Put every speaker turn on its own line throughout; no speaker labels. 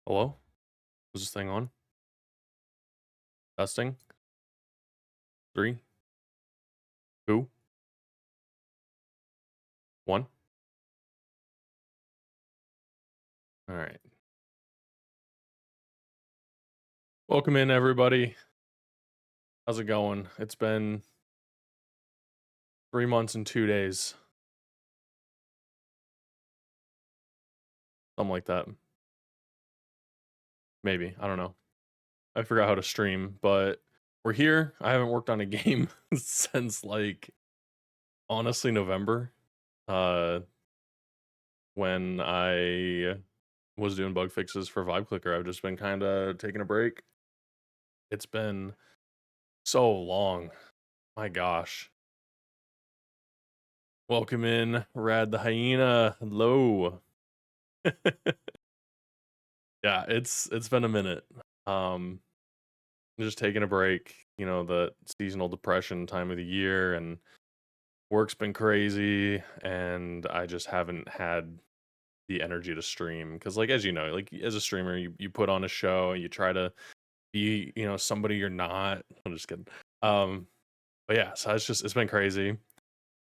Hello? Is this thing on? Testing? Three? Two? One? All right. Welcome in, everybody. How's it going? It's been 3 months and 2 days. Something like that. Maybe. I don't know. I forgot how to stream, but we're here. I haven't worked on a game since, like, honestly, November. Uh, when I was doing bug fixes for Vibe Clicker. I've just been kind of taking a break. It's been so long. My gosh. Welcome in, Rad the Hyena. Hello. Yeah, it's been a minute. Um, just taking a break. You know, the seasonal depression time of the year, and work's been crazy, and I just haven't had the energy to stream. Because, like, as you know, like as a streamer, you put on a show, and you try to be, somebody you're not. I'm just kidding. Um, but yeah, so it's been crazy.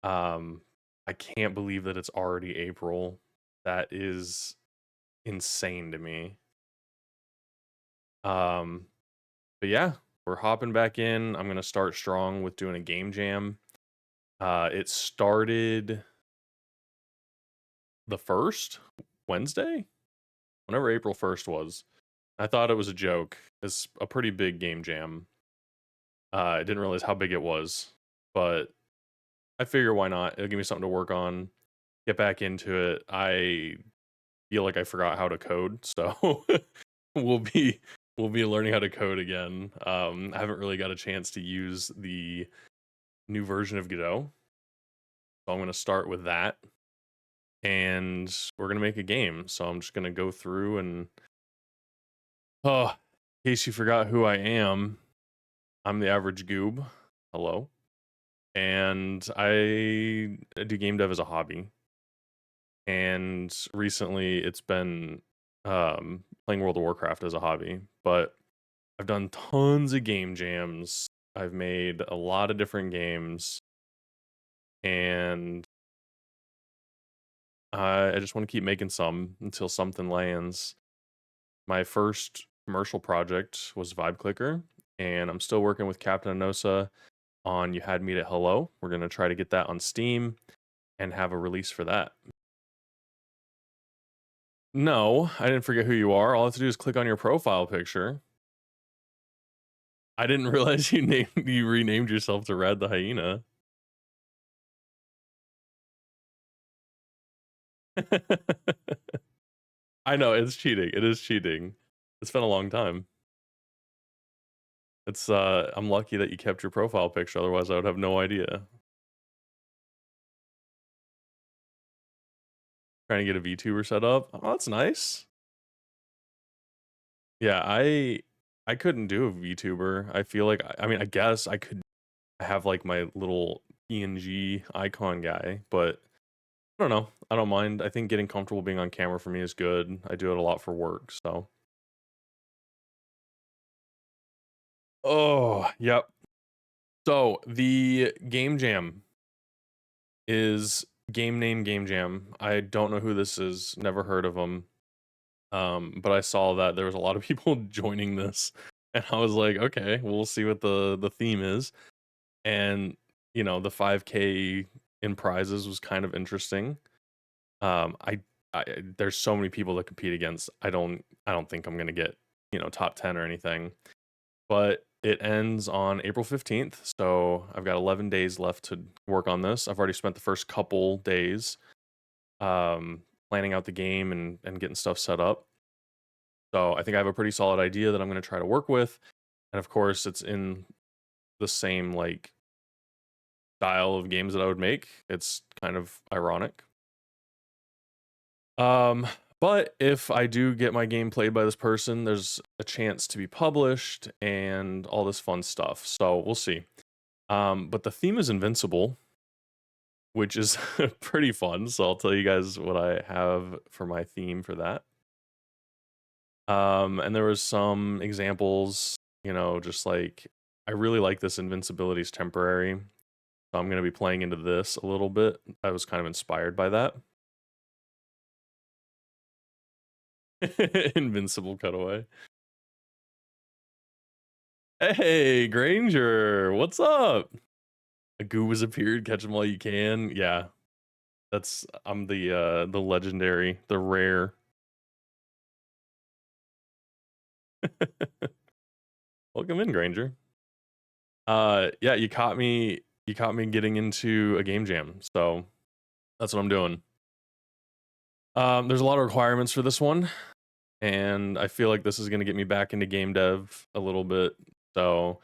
Um, I can't believe that it's already April. That is insane to me. Um, but yeah, we're hopping back in. I'm gonna start strong with doing a game jam. It started the first Wednesday, whenever April 1st was. I thought it was a joke. It's a pretty big game jam. I didn't realize how big it was, but I figure why not? It'll give me something to work on, get back into it. I feel like I forgot how to code, so we'll be we'll be learning how to code again. I haven't really got a chance to use the new version of Godot, so I'm going to start with that, and we're going to make a game. So I'm just going to go through and oh, in case you forgot who I am, I'm the average goob. Hello, and I do game dev as a hobby, and recently it's been playing World of Warcraft as a hobby, but I've done tons of game jams. I've made a lot of different games, and I just want to keep making some until something lands. My first commercial project was Vibe Clicker, and I'm still working with Captain Anosa on You Had Me at Hello. We're going to try to get that on Steam and have a release for that. No, I didn't forget who you are. All I have to do is click on your profile picture. I didn't realize you renamed yourself to Rad the Hyena. I know it's cheating. It is cheating. It's been a long time. I'm lucky that you kept your profile picture, otherwise I would have no idea. Trying to get a VTuber set up. Oh, that's nice. Yeah, I couldn't do a VTuber. I feel like I mean I guess I could have like my little PNG icon guy, but I don't know. I don't mind. I think getting comfortable being on camera for me is good. I do it a lot for work, so. Oh, yep. So the game jam is GameName Game Jam. I don't know who this is. Never heard of them. But I saw that there was a lot of people joining this, and I was like, okay, we'll see what the theme is. And the 5K in prizes was kind of interesting. I there's so many people to compete against. I don't think I'm gonna get top 10 or anything. But it ends on April 15th, so I've got 11 days left to work on this. I've already spent the first couple days planning out the game and getting stuff set up. So I think I have a pretty solid idea that I'm going to try to work with. And of course, it's in the same like style of games that I would make. It's kind of ironic. Um, but if I do get my game played by this person, there's a chance to be published and all this fun stuff. So we'll see. But the theme is Invincible, which is pretty fun. So I'll tell you guys what I have for my theme for that. And there was some examples, just like I really like this invincibility is temporary. So I'm going to be playing into this a little bit. I was kind of inspired by that. Invincible cutaway. Hey, Granger, what's up? A goo has appeared, catch them while you can. Yeah, I'm the legendary, the rare. Welcome in, Granger. Yeah, you caught me getting into a game jam, so that's what I'm doing. There's a lot of requirements for this one, and I feel like this is gonna get me back into game dev a little bit. So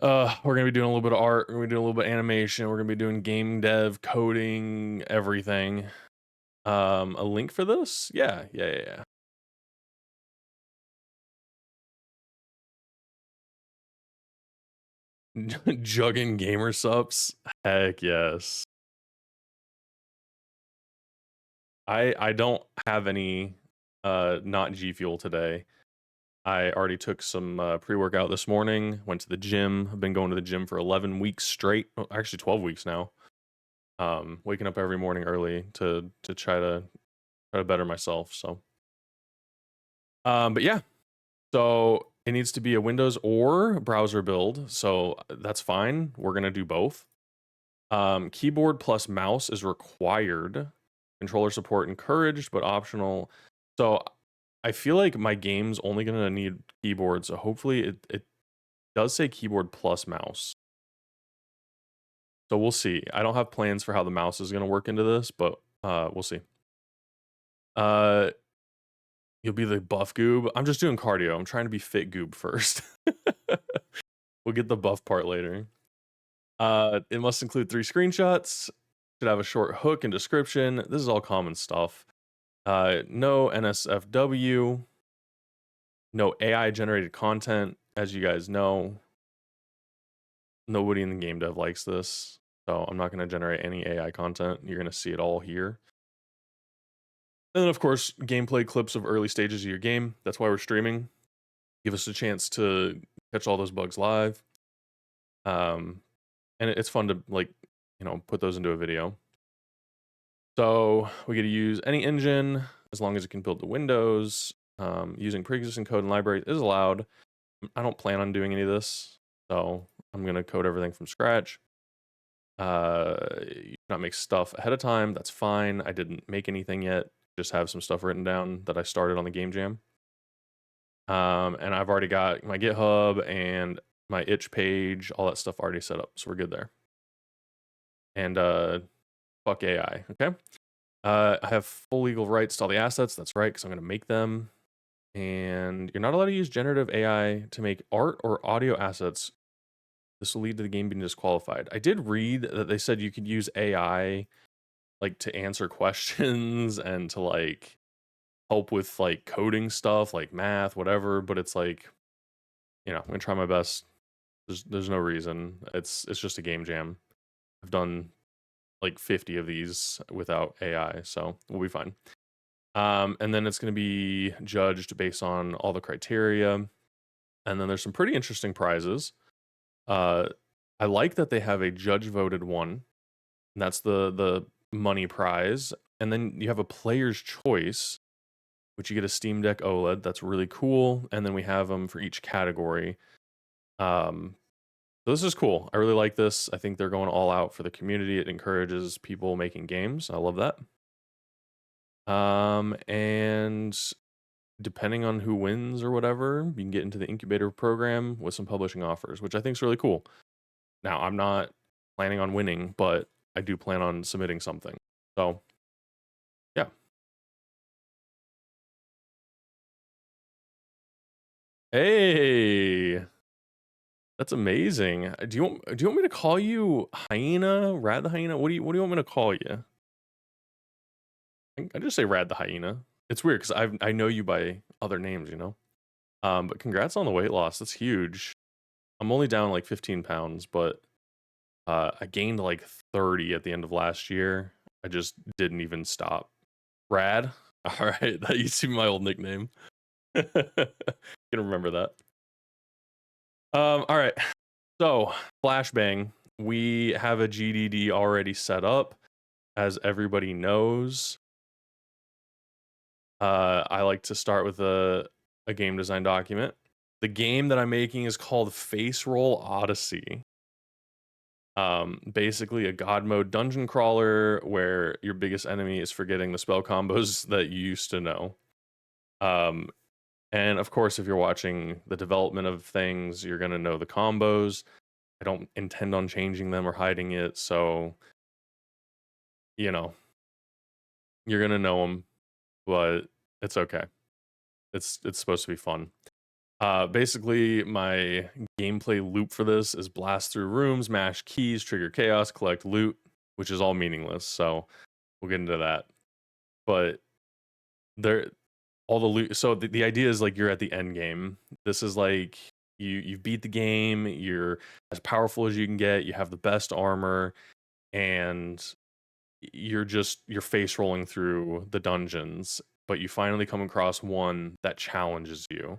we're gonna be doing a little bit of art, we're gonna be doing a little bit of animation, we're gonna be doing game dev, coding, everything. A link for this? Yeah. Jugging gamer subs? Heck yes. I don't have any not G Fuel today. I already took some pre-workout this morning, went to the gym. I've been going to the gym for 11 weeks straight. Actually 12 weeks now. Waking up every morning early to try to better myself. So but yeah. So it needs to be a Windows or browser build. So that's fine. We're gonna do both. Keyboard plus mouse is required. Controller support encouraged, but optional. So I feel like my game's only gonna need keyboard, so hopefully it does say keyboard plus mouse. So we'll see. I don't have plans for how the mouse is gonna work into this, but we'll see. Uh you'll be the buff goob. I'm just doing cardio. I'm trying to be fit goob first. We'll get the buff part later. It must include 3 screenshots. Should have a short hook and description. This is all common stuff. No NSFW. No AI generated content. As you guys know, nobody in the game dev likes this. So I'm not going to generate any AI content. You're going to see it all here. And then, of course, gameplay clips of early stages of your game. That's why we're streaming. Give us a chance to catch all those bugs live. And it's fun to, like, put those into a video. So we get to use any engine as long as it can build the Windows. Using pre-existing code and libraries is allowed. I don't plan on doing any of this, so I'm going to code everything from scratch. You cannot make stuff ahead of time. That's fine. I didn't make anything yet. Just have some stuff written down that I started on the game jam. And I've already got my GitHub and my itch page, all that stuff already set up, so we're good there. And fuck AI, okay? I have full legal rights to all the assets. That's right, because I'm going to make them. And you're not allowed to use generative AI to make art or audio assets. This will lead to the game being disqualified. I did read that they said you could use AI like to answer questions and to like help with like coding stuff, like math, whatever. But it's like, I'm gonna try my best. There's no reason. It's just a game jam. I've done like 50 of these without AI, so we'll be fine. And then it's going to be judged based on all the criteria. And then there's some pretty interesting prizes. I like that they have a judge voted one. And that's the money prize. And then you have a player's choice, which you get a Steam Deck OLED. That's really cool. And then we have them for each category. So this is cool. I really like this. I think they're going all out for the community. It encourages people making games. I love that. And depending on who wins or whatever, you can get into the incubator program with some publishing offers, which I think is really cool. Now, I'm not planning on winning, but I do plan on submitting something. So, yeah. Hey, that's amazing. Do you want me to call you Hyena, Rad the Hyena? What do you want me to call you? I just say Rad the Hyena. It's weird because I know you by other names, But congrats on the weight loss. That's huge. I'm only down like 15 pounds, but I gained like 30 at the end of last year. I just didn't even stop. Rad. All right, that used to be my old nickname. Gonna remember that. All right. So, flashbang. We have a GDD already set up, as everybody knows. I like to start with a game design document. The game that I'm making is called Face Roll Odyssey. Basically a god mode dungeon crawler where your biggest enemy is forgetting the spell combos that you used to know. And of course, if you're watching the development of things, you're gonna know the combos. I don't intend on changing them or hiding it, so you know, you're gonna know them, but it's okay. It's supposed to be fun. Basically, my gameplay loop for this is blast through rooms, mash keys, trigger chaos, collect loot, which is all meaningless. So we'll get into that. But there, all the loot. So the idea is like you're at the end game. This is like you beat the game. You're as powerful as you can get. You have the best armor, and you're face rolling through the dungeons. But you finally come across one that challenges you,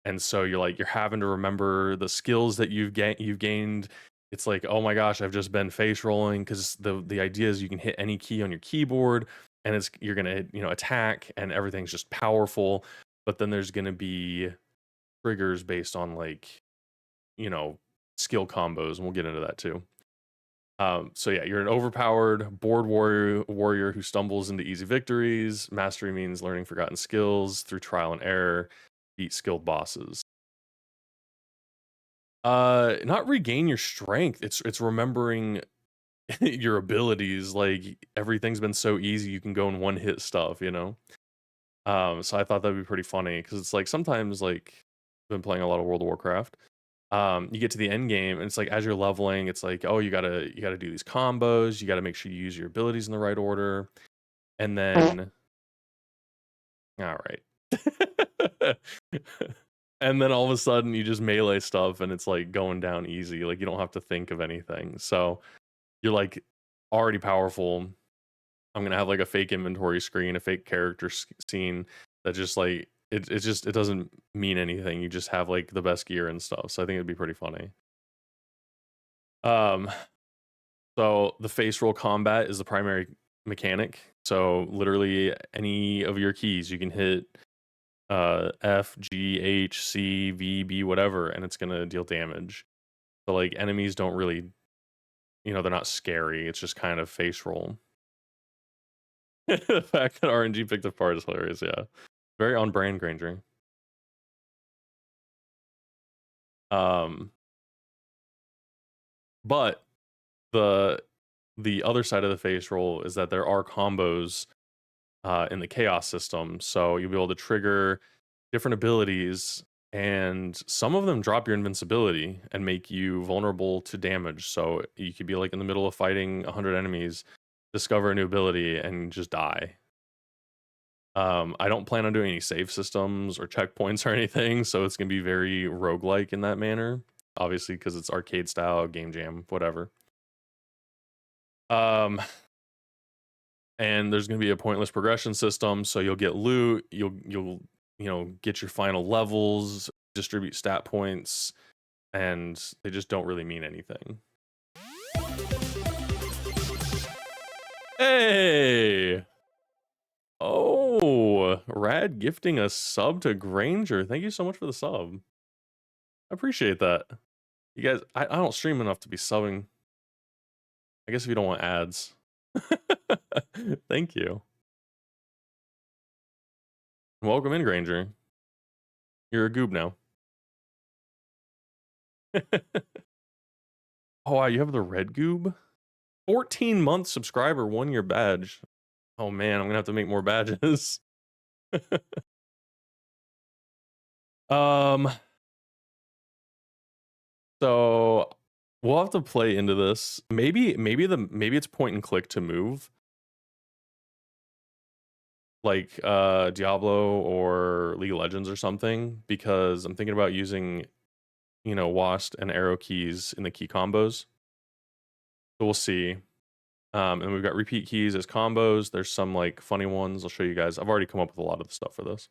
and so you're having to remember the skills that you've gained. It's like, oh my gosh, I've just been face rolling, because the idea is you can hit any key on your keyboard, and you're gonna attack, and everything's just powerful. But then there's gonna be triggers based on you know skill combos, and we'll get into that too. So yeah, you're an overpowered board warrior who stumbles into easy victories. Mastery means learning forgotten skills through trial and error. Beat skilled bosses. Not regain your strength. It's remembering your abilities. Like everything's been so easy, you can go and one hit stuff. So I thought that'd be pretty funny, because it's like sometimes like I've been playing a lot of World of Warcraft. You get to the end game, and it's like as you're leveling, it's like, oh, you gotta do these combos. You gotta make sure you use your abilities in the right order, and then all right. And then all of a sudden you just melee stuff, and it's like going down easy. Like you don't have to think of anything. So you're like already powerful. I'm gonna have like a fake inventory screen, a fake character scene that just like it doesn't mean anything. You just have like the best gear and stuff. So I think it'd be pretty funny. Um, so the face roll combat is the primary mechanic. So literally any of your keys you can hit F, G, H, C, V, B, whatever, and it's gonna deal damage. So like enemies don't really, they're not scary. It's just kind of face roll. The fact that RNG picked apart is hilarious. Yeah, very on brand, Granger. Um, but the other side of the face roll is that there are combos in the chaos system, so you'll be able to trigger different abilities, and some of them drop your invincibility and make you vulnerable to damage. So you could be like in the middle of fighting 100 enemies, discover a new ability, and just die. I don't plan on doing any save systems or checkpoints or anything, so it's gonna be very roguelike in that manner. Obviously, because it's arcade style, game jam, whatever. Um, and there's gonna be a pointless progression system, so you'll get loot, you'll get your final levels, distribute stat points, and they just don't really mean anything. Hey! Oh, Rad gifting a sub to Granger. Thank you so much for the sub. I appreciate that. You guys, I don't stream enough to be subbing. I guess if you don't want ads. Thank you. Welcome in, Granger. You're a goob now. Oh, wow, you have the red goob? 14-month subscriber, 1-year badge. Oh man, I'm gonna have to make more badges. um, so we'll have to play into this. Maybe it's point and click to move, like Diablo or League of Legends or something, because I'm thinking about using WASD and arrow keys in the key combos. So we'll see. And we've got repeat keys as combos. There's some like funny ones. I'll show you guys. I've already come up with a lot of the stuff for this.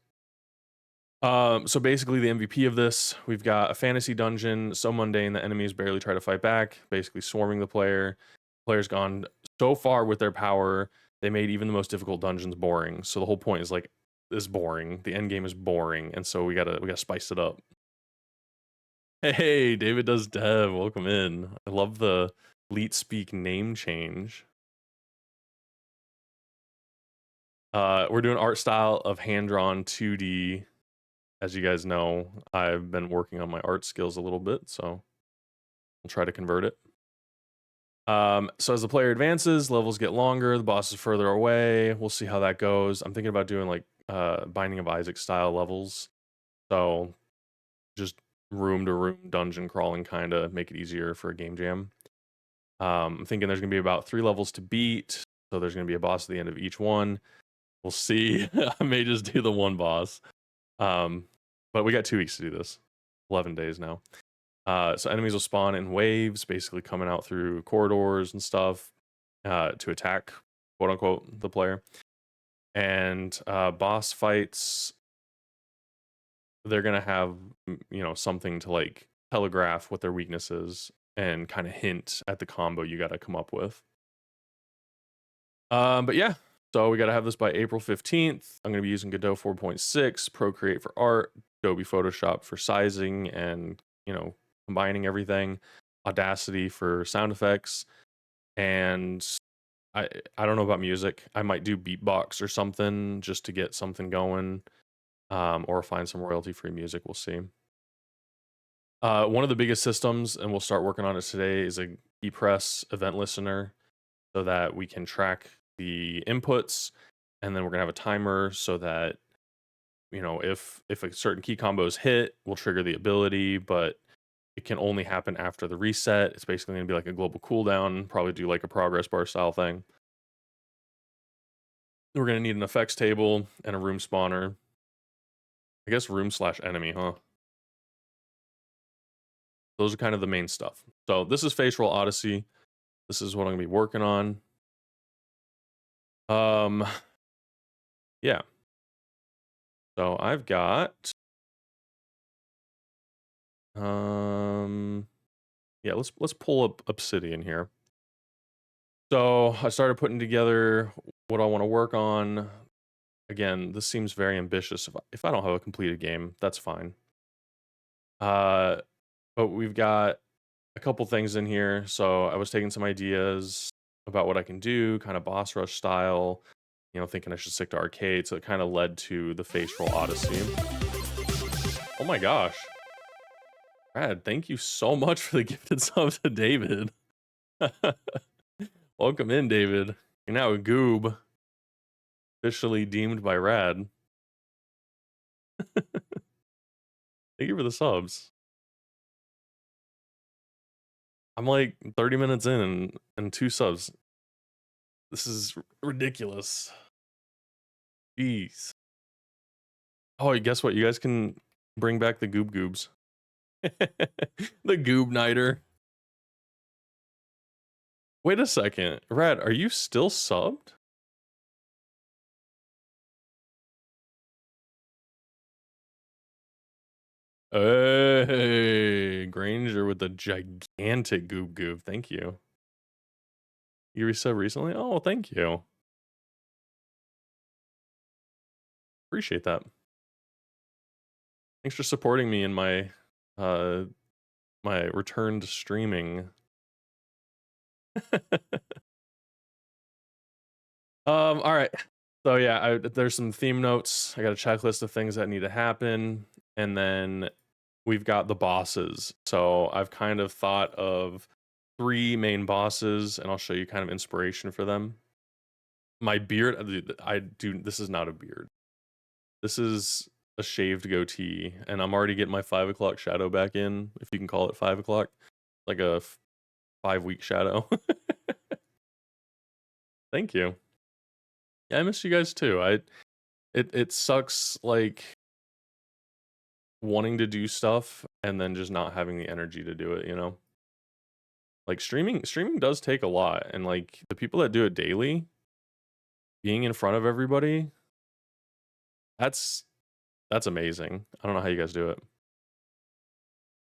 So basically the MVP of this, we've got a fantasy dungeon so mundane that enemies barely try to fight back, basically swarming the player. Player's gone so far with their power, they made even the most difficult dungeons boring. So the whole point is like, is boring. The end game is boring, and so we gotta spice it up. Hey, David does dev. Welcome in. I love the Leet Speak name change. We're doing art style of hand-drawn 2D. As you guys know, I've been working on my art skills a little bit, so I'll try to convert it. So as the player advances, levels get longer, the boss is further away. We'll see how that goes. I'm thinking about doing like Binding of Isaac style levels. So just room to room dungeon crawling, kind of make it easier for a game jam. I'm thinking there's gonna be about 3 levels to beat, so there's gonna be a boss at the end of each one. We'll see. I may just do the one boss. But we got 2 weeks to do this. 11 days now. So enemies will spawn in waves, basically coming out through corridors and stuff to attack, quote unquote, the player. And boss fights, they're gonna have something to like telegraph what their weakness is and kind of hint at the combo you got to come up with. But yeah, so we got to have this by April 15th. I'm going to be using Godot 4.6, Procreate for art, Adobe Photoshop for sizing and, combining everything, Audacity for sound effects, and I don't know about music. I might do beatbox or something just to get something going, or find some royalty-free music. We'll see. One of the biggest systems, and we'll start working on it today, is a keypress event listener so that we can track the inputs, and then we're gonna have a timer so that if a certain key combo is hit, we'll trigger the ability, but it can only happen after the reset. It's basically gonna be like a global cooldown, probably do like a progress bar style thing. We're gonna need an effects table and a room spawner. I guess room/enemy, huh? Those are kind of the main stuff. So this is Face Roll Odyssey. This is what I'm gonna be working on. Yeah. So I've got yeah, let's pull up Obsidian here. So I started putting together what I want to work on. Again, this seems very ambitious. If I don't have a completed game, that's fine. But we've got a couple things in here. So I was taking some ideas about what I can do, kind of boss rush style, thinking I should stick to arcade. So it kind of led to the Face Roll Odyssey. Oh my gosh. Brad, thank you so much for the gifted sub to David. Welcome in, David. You're now a goob. Officially deemed by Rad. Thank you for the subs. I'm like 30 minutes in and 2 subs. This is ridiculous. Jeez. Oh, guess what? You guys can bring back the goob goobs. The goob nighter. Wait a second. Rad, are you still subbed? Hey, Granger with the gigantic goob goob. Thank you. You resubbed recently? Oh, thank you. Appreciate that. Thanks for supporting me in my my return to streaming. All right. So yeah, there's some theme notes. I got a checklist of things that need to happen, and then we've got the bosses. So I've kind of thought of 3 main bosses, and I'll show you kind of inspiration for them. My beard, this is not a beard. This is a shaved goatee, and I'm already getting my 5 o'clock shadow back in, if you can call it 5 o'clock, like a 5-week shadow. Thank you. Yeah, I miss you guys too. It sucks like wanting to do stuff and then just not having the energy to do it, Like streaming does take a lot, and like the people that do it daily, being in front of everybody, that's that's amazing. I don't know how you guys do it.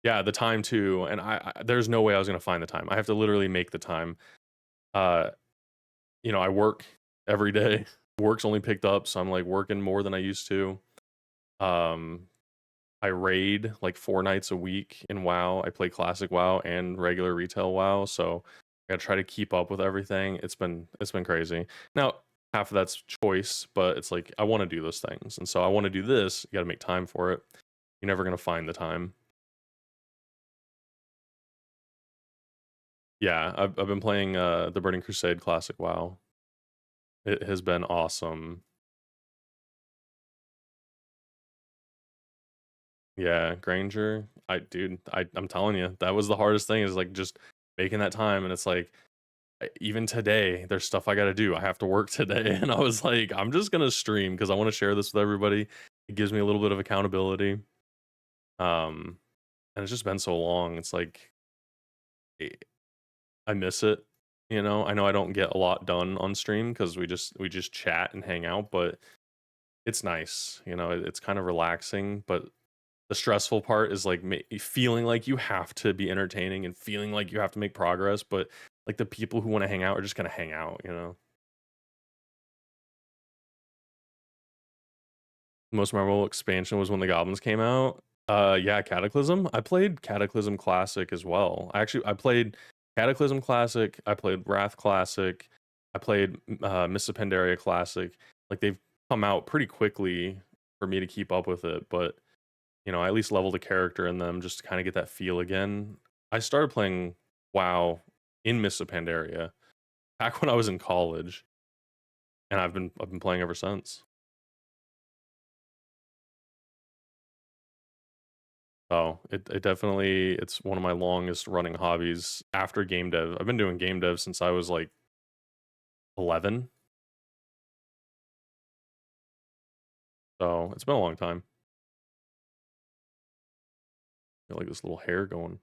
Yeah, the time too, and I there's no way I was gonna find the time. I have to literally make the time. Uh, I work every day. Work's only picked up, so I'm like working more than I used to. Um, I raid like 4 nights a week in WoW. I play classic WoW and regular retail WoW, so I gotta try to keep up with everything. It's been crazy. Now, half of that's choice, but it's like I want to do those things, and so I want to do this. You got to make time for it. You're never gonna find the time. Yeah, I've been playing the Burning Crusade classic WoW. It has been awesome. Yeah, Granger. I'm telling you, that was the hardest thing is like just making that time, and it's like even today, there's stuff I got to do. I have to work today, and I was like, I'm just gonna stream because I want to share this with everybody. It gives me a little bit of accountability. Um, and it's just been so long. It's like eh, I miss it. I know I don't get a lot done on stream because we just chat and hang out, but it's nice. It's kind of relaxing, but the stressful part is like feeling like you have to be entertaining and feeling like you have to make progress, but like the people who want to hang out are just gonna hang out. Most memorable expansion was when the goblins came out. Yeah, Cataclysm. I played Cataclysm Classic as well. I played Cataclysm Classic. I played Wrath Classic. I played Mists of Pandaria Classic. Like they've come out pretty quickly for me to keep up with it, but I at least leveled a character in them just to kind of get that feel again. I started playing WoW in Mists of Pandaria back when I was in college, and I've been playing ever since. Oh, it definitely it's one of my longest running hobbies after game dev. I've been doing game dev since I was like 11, so it's been a long time. Got like this little hair going.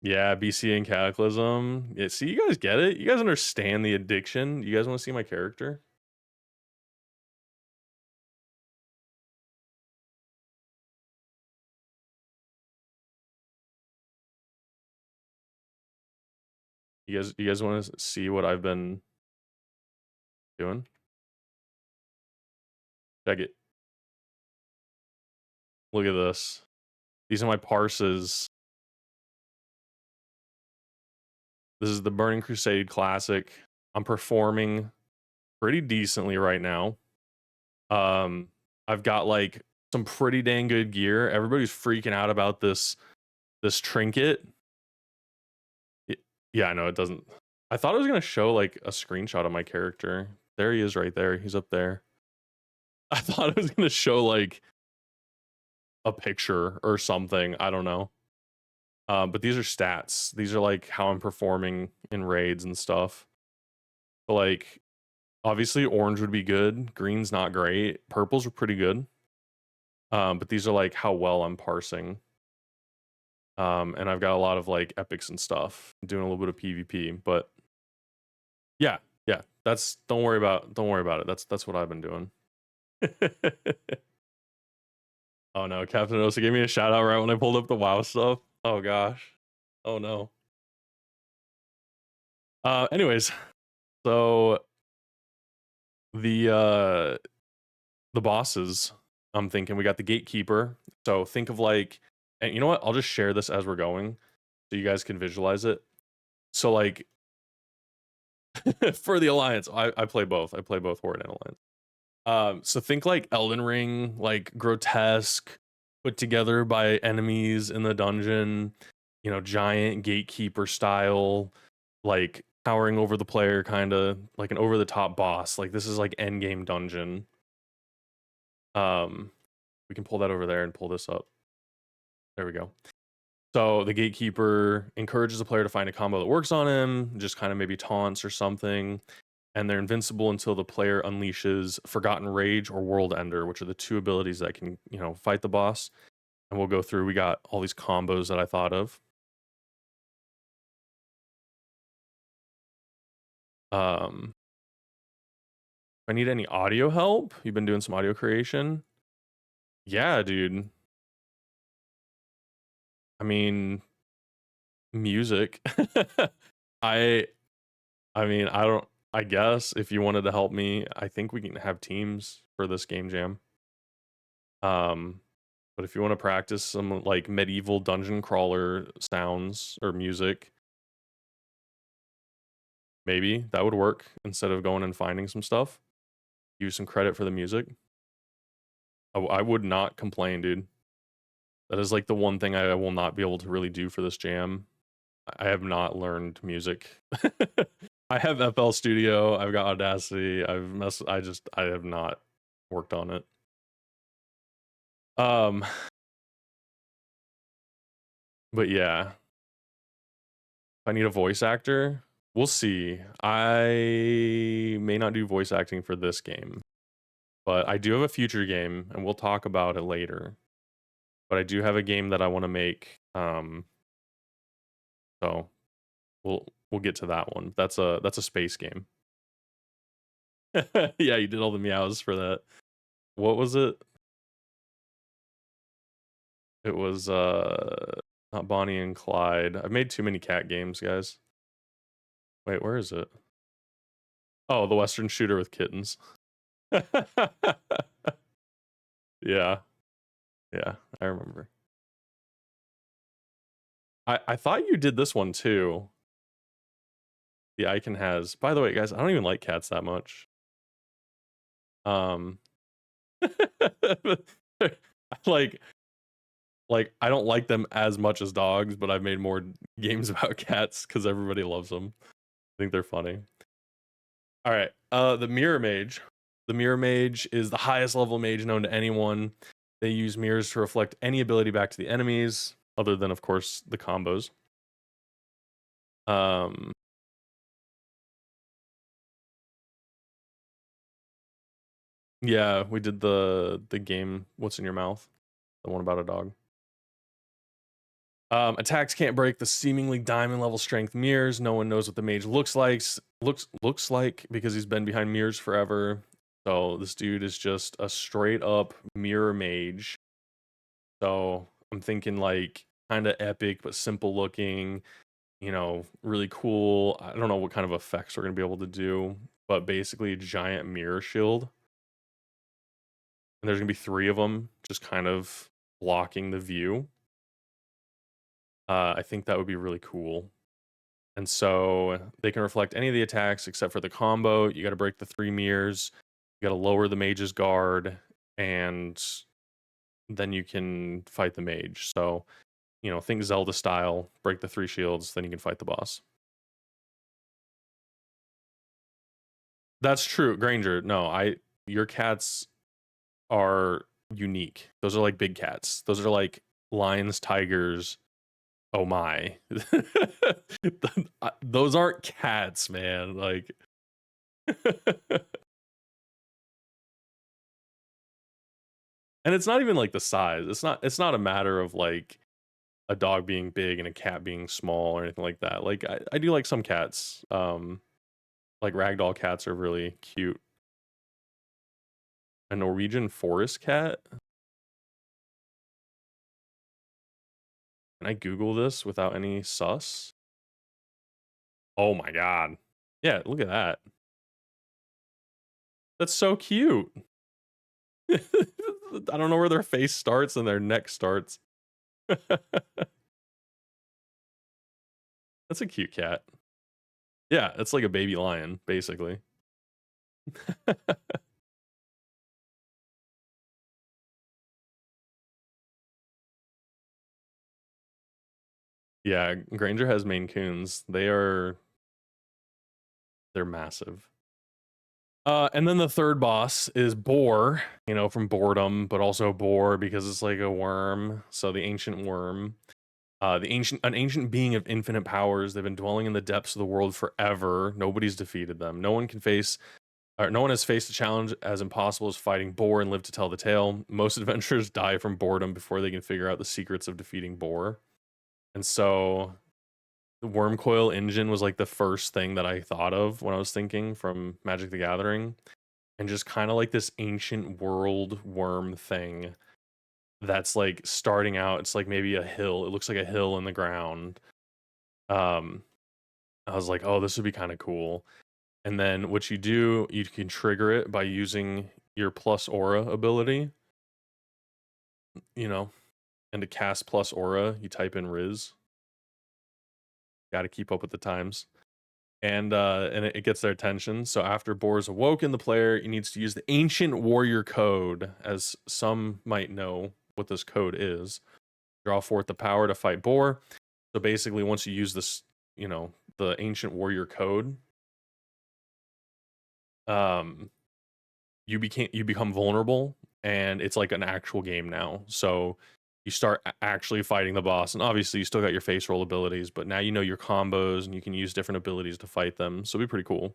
Yeah, BC and Cataclysm. Yeah, see, you guys get it. You guys understand the addiction. You guys want to see my character? You guys want to see what I've been doing? Check it. Look at this. These are my parses. This is the Burning Crusade Classic. I'm performing pretty decently right now. Um, I've got like some pretty dang good gear. Everybody's freaking out about this trinket. Yeah, I know it doesn't. I thought it was gonna show like a screenshot of my character. There he is, right there. He's up there. I thought it was gonna show like a picture or something. I don't know. But these are stats. These are like how I'm performing in raids and stuff. But like obviously orange would be good. Green's not great. Purples are pretty good. But these are like how well I'm parsing. And I've got a lot of like epics and stuff. I'm doing a little bit of PvP, but yeah, yeah. Don't worry about it. That's what I've been doing. Oh no, Captain Osa gave me a shout out right when I pulled up the WoW stuff. Oh gosh. Oh no. Anyways, so the the bosses, I'm thinking we got the gatekeeper. So think of like, and you know what? I'll just share this as we're going so you guys can visualize it. So like for the Alliance, I play both. I play both Horde and Alliance. So think like Elden Ring, like grotesque, put together by enemies in the dungeon, giant gatekeeper style, like towering over the player, kind of like an over the top boss. Like this is like end game dungeon. Um, we can pull that over there and pull this up. There we go. So the gatekeeper encourages the player to find a combo that works on him, just kind of maybe taunts or something, and they're invincible until the player unleashes Forgotten Rage or World Ender, which are the two abilities that can, fight the boss. And we'll go through. We got all these combos that I thought of. If I need any audio help, you've been doing some audio creation. Yeah, dude. I mean, music. I I mean, I don't I guess if you wanted to help me, I think we can have teams for this game jam. Um, but if you want to practice some like medieval dungeon crawler sounds or music, maybe that would work instead of going and finding some stuff. Use some credit for the music. I would not complain, dude. That is like the one thing I will not be able to really do for this jam. I have not learned music. I have FL Studio, I've got Audacity, I have not worked on it. But yeah. If I need a voice actor, we'll see. I may not do voice acting for this game, but I do have a future game and we'll talk about it later. But I do have a game that I want to make. So we'll get to that one. That's a space game. Yeah, you did all the meows for that. What was it? It was not Bonnie and Clyde. I've made too many cat games, guys. Wait, where is it? Oh, the Western shooter with kittens. Yeah. Yeah, I remember. I thought you did this one too. The icon has. By the way, guys, I don't even like cats that much. Like I don't like them as much as dogs, but I've made more games about cats because everybody loves them. I think they're funny. All right, the Mirror Mage. The Mirror Mage is the highest level mage known to anyone. They use mirrors to reflect any ability back to the enemies, other than, of course, the combos. Yeah, we did the game What's in Your Mouth? The one about a dog. Attacks can't break the seemingly diamond level strength mirrors. No one knows what the mage looks like because he's been behind mirrors forever. So this dude is just a straight up mirror mage. So I'm thinking like kind of epic but simple looking, really cool. I don't know what kind of effects we're gonna be able to do, but basically a giant mirror shield. And there's gonna be 3 of them just kind of blocking the view. I think that would be really cool. And so they can reflect any of the attacks except for the combo. You got to break the 3 mirrors. You got to lower the mage's guard, and then you can fight the mage. So, think Zelda style, break the 3 shields, then you can fight the boss. That's true, Granger. No, your cats are unique. Those are like big cats. Those are like lions, tigers. Oh my. Those aren't cats, man. Like and it's not even like the size. It's not a matter of like a dog being big and a cat being small or anything like that. Like I do like some cats. Like ragdoll cats are really cute. A Norwegian forest cat? Can I Google this without any sus? Oh my god. Yeah, look at that. That's so cute. I don't know where their face starts and their neck starts. That's a cute cat. Yeah, it's like a baby lion, basically. Yeah, Granger has Maine Coons. They're massive. And then the third boss is Boar, from boredom, but also Boar because it's like a worm. So the ancient worm. An ancient being of infinite powers. They've been dwelling in the depths of the world forever. Nobody's defeated them. No one has faced a challenge as impossible as fighting Boar and live to tell the tale. Most adventurers die from boredom before they can figure out the secrets of defeating Boar. And so the worm coil engine was like the first thing that I thought of when I was thinking from Magic the Gathering, and just kind of like this ancient world worm thing that's like starting out. It's like maybe a hill. It looks like a hill in the ground. Um, I was like, oh, this would be kind of cool. And then what you do, you can trigger it by using your plus aura ability, you know, and to cast plus aura, you type in Riz. Got to keep up with the times. And it gets their attention. So after Boar is awoken, the player needs to use the ancient warrior code, as some might know what this code is. Draw forth the power to fight Boar. So basically, once you use this, you know, the ancient warrior code, you become vulnerable, and it's like an actual game now. So you start actually fighting the boss, and obviously you still got your face roll abilities, but now you know your combos and you can use different abilities to fight them. So it'll be pretty cool.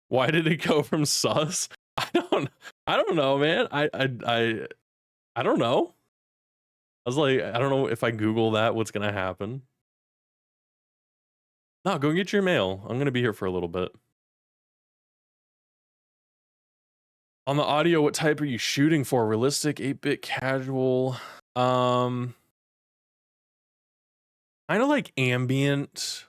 Why did it go from sus? I don't know, man. I don't know. I was like, I don't know if I Google that, what's gonna happen. No, go get your mail. I'm gonna be here for a little bit. On the audio, what type are you shooting for? Realistic, 8-bit, casual? Kind of like ambient.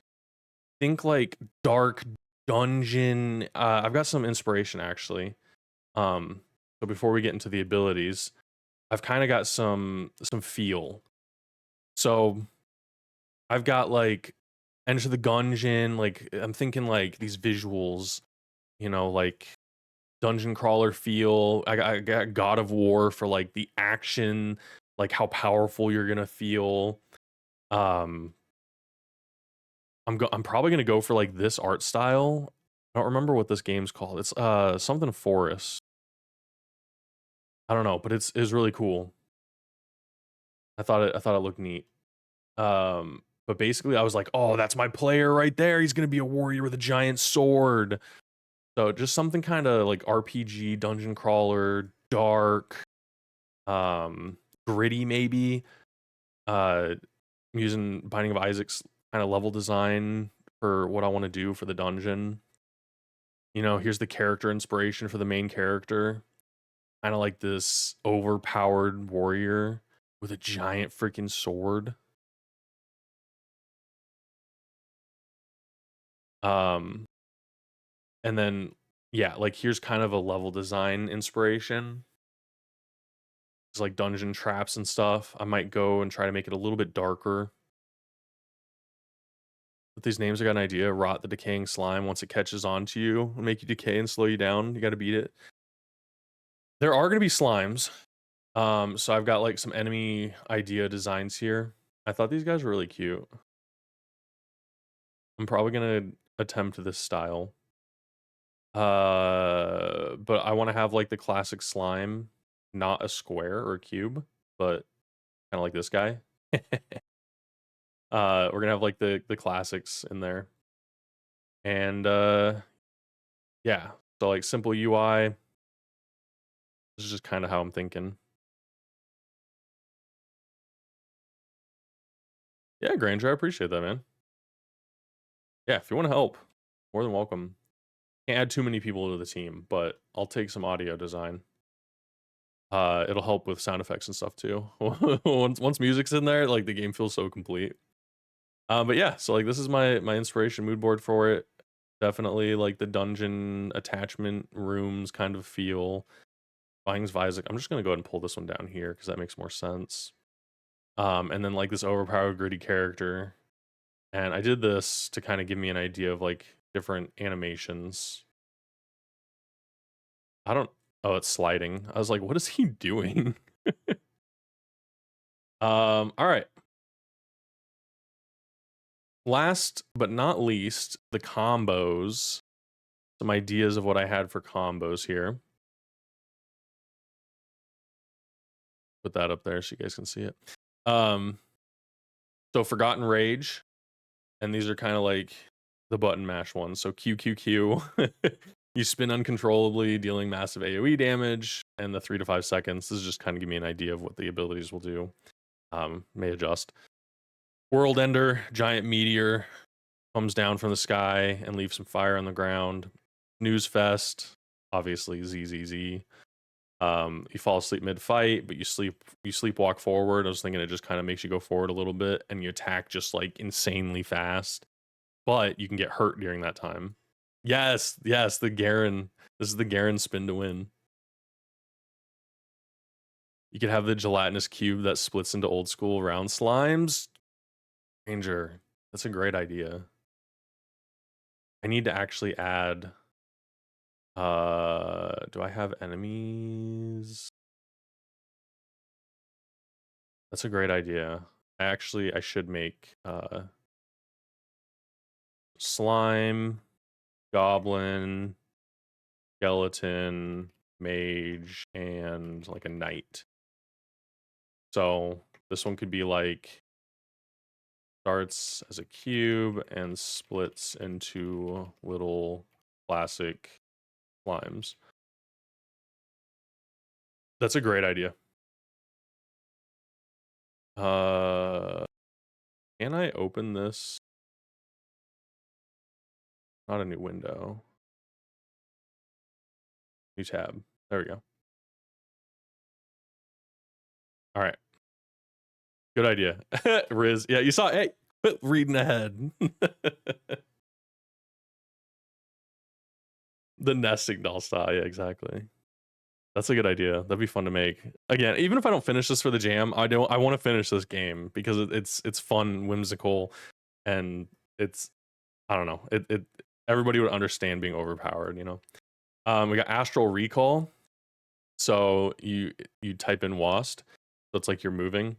Think like dark dungeon. I've got some inspiration actually. So before we get into the abilities, I've kind of got some feel. So I've got like Enter the Gungeon, like I'm thinking like these visuals, you know, like dungeon crawler feel. I got God of War for like the action, like how powerful you're gonna feel. Um, I'm probably gonna go for like this art style. I don't remember what this game's called. It's something forest. I don't know, but it's really cool. I thought it looked neat. But basically I was like, oh, that's my player right there. He's gonna be a warrior with a giant sword. So just something kind of like RPG, dungeon crawler, dark, gritty maybe. I'm using Binding of Isaac's kind of level design for what I want to do for the dungeon. You know, here's the character inspiration for the main character. Kind of like this overpowered warrior with a giant freaking sword. Um, and then yeah, like here's kind of a level design inspiration. It's like dungeon traps and stuff. I might go and try to make it a little bit darker. With these names, I got an idea. Rot the decaying slime. Once it catches on to you, will make you decay and slow you down. You got to beat it. There are going to be slimes. So I've got like some enemy idea designs here. I thought these guys were really cute. I'm probably going to attempt this style. But I want to have like the classic slime, not a square or a cube, but kind of like this guy. We're gonna have like the classics in there, and yeah. So like simple UI. This is just kind of how I'm thinking. Yeah, Granger, I appreciate that, man. Yeah, if you want to help, more than welcome. Can't add too many people to the team, but I'll take some audio design. It'll help with sound effects and stuff too. once music's in there, like the game feels so complete. But yeah, so like this is my inspiration mood board for it. Definitely like the dungeon attachment rooms kind of feel. Bindings of Isaac. I'm just gonna go ahead and pull this one down here because that makes more sense. And then like this overpowered gritty character. And I did this to kind of give me an idea of like different animations. I don't. Oh, it's sliding. I was like, what is he doing? All right. Last but not least, the combos. Some ideas of what I had for combos here. Put that up there so you guys can see it. So Forgotten Rage, and these are kind of like the button mash ones. So QQQ. You spin uncontrollably, dealing massive AoE damage, and the 3 to 5 seconds. This is just kind of give me an idea of what the abilities will do. May adjust. World Ender, giant meteor, comes down from the sky and leaves some fire on the ground. News Fest, obviously ZZZ. You fall asleep mid-fight, but you sleepwalk forward. I was thinking it just kind of makes you go forward a little bit, and you attack just like insanely fast. But you can get hurt during that time. Yes, the Garen. This is the Garen spin to win. You could have the gelatinous cube that splits into old school round slimes. Ranger, that's a great idea. I need to actually add. Do I have enemies? That's a great idea. I should make slime, goblin, skeleton, mage, and like a knight. So this one could be like starts as a cube and splits into little classic slimes. That's a great idea. Can I open this? Not a new window. New tab. There we go. All right. Good idea. Riz. Yeah, you saw. Hey, quit reading ahead. The nesting doll style. Yeah, exactly. That's a good idea. That'd be fun to make. Again, even if I don't finish this for the jam, I want to finish this game because it's fun, whimsical, and it's, I don't know. It everybody would understand being overpowered, you know. We got Astral Recall. So you type in WASD. So it's like you're moving.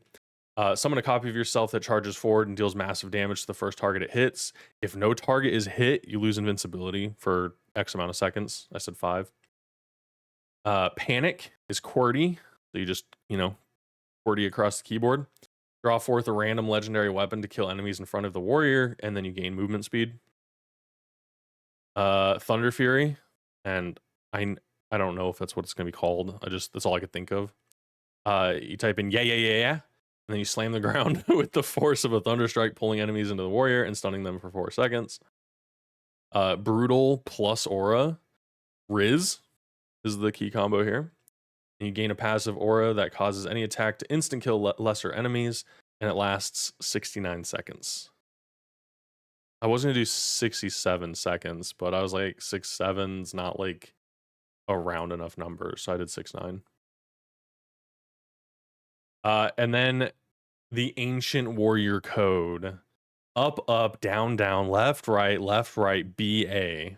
Summon a copy of yourself that charges forward and deals massive damage to the first target it hits. If no target is hit, you lose invincibility for X amount of seconds. I said 5. Panic is QWERTY. So you just, QWERTY across the keyboard. Draw forth a random legendary weapon to kill enemies in front of the warrior, and then you gain movement speed. Thunder Fury, and I don't know if that's what it's gonna be called. That's all I could think of. You type in yeah, and then you slam the ground with the force of a thunderstrike, pulling enemies into the warrior and stunning them for 4 seconds. Brutal plus aura. Riz is the key combo here. And you gain a passive aura that causes any attack to instant kill lesser enemies, and it lasts 69 seconds. I was gonna do 67 seconds, but I was like 6-7's not like a round enough number, so I did 6-9. And then the Ancient Warrior Code. Up, down, left, right, BA.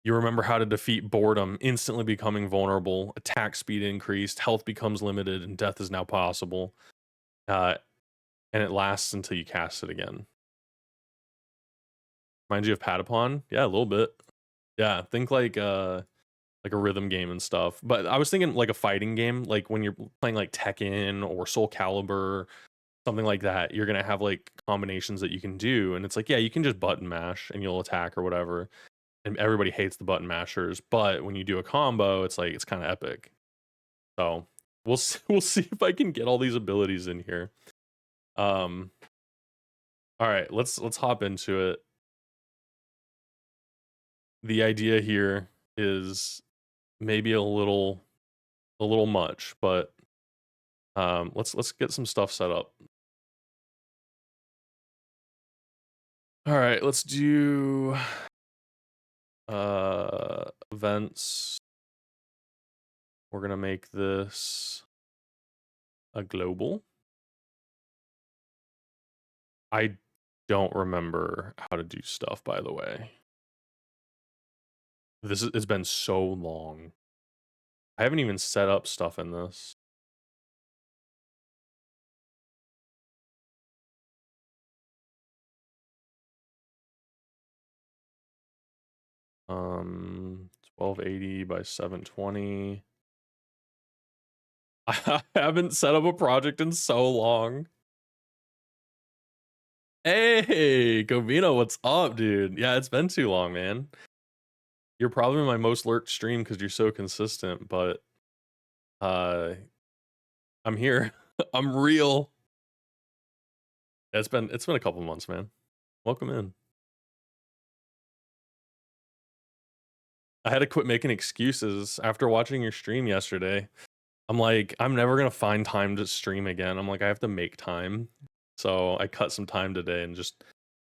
You remember how to defeat boredom, instantly becoming vulnerable, attack speed increased, health becomes limited, and death is now possible. And it lasts until you cast it again. Reminds you of Patapon? Yeah, a little bit. Yeah, think like a rhythm game and stuff. But I was thinking like a fighting game, like when you're playing like Tekken or Soul Calibur, something like that. You're gonna have like combinations that you can do, and it's like, yeah, you can just button mash and you'll attack or whatever. And everybody hates the button mashers, but when you do a combo, it's like it's kind of epic. So we'll see if I can get all these abilities in here. All right, let's hop into it. The idea here is maybe a little much, but let's get some stuff set up. All right, let's do events. We're gonna make this a global. I don't remember how to do stuff, by the way. It's been so long. I haven't even set up stuff in this. Um, 1280 by 720. I haven't set up a project in so long. Hey, Govino, what's up, dude? Yeah, it's been too long, man. You're probably my most lurked stream because you're so consistent, but uh I'm here. I'm real. It's been a couple months, man. Welcome in. I had to quit making excuses after watching your stream yesterday. I'm like, I'm never gonna find time to stream again. I'm like, I have to make time. So I cut some time today and just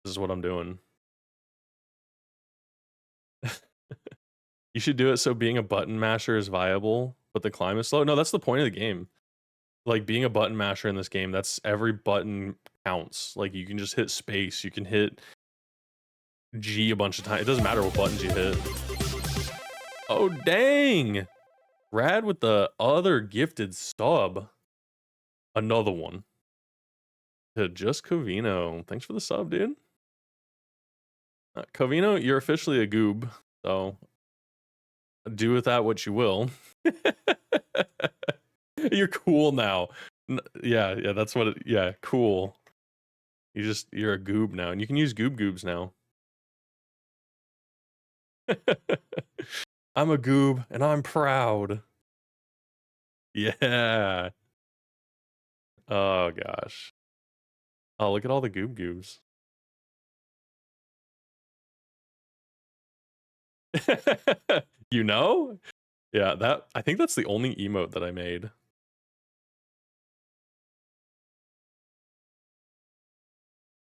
this is what I'm doing. You should do it so being a button masher is viable, but the climb is slow. No, that's the point of the game. Like being a button masher in this game, that's every button counts. Like you can just hit space, you can hit G a bunch of times. It doesn't matter what buttons you hit. Oh dang! Rad with the other gifted sub. Another one. To just Covino. Thanks for the sub, dude. Covino, you're officially a goob, so do with that what you will. You're cool now. Yeah, that's what yeah, cool. You're a goob now, and you can use goobs now. I'm a goob, and I'm proud. Yeah. Oh gosh. Oh, look at all the goobs. You know? Yeah, I think that's the only emote that I made.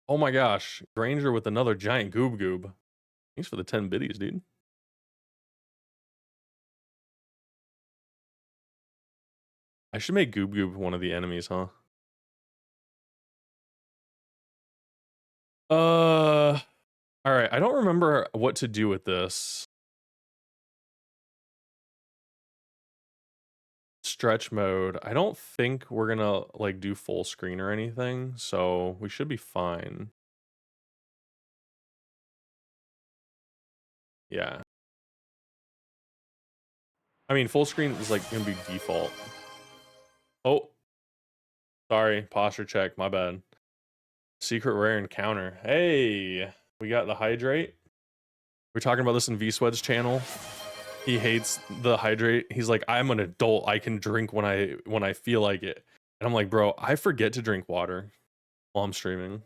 Oh my gosh, Granger with another giant goob. Thanks for the 10 biddies, dude. I should make goob one of the enemies, huh? All right, I don't remember what to do with this. Stretch mode. I don't think we're gonna like do full screen or anything, so we should be fine. Yeah. I mean, full screen is like gonna be default. Oh, sorry, posture check, my bad. Secret rare encounter. Hey, we got the hydrate. We're talking about this in V-Sweat's channel. He hates the hydrate. He's like, I'm an adult. I can drink when I feel like it. And I'm like, bro, I forget to drink water while I'm streaming.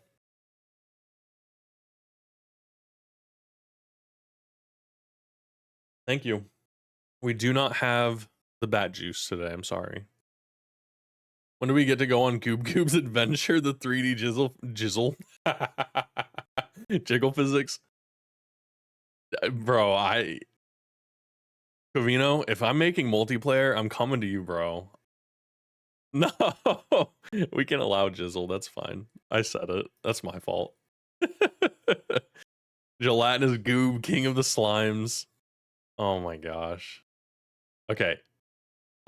Thank you. We do not have the bat juice today. I'm sorry. When do we get to go on Goob's adventure? The 3D jizzle jiggle physics, bro. Covino, if I'm making multiplayer, I'm coming to you, bro. No, we can allow jizzle. That's fine. I said it. That's my fault. Gelatinous Goob, king of the slimes. Oh my gosh. Okay.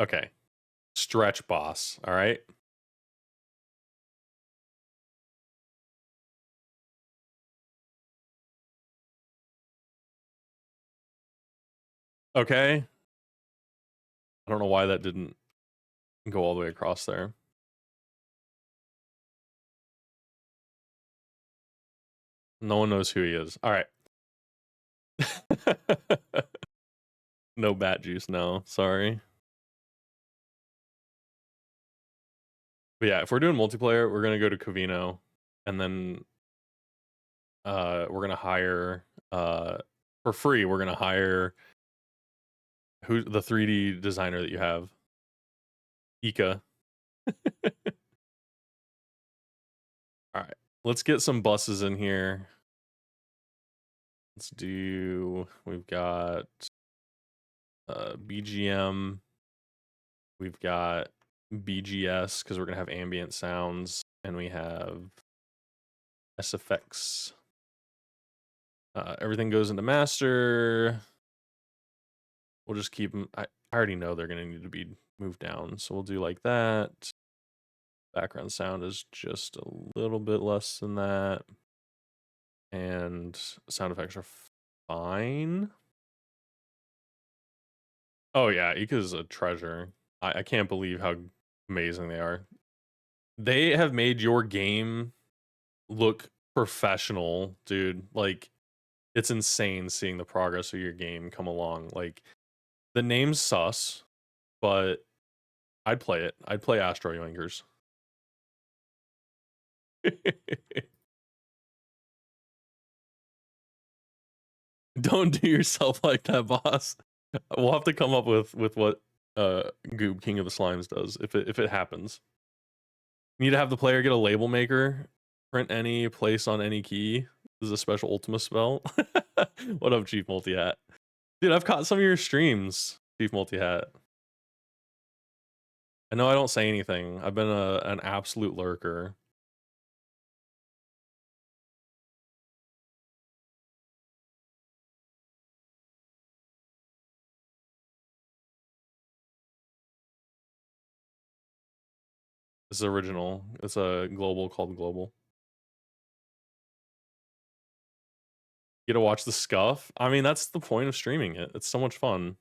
Okay. Stretch boss. All right. Okay. I don't know why that didn't go all the way across there. No one knows who he is. All right. No bat juice. No, sorry. But yeah, if we're doing multiplayer, we're gonna go to Covino, and then we're gonna hire for free. We're gonna hire who the 3D designer that you have, Ika. All right, let's get some buses in here. Let's do. We've got BGM. We've got BGS because we're gonna have ambient sounds, and we have SFX. Everything goes into master. We'll just keep them. I already know they're gonna need to be moved down, so we'll do like that. Background sound is just a little bit less than that, and sound effects are fine. Oh yeah, Ika's a treasure. I can't believe how amazing they are. They have made your game look professional, dude. Like it's insane seeing the progress of your game come along. Like, the name's sus, but I'd play it. I'd play Astro Yoinkers. Don't do yourself like that, boss. We'll have to come up with what Goob King of the Slimes does if it happens. You need to have the player get a label maker, print any place on any key. This is a special Ultima spell. What up, Chief Multi Hat? Dude, I've caught some of your streams, Chief Multi Hat. I know I don't say anything. I've been an absolute lurker. This is original. It's a global called Global. You get to watch the scuff. I mean, that's the point of streaming it. It's so much fun.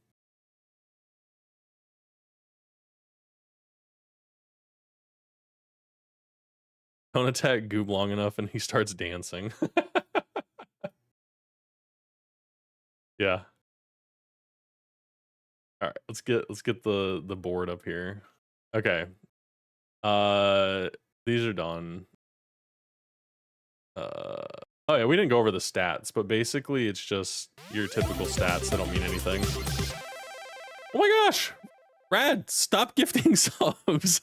Don't attack Goob long enough and he starts dancing. Yeah. All right, let's get the board up here. Okay. These are done. Oh yeah, we didn't go over the stats, but basically it's just your typical stats that don't mean anything. Oh my gosh! Rad, stop gifting subs.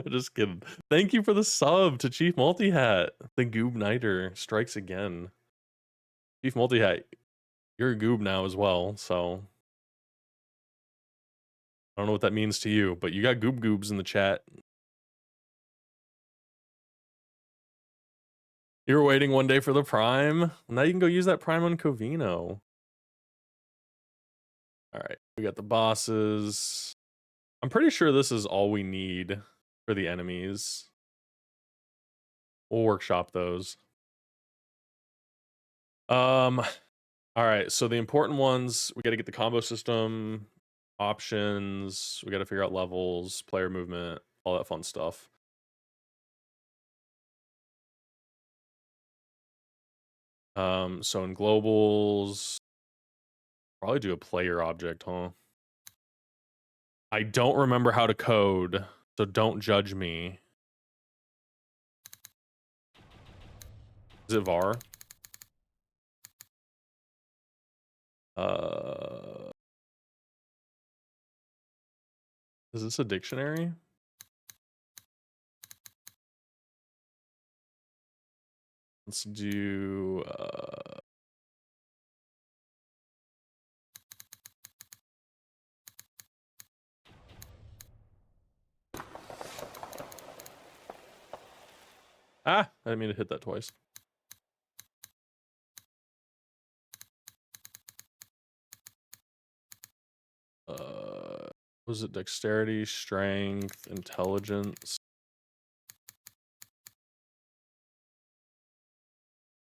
Just kidding. Thank you for the sub to Chief Multi Hat. The Goob Nighter strikes again. Chief Multi Hat, you're a goob now as well, so I don't know what that means to you, but you got goob goobs in the chat. You were waiting one day for the Prime. Now you can go use that Prime on Covino. All right, we got the bosses. I'm pretty sure this is all we need for the enemies. We'll workshop those. All right, so the important ones, we got to get the combo system, options, we got to figure out levels, player movement, all that fun stuff. So in globals, probably do a player object, huh? I don't remember how to code, so don't judge me. Is it var? Is this a dictionary? Let's do I didn't mean to hit that twice. Was it dexterity, strength, intelligence?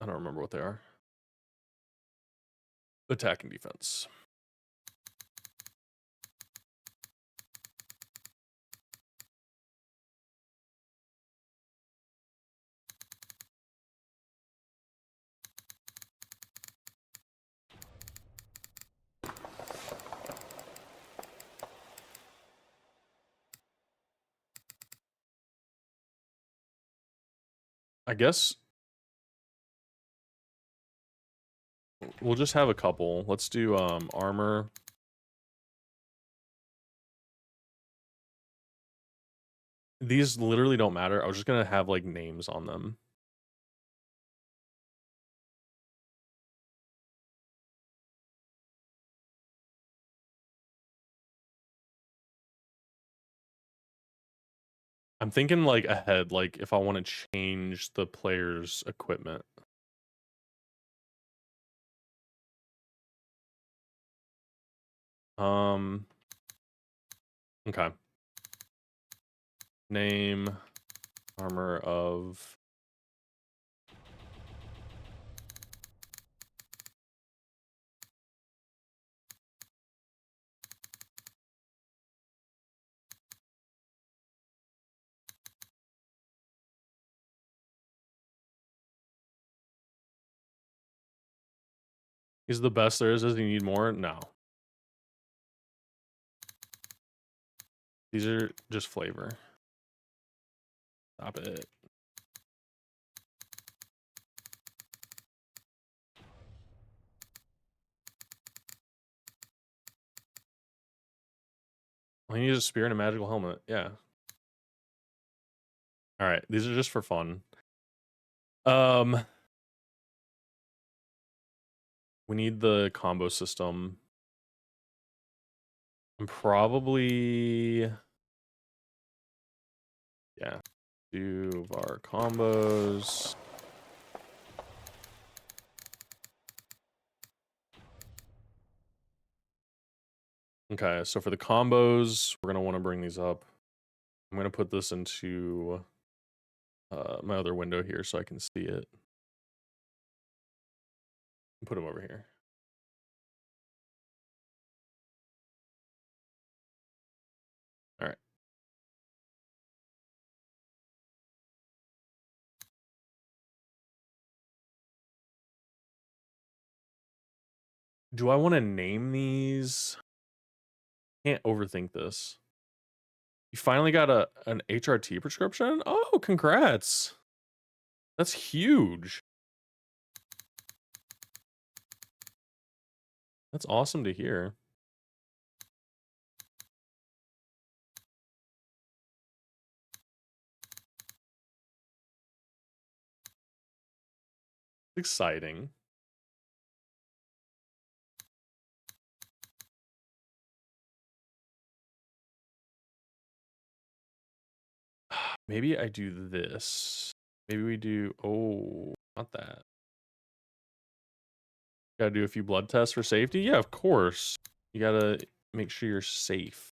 I don't remember what they are. Attack and defense. I guess we'll just have a couple. Let's do armor. These literally don't matter. I was just gonna have like names on them. I'm thinking like ahead, like if I want to change the player's equipment. Okay. Name armor of He's the best there is. Does he need more? No. These are just flavor. Stop it. Well, he needs a spear and a magical helmet. Yeah. All right. These are just for fun. We need the combo system. I'm probably, yeah. Do var combos. Okay, so for the combos, we're gonna want to bring these up. I'm gonna put this into my other window here so I can see it. Put them over here. All right. Do I want to name these? Can't overthink this. You finally got an HRT prescription? Oh, congrats. That's huge. That's awesome to hear. Exciting. Maybe I do this. Maybe we do, oh, not that. Gotta do a few blood tests for safety? Yeah, of course. You gotta make sure you're safe.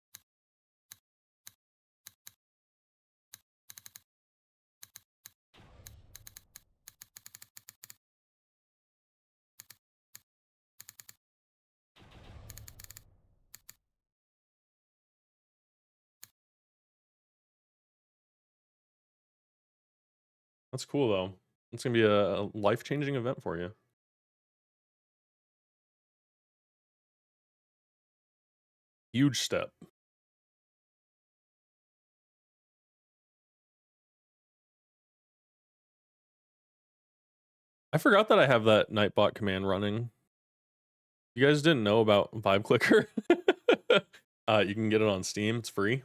That's cool though. It's gonna be a life-changing event for you. Huge step. I forgot that I have that Nightbot command running. You guys didn't know about Vibe Clicker? You can get it on Steam. It's free.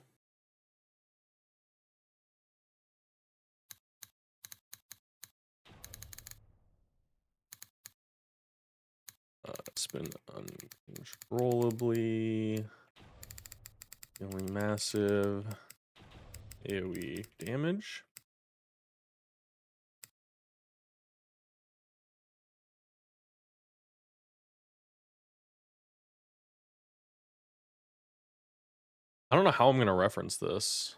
Spin uncontrollably. Dealing massive AoE damage. I don't know how I'm going to reference this.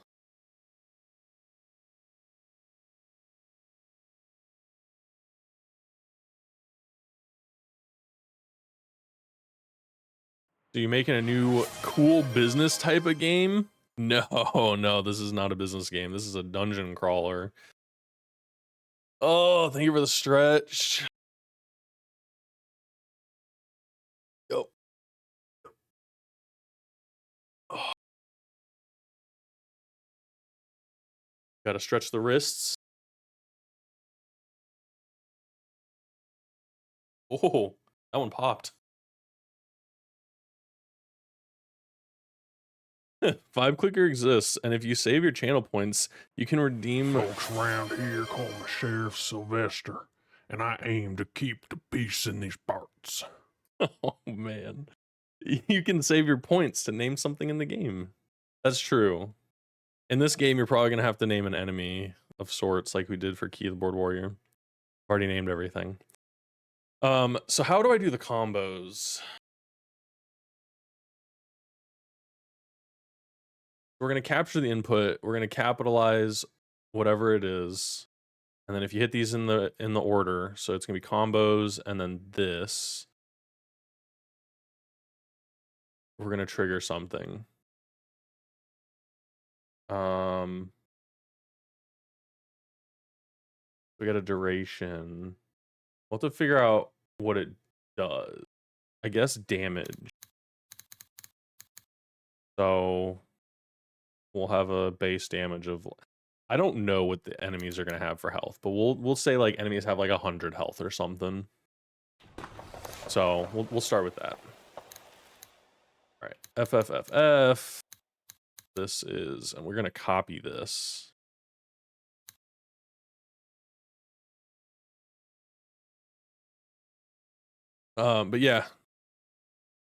So you making a new cool business type of game? No, no, this is not a business game. This is a dungeon crawler. Oh, thank you for the stretch. Yo. Oh. Gotta stretch the wrists. Oh, that one popped. Vibe Clicker exists, and if you save your channel points, you can redeem.
Folks around here call me Sheriff Sylvester, and I aim to keep the peace in these parts.
Oh man, you can save your points to name something in the game. That's true. In this game, you're probably gonna have to name an enemy of sorts, like we did for Keyboard Warrior. I've already named everything. So how do I do the combos? We're gonna capture the input. We're gonna capitalize whatever it is, and then if you hit these in the order, so it's gonna be combos, and then this, we're gonna trigger something. We got a duration. We'll have to figure out what it does. I guess, damage. So we'll have a base damage of, I don't know what the enemies are gonna have for health, but we'll say like enemies have like 100 health or something. So we'll start with that. All right, FFFF. This is, and we're gonna copy this. But yeah,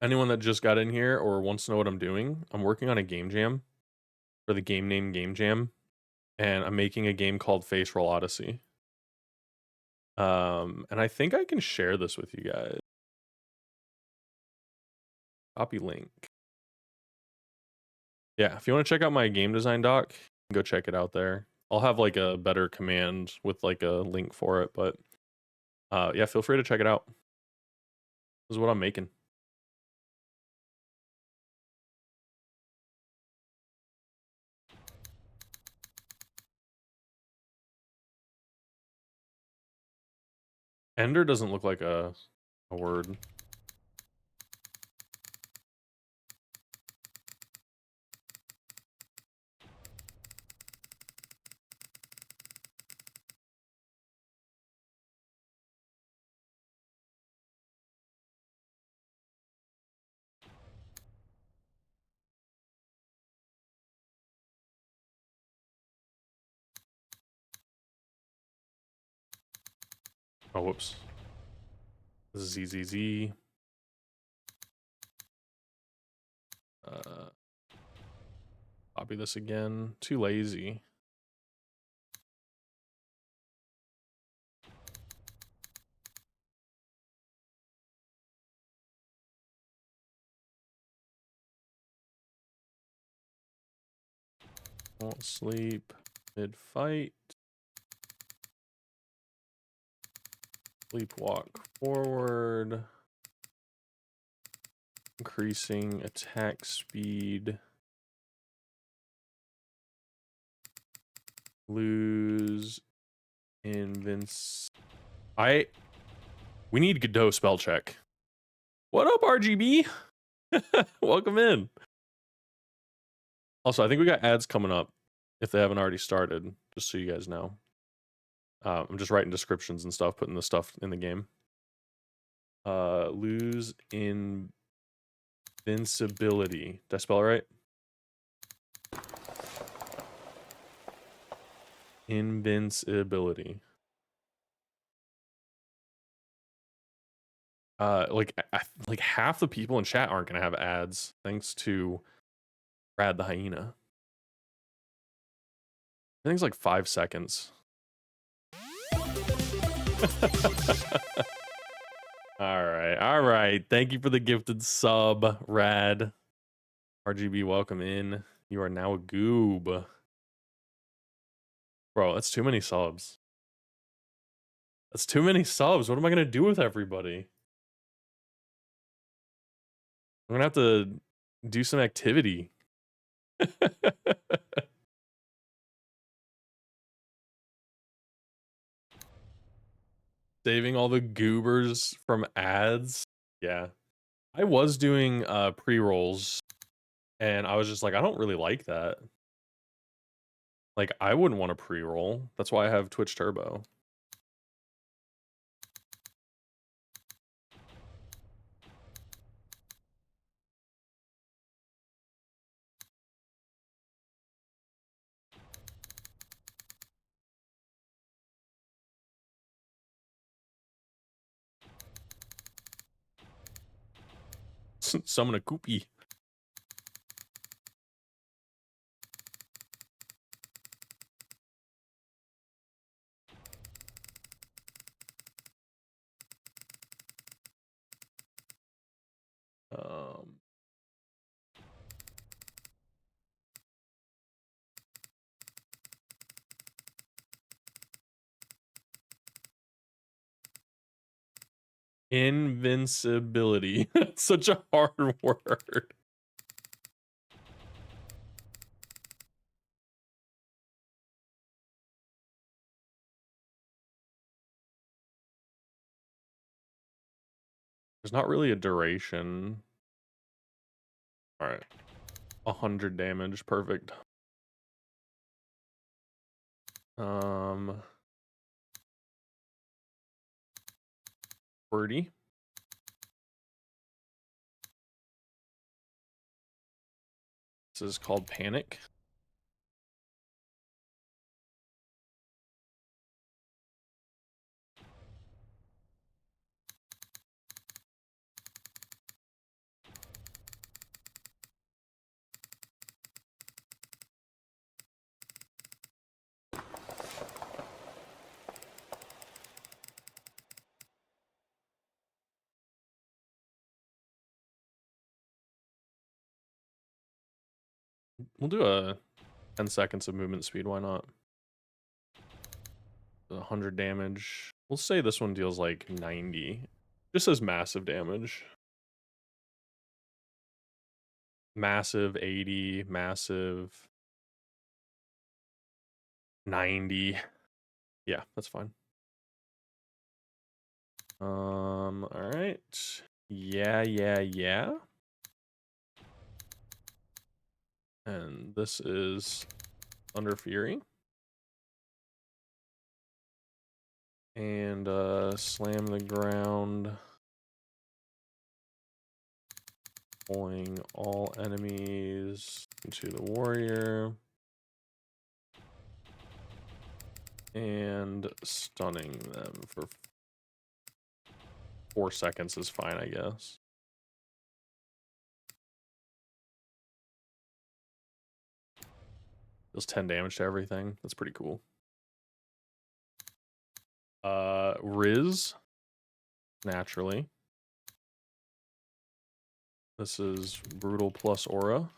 anyone that just got in here or wants to know what I'm doing, I'm working on a game jam for the GameName Game Jam, and I'm making a game called Face Roll Odyssey. And I think I can share this with you guys. Copy link. Yeah, if you want to check out my game design doc, go check it out there. I'll have like a better command with like a link for it, but yeah, feel free to check it out. This is what I'm making. Ender doesn't look like a word. Oh, whoops. ZZZ. Copy this again. Too lazy. Won't sleep mid-fight. Sleepwalk forward. Increasing attack speed. Lose we need Godot spell check. What up, RGB? Welcome in. Also, I think we got ads coming up if they haven't already started, just so you guys know. I'm just writing descriptions and stuff, putting the stuff in the game. Lose invincibility. Did I spell it right? Invincibility. Like half the people in chat aren't gonna have ads, thanks to Brad the Hyena. I think it's like 5 seconds. All right. Thank you for the gifted sub, Rad. RGB, welcome in. You are now a goob. Bro, that's too many subs. That's too many subs. What am I gonna do with everybody? I'm gonna have to do some activity. Saving all the goobers from ads. Yeah. I was doing pre-rolls and I was just like, I don't really like that. Like, I wouldn't want to pre-roll. That's why I have Twitch Turbo. Summon a Koopy. Invincibility. That's such a hard word. There's not really a duration. All right. 100 damage. Perfect. 40. This is called Panic. We'll do a 10 seconds of movement speed. Why not? 100 damage. We'll say this one deals like 90. Just says massive damage. Massive 80, massive 90. Yeah, that's fine. All right. Yeah. And this is Thunder Fury. And slam the ground. Pulling all enemies into the warrior. And stunning them for 4 seconds is fine, I guess. Does 10 damage to everything. That's pretty cool. Riz. Naturally. This is Brutal plus Aura.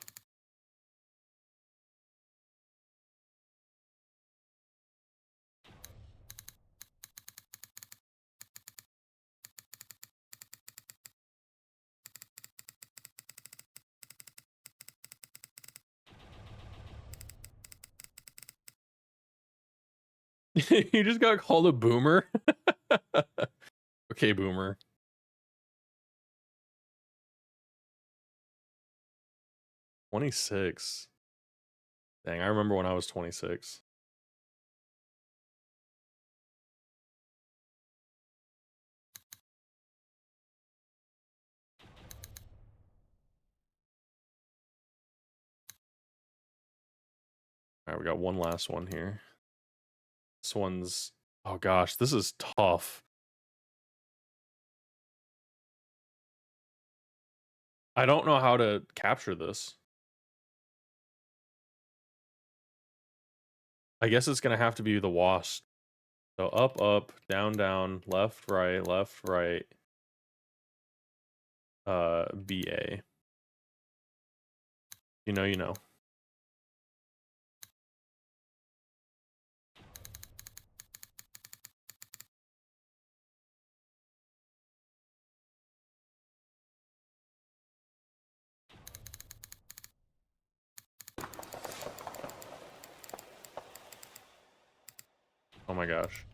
You just got called a boomer? Okay, boomer. $26. Dang, I remember when I was 26. All right, we got one last one here. This one's... Oh gosh, this is tough. I don't know how to capture this. I guess it's gonna have to be the wasp. So up, down, left, right, BA. You know. Oh my gosh.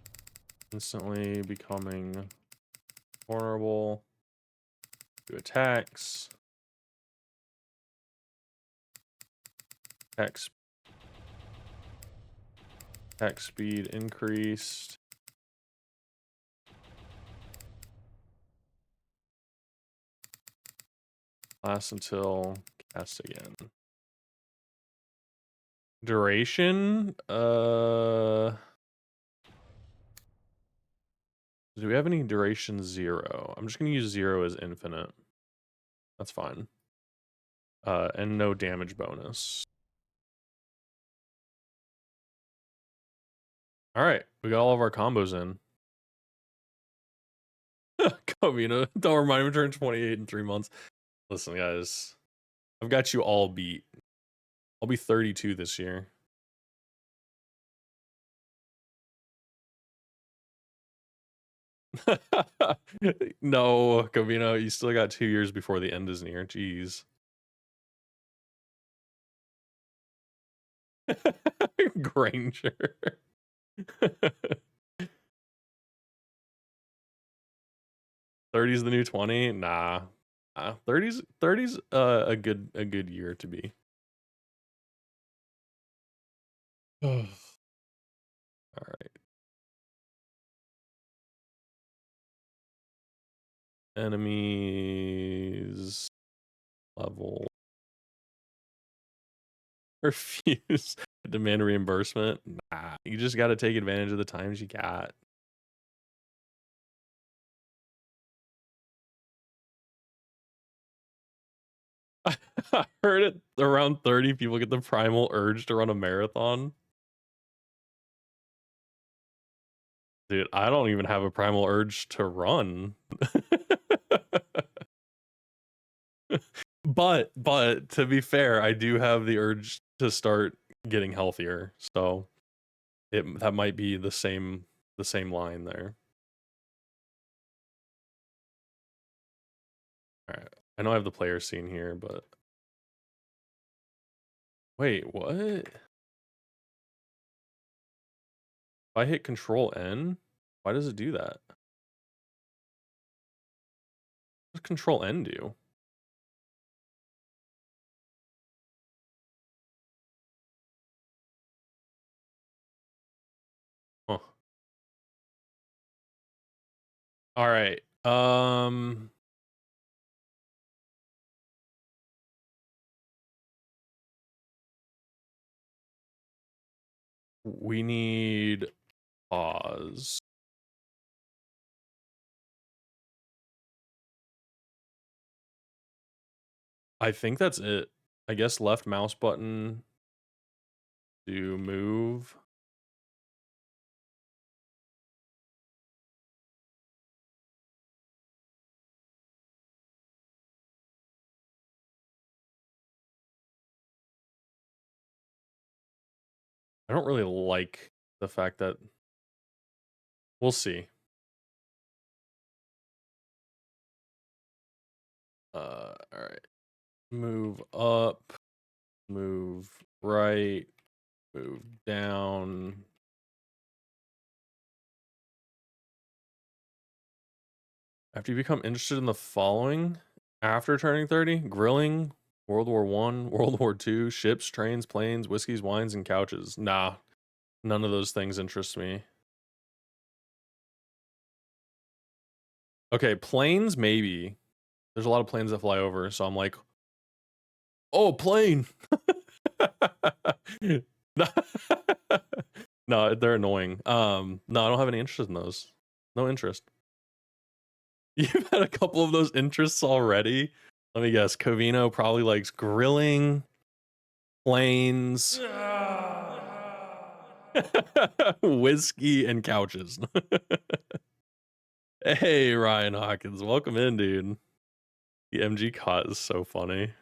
Instantly becoming vulnerable to attacks. Attack speed increased. Lasts until cast again. Duration? Do we have any duration 0? I'm just gonna use 0 as infinite. That's fine. And no damage bonus. All right, we got all of our combos in. Comina, don't remind me to turn 28 in 3 months. Listen, guys, I've got you all beat. I'll be 32 this year. No, Covino, you still got 2 years before the end is near. Jeez. Granger. 30's the new 20? Nah. 30's a good year to be. All right. Enemies level. Refuse. Demand reimbursement. Nah, you just got to take advantage of the times you got. I heard it around 30 people get the primal urge to run a marathon. Dude, I don't even have a primal urge to run. but to be fair, I do have the urge to start getting healthier. So that might be the same line there. All right. I know I have the player scene here, but wait, what? If I hit Control N, why does it do that? What does Control N do? Huh. All right. We need pause. I think that's it. I guess left mouse button to move. I don't really like the fact that we'll see. All right. Move up, move right, move down. After you become interested in the following after turning 30, grilling, World War I, World War II, ships, trains, planes, whiskeys, wines, and couches. Nah, none of those things interest me. Okay, planes, maybe. There's a lot of planes that fly over, so I'm like, oh, plane. No, they're annoying. No, I don't have any interest in those. No interest. You've had a couple of those interests already. Let me guess. Covino probably likes grilling, planes, whiskey, and couches. Hey, Ryan Hawkins, welcome in, dude. The MG cot is so funny.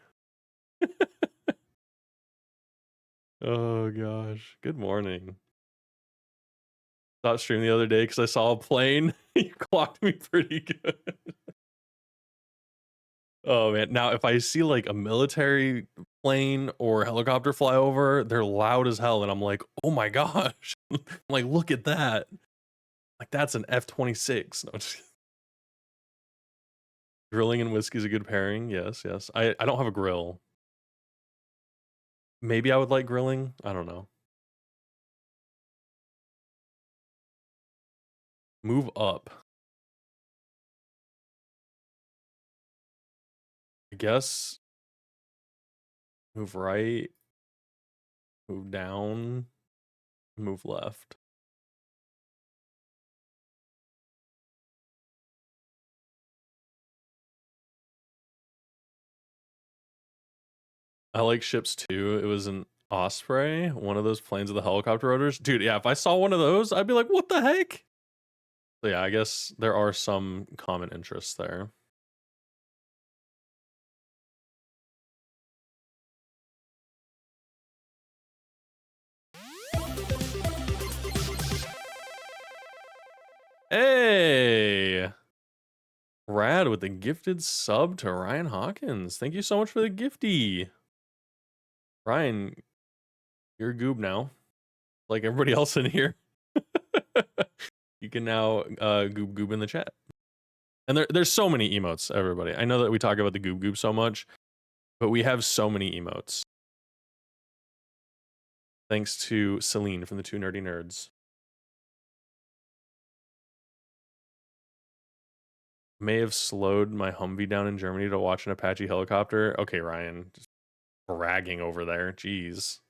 Oh gosh. Good morning. Stopped streaming the other day because I saw a plane. You clocked me pretty good. Oh man. Now if I see like a military plane or helicopter fly over, they're loud as hell, and I'm like, oh my gosh. I'm like, look at that. Like that's an F-26. No, grilling and whiskey is a good pairing. Yes, yes. I don't have a grill. Maybe I would like grilling. I don't know. Move up. I guess move right, move down, move left. I like ships too. It was an Osprey, one of those planes with the helicopter rotors. Dude, yeah, if I saw one of those, I'd be like, what the heck? So yeah, I guess there are some common interests there. Hey! Rad with the gifted sub to Ryan Hawkins. Thank you so much for the gifty. Ryan, you're a goob now. Like everybody else in here. You can now goob in the chat. And there's so many emotes, everybody. I know that we talk about the Goob Goob so much, but we have so many emotes. Thanks to Celine from the Two Nerdy Nerds. May have slowed my Humvee down in Germany to watch an Apache helicopter. Okay, Ryan, just bragging over there. Jeez.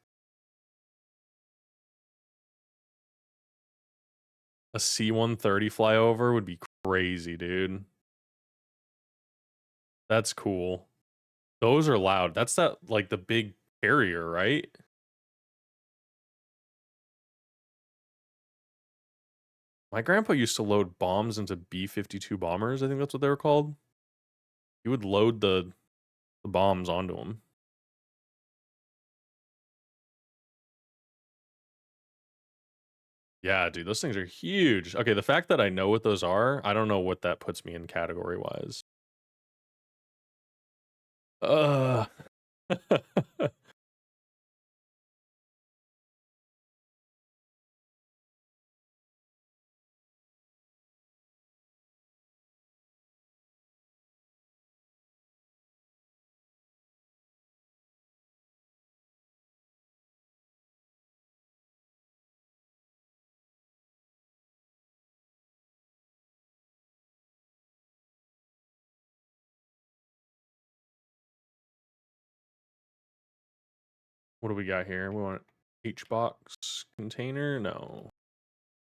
A C-130 flyover would be crazy, dude. That's cool. Those are loud. That's that, like, the big carrier, right? My grandpa used to load bombs into B-52 bombers. I think that's what they were called. He would load the bombs onto them. Yeah, dude, those things are huge. Okay, the fact that I know what those are, I don't know what that puts me in category-wise. Uh. What do we got here? We want H-box container? No.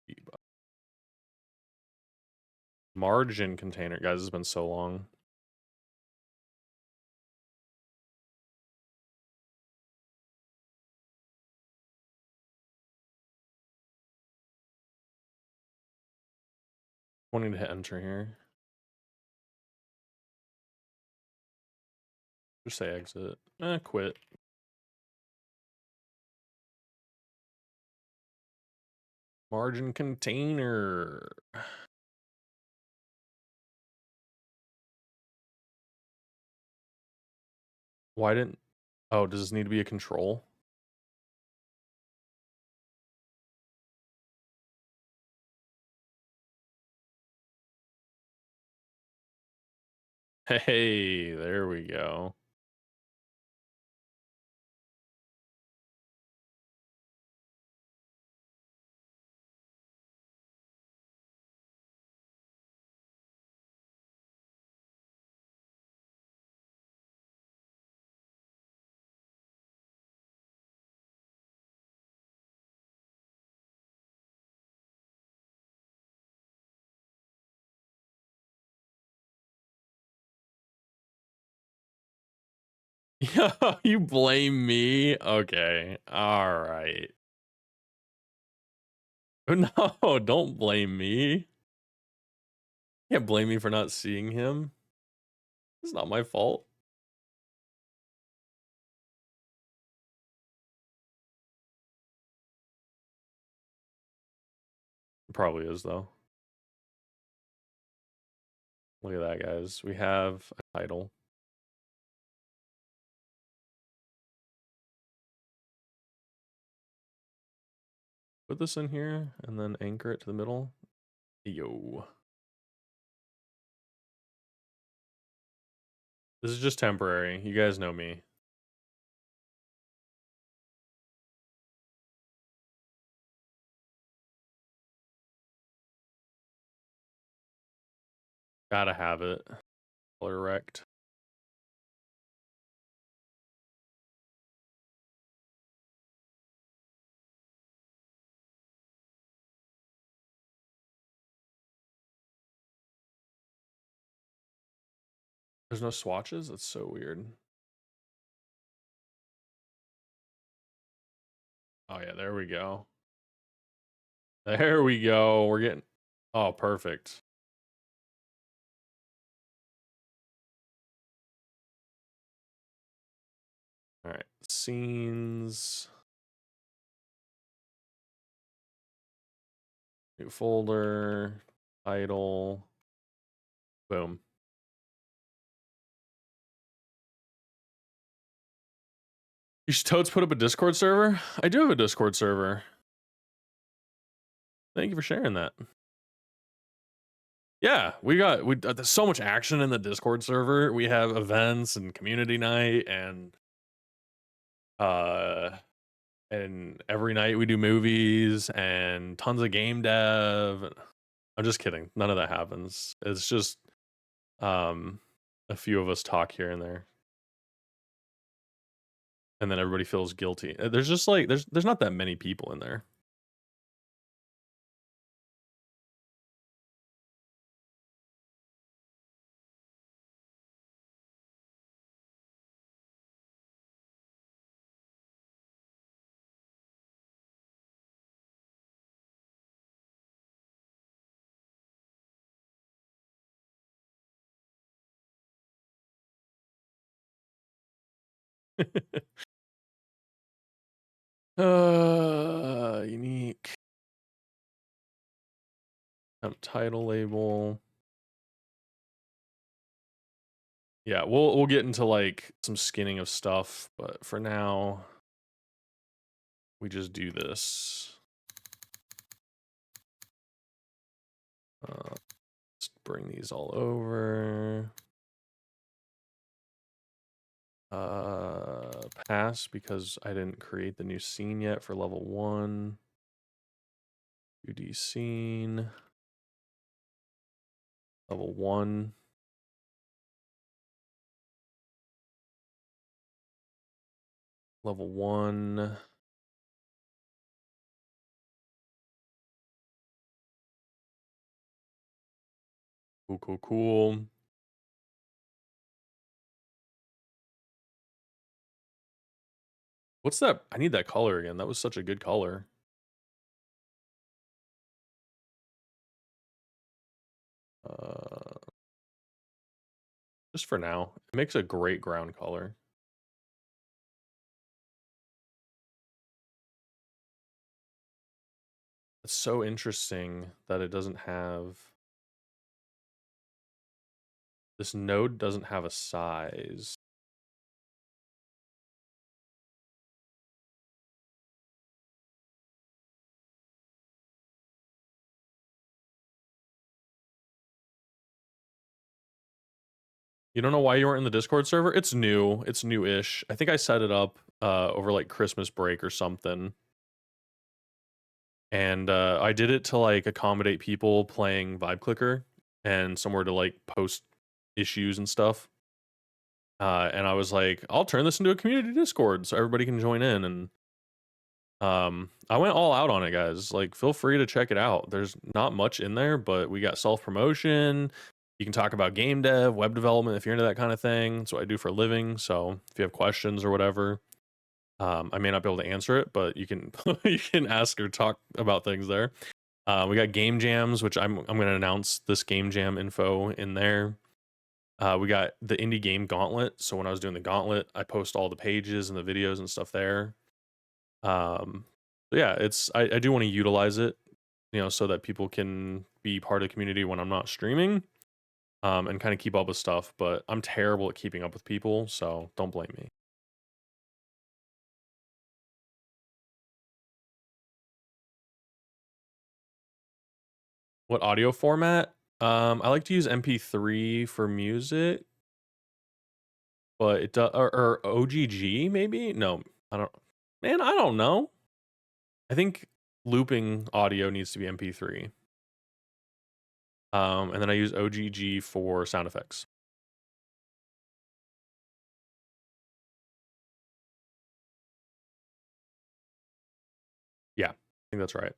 E-box. Margin container. Guys, it's been so long. Wanting to hit enter here. Just say exit. Quit. Margin container. Why didn't... Oh, does this need to be a control? Hey, there we go. Yeah, you blame me? Okay. All right. No, don't blame me. You can't blame me for not seeing him. It's not my fault. It probably is, though. Look at that, guys. We have a title. Put this in here and then anchor it to the middle. Yo. This is just temporary. You guys know me. Gotta have it. Color rect. There's no swatches? That's so weird. Oh yeah, there we go. There we go. We're getting... Oh, perfect. All right. Scenes. New folder. Title. Boom. You should totes put up a Discord server? I do have a Discord server. Thank you for sharing that. Yeah, there's so much action in the Discord server. We have events and community night uh and every night we do movies and tons of game dev. I'm just kidding. None of that happens. It's just um a few of us talk here and there. And then everybody feels guilty. There's just like there's not that many people in there. Unique. Title label. Yeah, we'll get into like some skinning of stuff, but for now we just do this. Let's bring these all over. Pass because I didn't create the new scene yet for level 1. 2D scene. Level 1. Level 1. Cool. What's that? I need that color again. That was such a good color. Just for now. It makes a great ground color. It's so interesting that it doesn't have... This node doesn't have a size. You don't know why you weren't in the Discord server? It's new. It's new-ish. I think I set it up over like Christmas break or something. And I did it to like accommodate people playing Vibe Clicker and somewhere to like post issues and stuff. And I was like, I'll turn this into a community Discord so everybody can join in. And I went all out on it, guys. Like, feel free to check it out. There's not much in there, but we got self-promotion. You can talk about game dev, web development if you're into that kind of thing. That's what I do for a living. So if you have questions or whatever, I may not be able to answer it, but you can you can ask or talk about things there. We got game jams, which I'm going to announce this game jam info in there. We got the indie game gauntlet. So when I was doing the gauntlet, I post all the pages and the videos and stuff there. Yeah, I do want to utilize it, you know, so that people can be part of the community when I'm not streaming, and kind of keep up with stuff. But I'm terrible at keeping up with people, so don't blame me. What audio format? I like to use MP3 for music, but it does, or OGG maybe? No, I don't. Man, I don't know. I think looping audio needs to be MP3. And then I use OGG for sound effects. Yeah, I think that's right.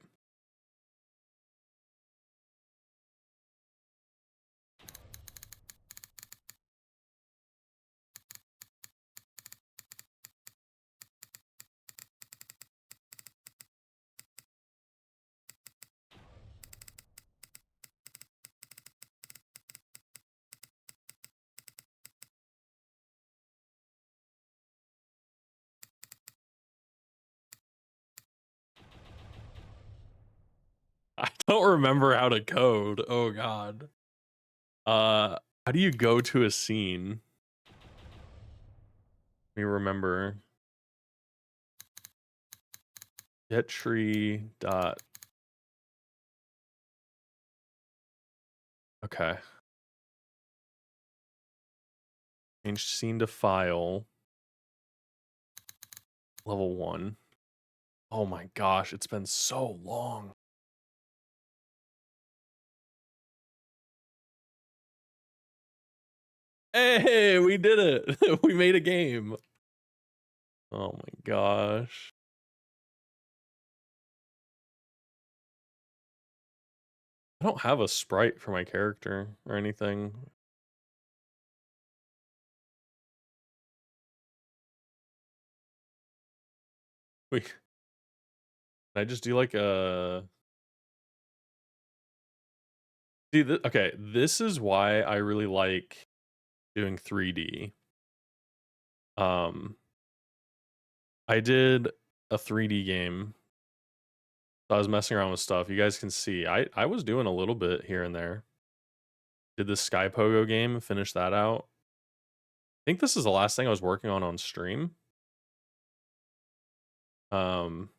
I don't remember how to code. Oh god. How do you go to a scene? Let me remember. Get tree dot. Okay. Change scene to file. Level 1. Oh my gosh, it's been so long. Hey, we did it. We made a game. Oh my gosh. I don't have a sprite for my character or anything. Wait, can I just do like a see okay, this is why I really like doing 3D. Um I did a 3D game. So I was messing around with stuff. You guys can see I was doing a little bit here and there. Did the Sky Pogo game, finish that out. I think this is the last thing I was working on stream. Um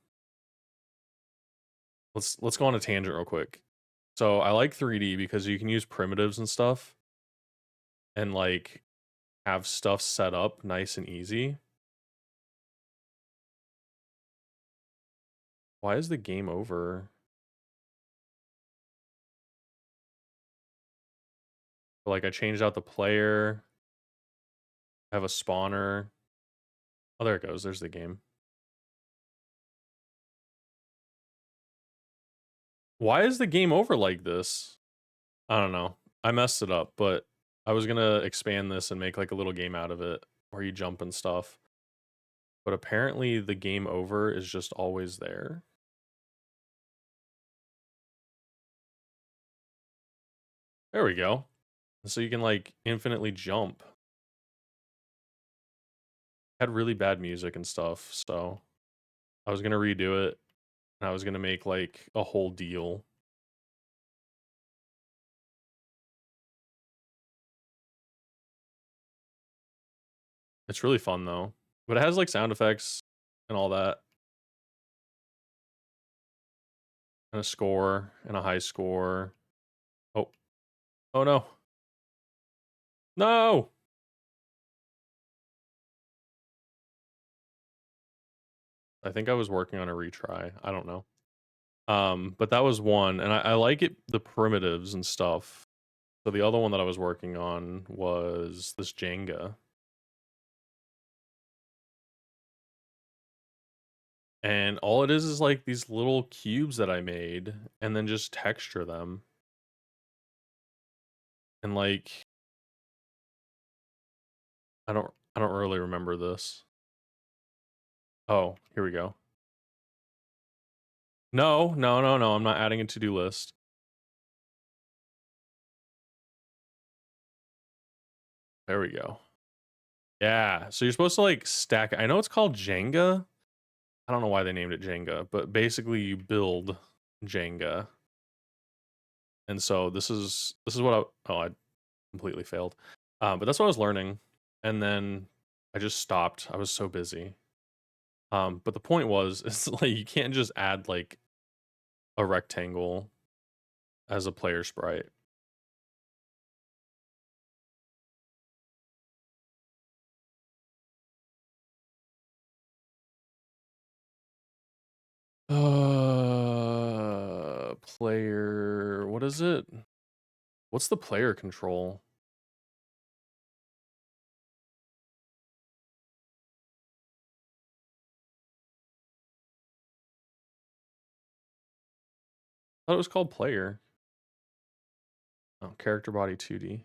let's go on a tangent real quick. So I like 3D because you can use primitives and stuff and like have stuff set up nice and easy. Why is the game over? Like I changed out the player. I have a spawner. Oh, there it goes. There's the game. Why is the game over like this? I don't know. I messed it up, but I was gonna expand this and make like a little game out of it where you jump and stuff. But apparently the game over is just always there. There we go. So you can like infinitely jump. Had really bad music and stuff, so I was gonna redo it and I was gonna make like a whole deal. It's really fun though. But it has like sound effects and all that. And a score and a high score. Oh. Oh no. No. I think I was working on a retry. I don't know. But that was one, and I like it the primitives and stuff. So the other one that I was working on was this Jenga. And all it is like these little cubes that I made and then just texture them. And like I don't really remember this. Oh, here we go. No, no, no, no, I'm not adding a to-do list. There we go. Yeah, so you're supposed to like stack. I know it's called Jenga. I don't know why they named it Jenga, but basically you build Jenga. And so this is what I completely failed. But that's what I was learning. And then I just stopped. I was so busy. But the point was it's like you can't just add like a rectangle as a player sprite. Player, what is it? What's the player control? I thought it was called player. Oh, character body 2D.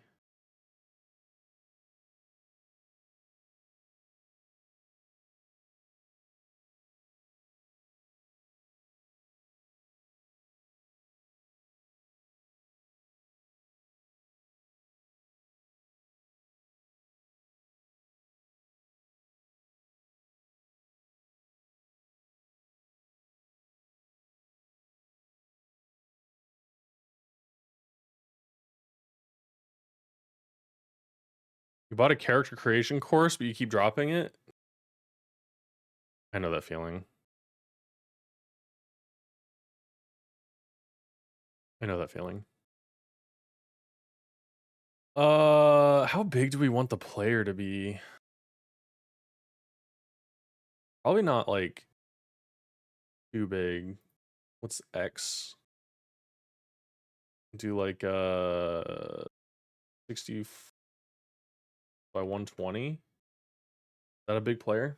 You bought a character creation course, but you keep dropping it? I know that feeling. I know that feeling. How big do we want the player to be? Probably not like too big. What's X? Do like 60 by 120? Is that a big player?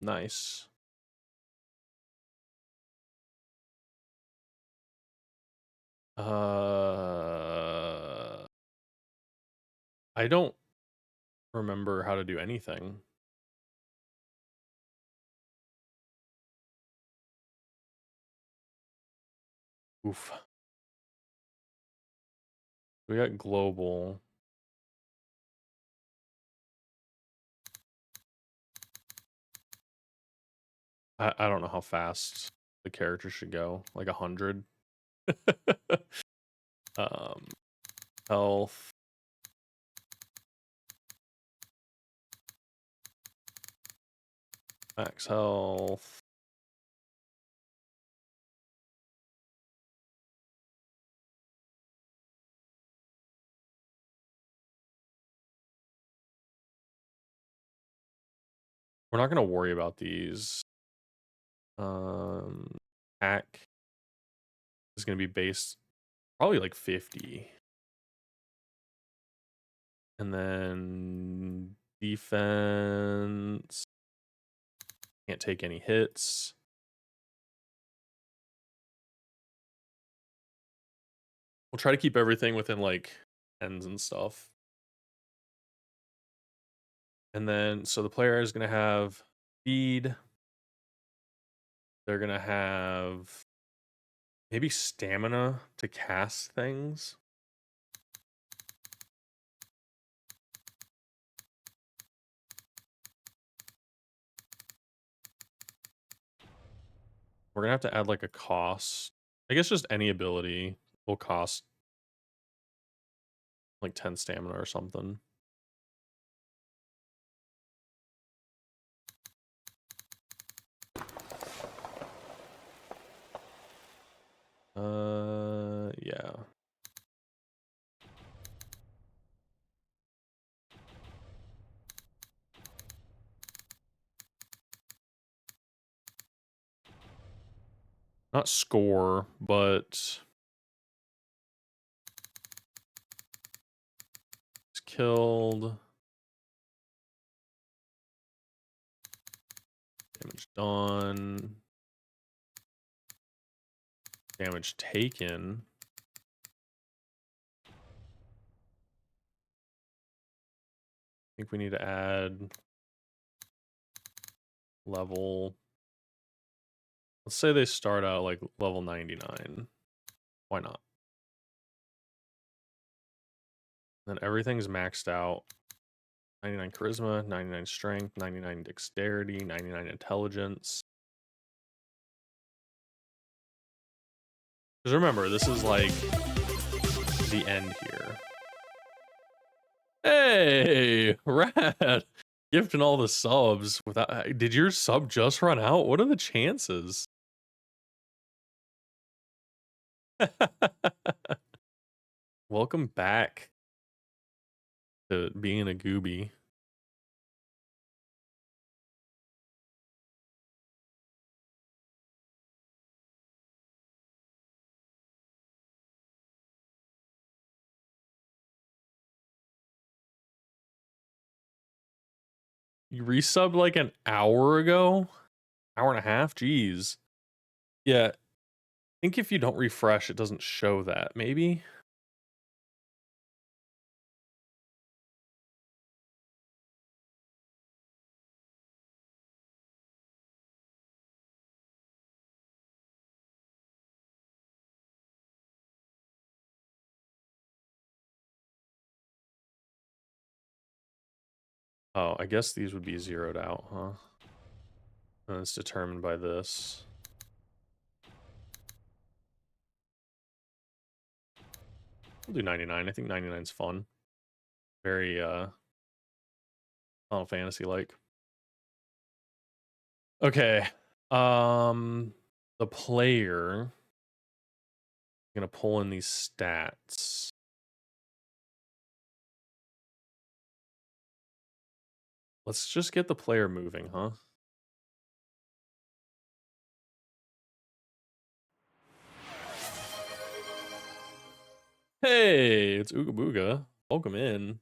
Nice. I don't remember how to do anything. Oof. We got global. I don't know how fast the character should go. Like 100. um, Health. Max health. We're not gonna worry about these. Attack is gonna be based probably like 50. And then defense can't take any hits. We'll try to keep everything within like ends and stuff. And then so the player is gonna have speed. They're gonna have maybe stamina to cast things. We're gonna have to add like a cost. I guess just any ability will cost like 10 stamina or something. Yeah. Not score, but it's killed. Damage done. Damage taken. I think we need to add level. Let's say they start out like level 99. Why not? Then everything's maxed out. 99 charisma, 99 strength, 99 dexterity, 99 intelligence. Because remember, this is like the end here. Hey, rad. Gifting all the subs without. Did your sub just run out? What are the chances? Welcome back to being a gooby. You resubbed like an hour ago? Hour and a half? Jeez. Yeah. I think if you don't refresh, it doesn't show that. Maybe? Oh, I guess these would be zeroed out, huh? And it's determined by this. We'll do 99. I think 99 is fun. Very Final Fantasy like. Okay. The player, gonna pull in these stats. Let's just get the player moving, huh? Hey, it's Ooga Booga. Welcome in.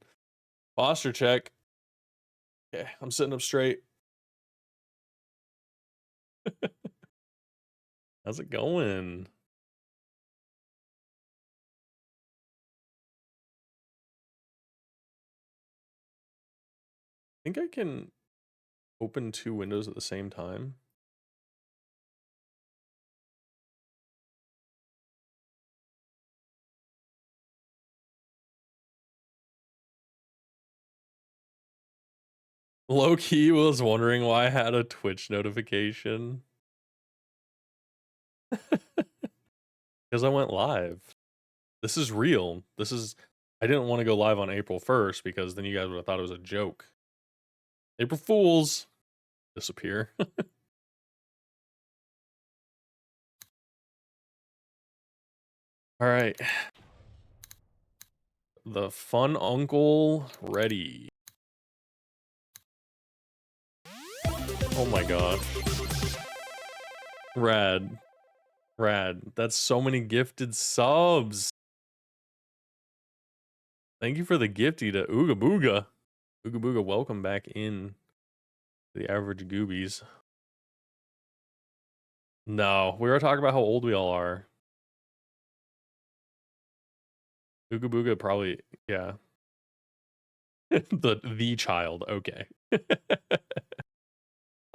Posture check. Okay, I'm sitting up straight. How's it going? I think I can open 2 windows at the same time. Low key was wondering why I had a Twitch notification. Because I went live. This is real. I didn't want to go live on April 1st because then you guys would have thought it was a joke. April Fools disappear. All right. The fun uncle ready. Oh my god. Rad. That's so many gifted subs. Thank you for the gifty to Ooga Booga. Ooga Booga, welcome back in to the average goobies. No, we were talking about how old we all are. Ooga Booga probably, yeah. the child, okay.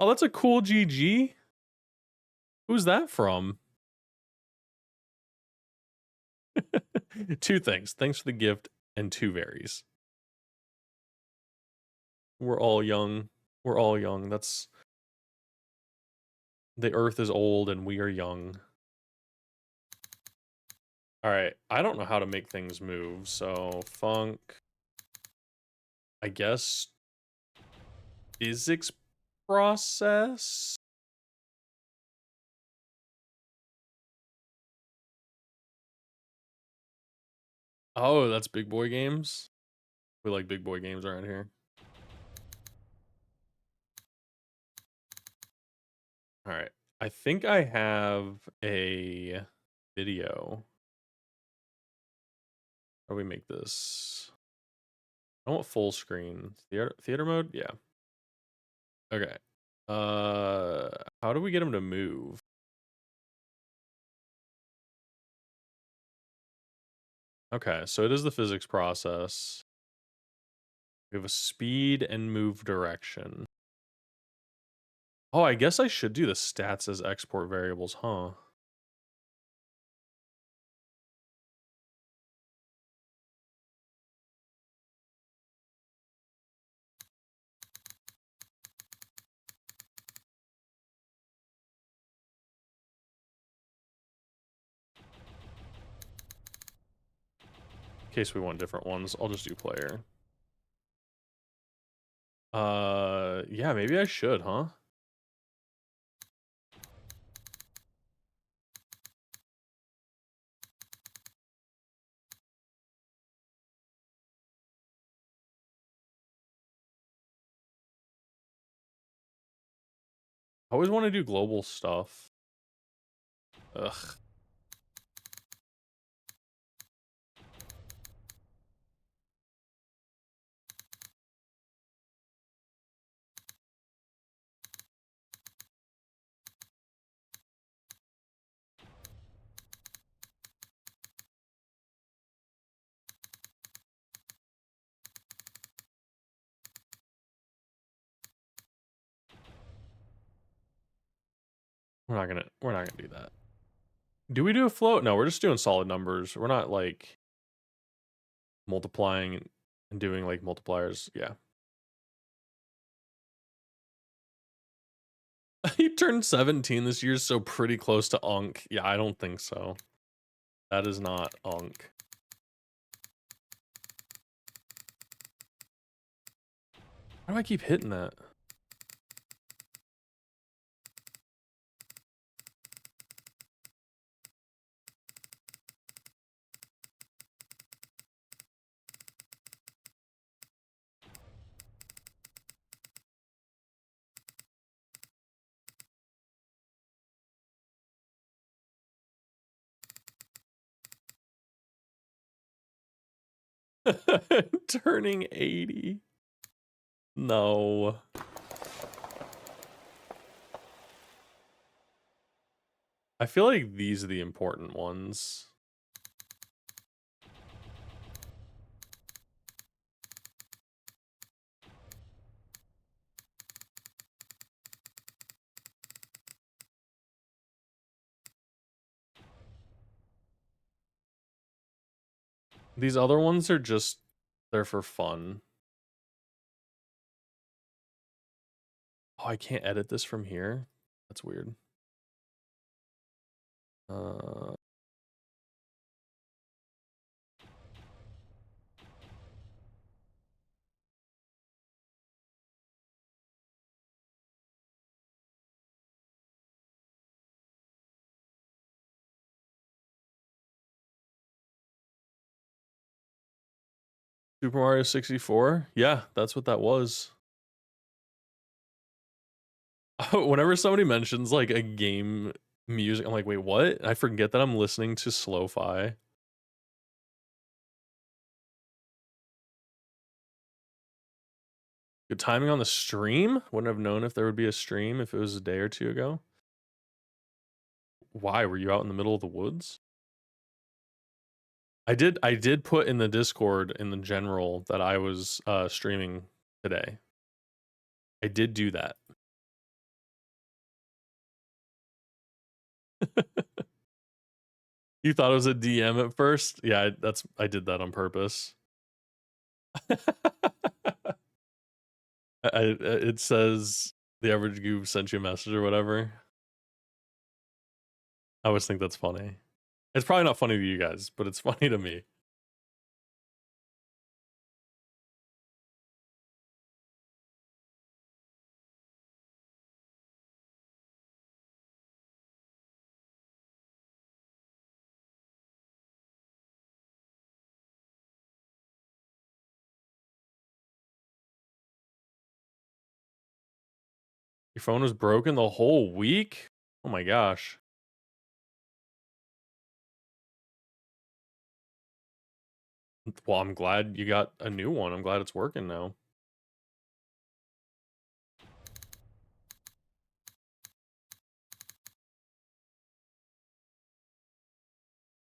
Oh, that's a cool GG. Who's that from? 2 things. Thanks for the gift and 2 varies. We're all young. We're all young. That's the earth is old and we are young. All right. I don't know how to make things move. So funk, I guess physics process. Oh, that's big boy games. We like big boy games around here. All right. I think I have a video. How do we make this? I want full screen. Theater mode? Yeah. Okay. How do we get him to move? Okay, so it is the physics process. We have a speed and move direction. Oh, I guess I should do the stats as export variables, huh? In case we want different ones, I'll just do player. Yeah, maybe I should, huh? I always want to do global stuff. Ugh. We're not gonna do that. Do we do a float? No, we're just doing solid numbers. We're not like multiplying and doing like multipliers. Yeah. He turned 17 this year, so pretty close to Unk. Yeah, I don't think so. That is not Unk. How do I keep hitting that? Turning 80. No. I feel like these are the important ones. These other ones are just, they're for fun. Oh, I can't edit this from here? That's weird. Super Mario 64? Yeah, that's what that was. Whenever somebody mentions like a game music, I'm like, wait, what? I forget that I'm listening to Slow-Fi. Good timing on the stream. Wouldn't have known if there would be a stream if it was a day or two ago. Why? Were you out in the middle of the woods? I did put in the Discord in the general that I was streaming today. I did do that. You thought it was a DM at first? Yeah, I did that on purpose. It says the average goof sent you a message or whatever. I always think that's funny. It's probably not funny to you guys, but it's funny to me. Your phone was broken the whole week? Oh my gosh. Well, I'm glad you got a new one. I'm glad it's working now.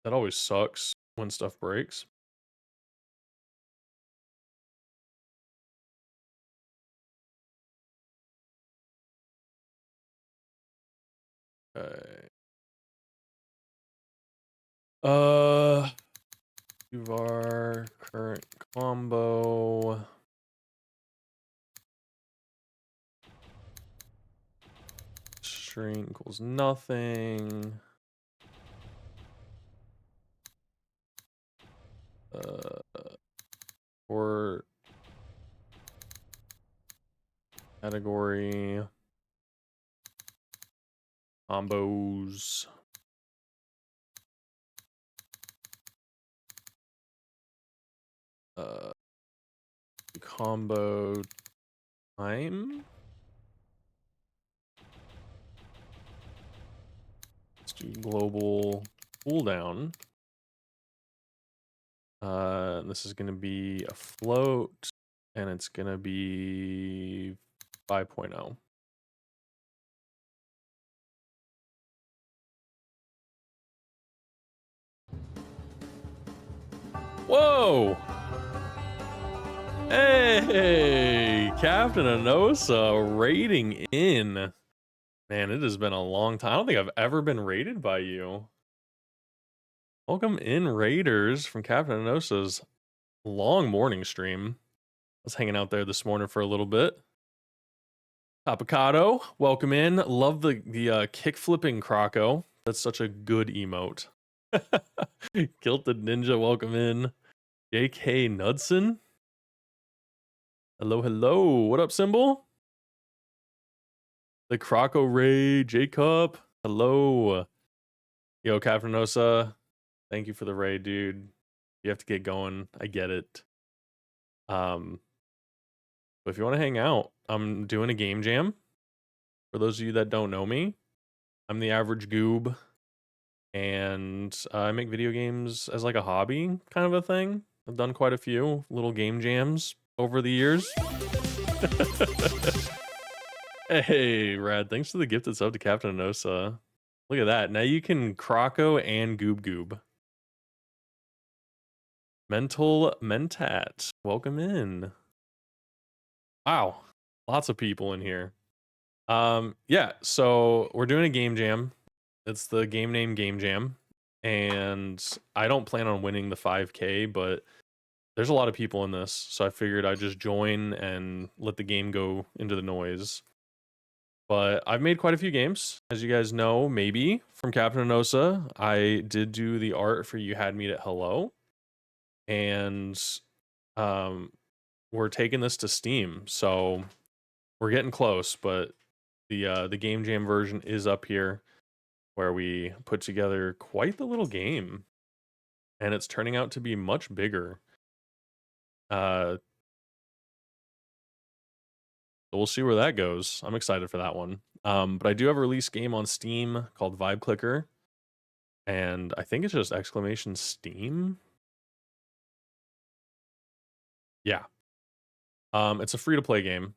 That always sucks when stuff breaks. Okay. Uvar current combo. String equals nothing. Or category combos. Combo time. Let's do global cooldown. This is gonna be a float, and it's gonna be 5.0. Whoa! Hey, Captain Anosa raiding in. Man, it has been a long time. I don't think I've ever been raided by you. Welcome in, Raiders, from Captain Anosa's long morning stream. I was hanging out there this morning for a little bit. Avocado, welcome in. Love the kick flipping Croco. That's such a good emote. Kilted Ninja, welcome in. JK Nudson. Hello, hello. What up, Symbol? The Croco Ray, Jacob. Hello. Yo, Cavernosa. Thank you for the raid, dude. You have to get going. I get it. But if you want to hang out, I'm doing a game jam. For those of you that don't know me, I'm the average goob, and I make video games as like a hobby kind of a thing. I've done quite a few little game jams over the years. Hey, Rad, thanks for the gifted sub to Captain Anosa. Look at that. Now you can Croco and Goob Goob. Mental Mentat, welcome in. Wow, lots of people in here. Yeah, so we're doing a game jam. It's the GameName game jam, and I don't plan on winning the 5K, but there's a lot of people in this, so I figured I'd just join and let the game go into the noise. But I've made quite a few games, as you guys know, maybe from Captain Anosa. I did do the art for You Had Me at Hello, and we're taking this to Steam, so we're getting close. But the game jam version is up here, where we put together quite the little game, and it's turning out to be much bigger. We'll see where that goes. I'm excited for that one. But I do have a release game on Steam called Vibe Clicker, and I think it's just exclamation Steam. Yeah. It's a free-to-play game,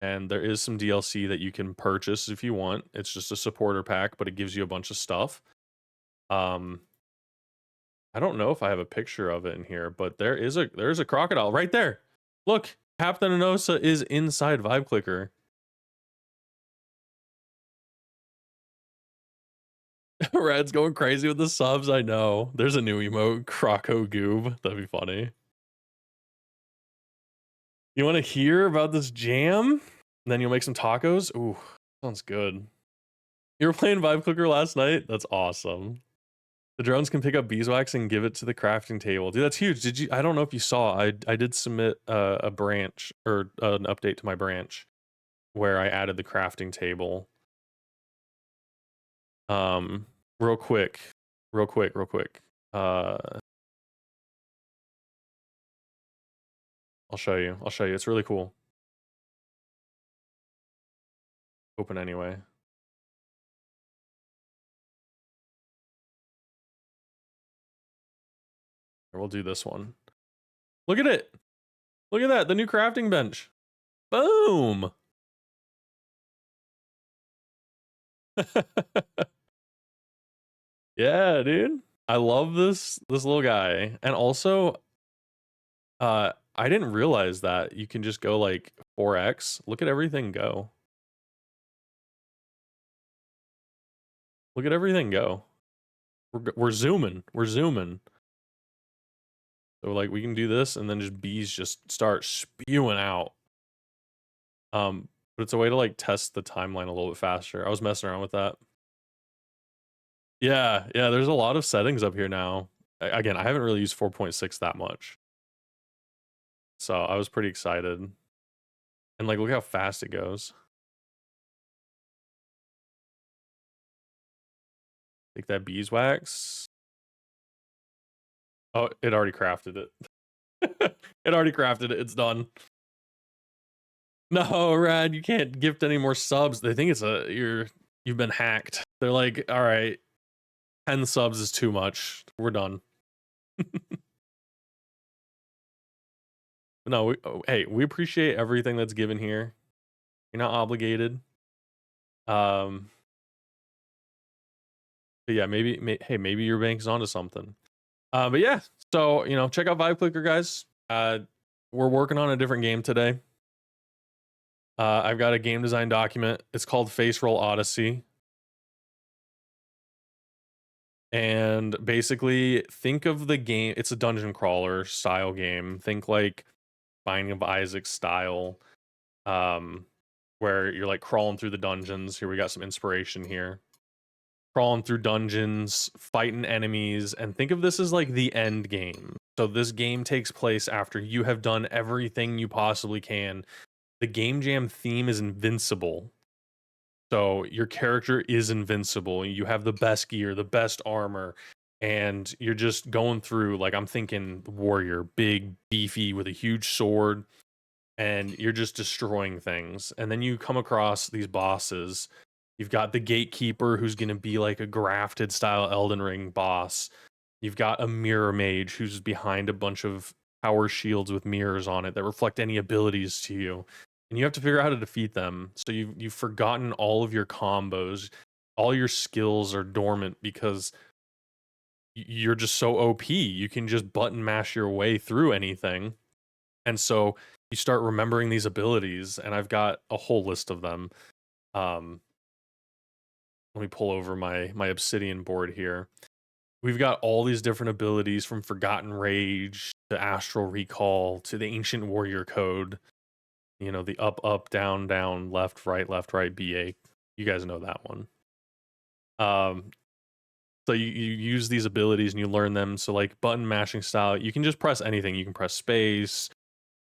and there is some DLC that you can purchase if you want. It's just a supporter pack, but it gives you a bunch of stuff. I don't know if I have a picture of it in here, but there is a crocodile right there. Look, Captain Anosa is inside Vibe Clicker. Rad's going crazy with the subs. I know. There's a new emote, Croco Goob. That'd be funny. You want to hear about this jam? And then you'll make some tacos? Ooh, sounds good. You were playing Vibe Clicker last night? That's awesome. The drones can pick up beeswax and give it to the crafting table. Dude, that's huge. Did you? I don't know if you saw. I did submit a branch or an update to my branch where I added the crafting table. Real quick. I'll show you. It's really cool. Open anyway. We'll do this one. Look at it. Look at that. The new crafting bench. Boom. Yeah, dude. I love this little guy. And also, I didn't realize that you can just go like 4x. Look at everything go. Look at everything go. We're zooming. So like we can do this, and then just bees just start spewing out. But it's a way to like test the timeline a little bit faster. I was messing around with that. Yeah, there's a lot of settings up here now. Again, I haven't really used 4.6 that much, so I was pretty excited. And like, look how fast it goes. Take that beeswax. Oh, it already crafted it. It already crafted it. It's done. No, Rad, you can't gift any more subs. They think it's you've been hacked. They're like, all right, 10 subs is too much. We're done. No, hey, we appreciate everything that's given here. You're not obligated. But yeah, maybe your bank's onto something. But yeah, so check out Vibe Clicker, guys. We're working on a different game today. I've got a game design document. It's called Face Roll Odyssey. And basically, think of the game. It's a dungeon crawler style game. Think like Binding of Isaac style. where you're like crawling through the dungeons. Here we got some inspiration here. Crawling through dungeons, fighting enemies, and think of this as like the end game. So this game takes place after you have done everything you possibly can. The game jam theme is Invincible. So your character is invincible. You have the best gear, the best armor, and you're just going through, like, I'm thinking warrior, big, beefy, with a huge sword, and you're just destroying things. And then you come across these bosses. You've got the gatekeeper, who's going to be like a grafted style Elden Ring boss. You've got a mirror mage who's behind a bunch of power shields with mirrors on it that reflect any abilities to you. And you have to figure out how to defeat them. So you've forgotten all of your combos. All your skills are dormant because you're just so OP. You can just button mash your way through anything. And so you start remembering these abilities, and I've got a whole list of them. Let me pull over my Obsidian board here. We've got all these different abilities, from Forgotten Rage to Astral Recall to the Ancient Warrior Code. You know, the up, down, down, left, right, BA. You guys know that one. So you use these abilities and you learn them. So like button mashing style, you can just press anything. You can press space,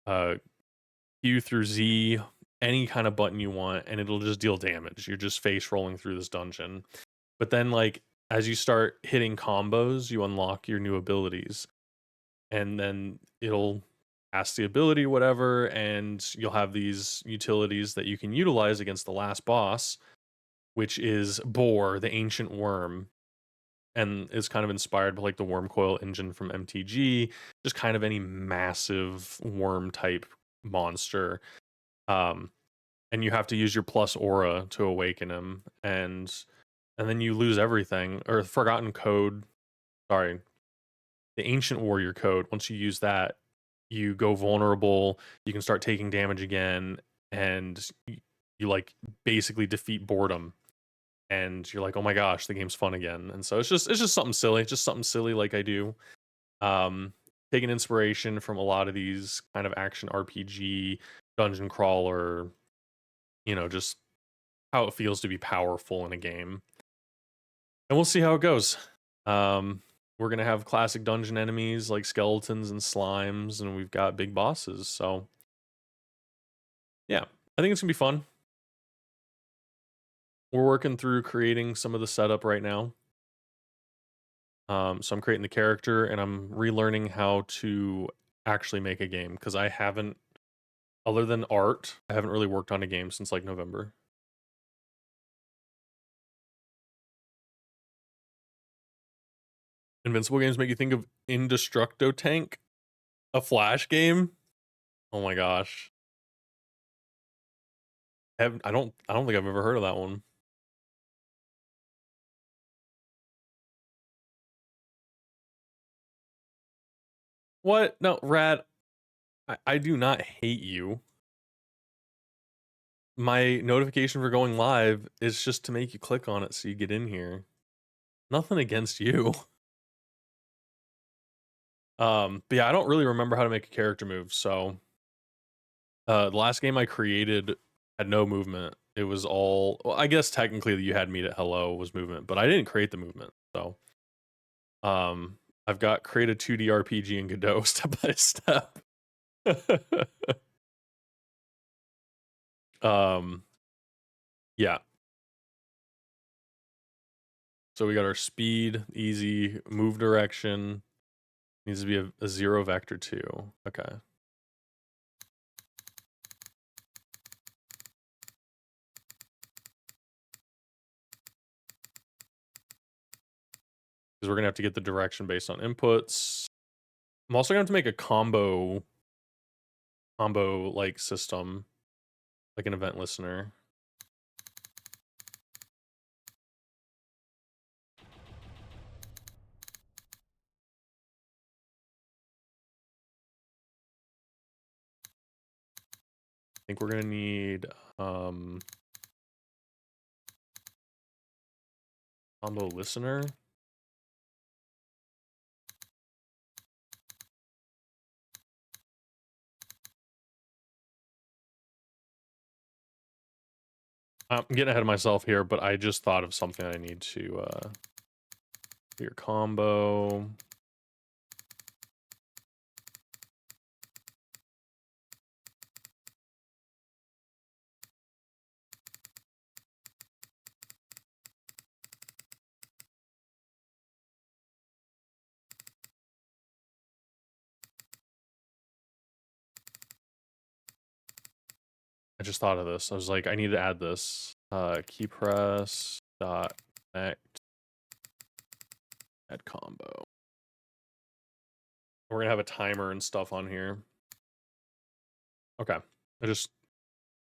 Q through Z, any kind of button you want, and it'll just deal damage. You're just face rolling through this dungeon. But then, like, as you start hitting combos, you unlock your new abilities. And then it'll ask the ability, whatever, and you'll have these utilities that you can utilize against the last boss, which is Boar, the ancient worm. And is kind of inspired by like the worm coil engine from MTG, just kind of any massive worm type monster. And you have to use your plus aura to awaken him, and then you lose everything. Or Forgotten Code, sorry, the Ancient Warrior Code. Once you use that, you go vulnerable. You can start taking damage again, and you like basically defeat boredom. And you're like, oh my gosh, the game's fun again. And so it's just something silly, like I do. Taking inspiration from a lot of these kind of action RPG, dungeon crawler, just how it feels to be powerful in a game. And we'll see how it goes. We're gonna have classic dungeon enemies like skeletons and slimes, and we've got big bosses. So yeah, I think it's gonna be fun. We're working through creating some of the setup right now. So I'm creating the character, and I'm relearning how to actually make a game, because I haven't, other than art, I haven't really worked on a game since like November. Invincible games make you think of Indestructo Tank, a Flash game. Oh my gosh. I don't think I've ever heard of that one. What? No, Rad, I do not hate you. My notification for going live is just to make you click on it so you get in here. Nothing against you. But yeah, I don't really remember how to make a character move, so the last game I created had no movement. It was all, well, I guess technically you had meet at hello was movement, but I didn't create the movement. So I've got create a 2D RPG in Godot step by step. Yeah. So we got our speed, easy, move direction. Needs to be a 0 vector too. Okay. Because we're gonna have to get the direction based on inputs. I'm also gonna have to make a combo like system, like an event listener. I think we're gonna need combo listener. I'm getting ahead of myself here, but I just thought of something I need to your combo. I just thought of this. I was like, I need to add this. Key press dot connect add combo. We're gonna have a timer and stuff on here. Okay.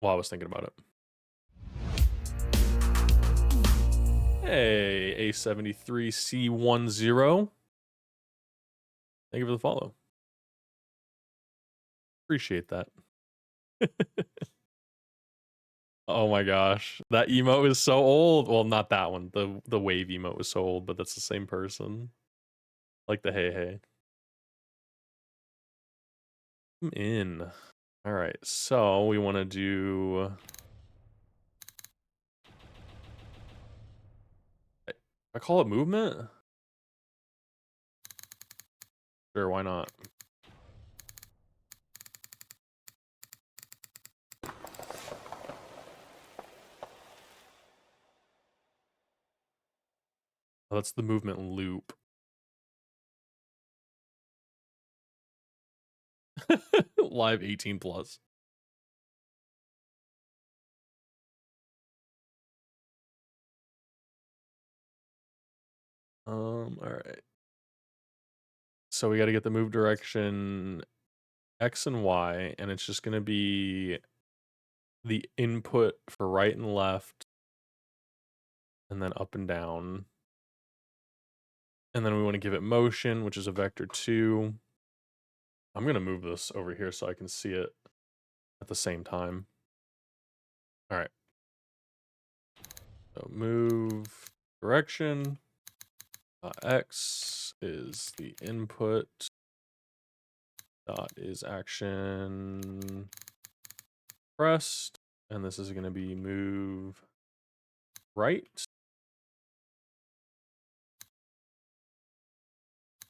While I was thinking about it. Hey, A73C10. Thank you for the follow. Appreciate that. Oh my gosh. That emote is so old. Well, not that one. The wave emote was so old, but that's the same person. Like the hey hey. I'm in. All right. So we want to do I call it movement? Sure, why not? Oh, that's the movement loop. Live 18 plus. All right. So we got to get the move direction X and Y, and it's just going to be the input for right and left, and then up and down. And then we want to give it motion, which is a vector 2. I'm going to move this over here so I can see it at the same time. All right. So move direction. X is the input. Dot is action pressed. And this is going to be move right.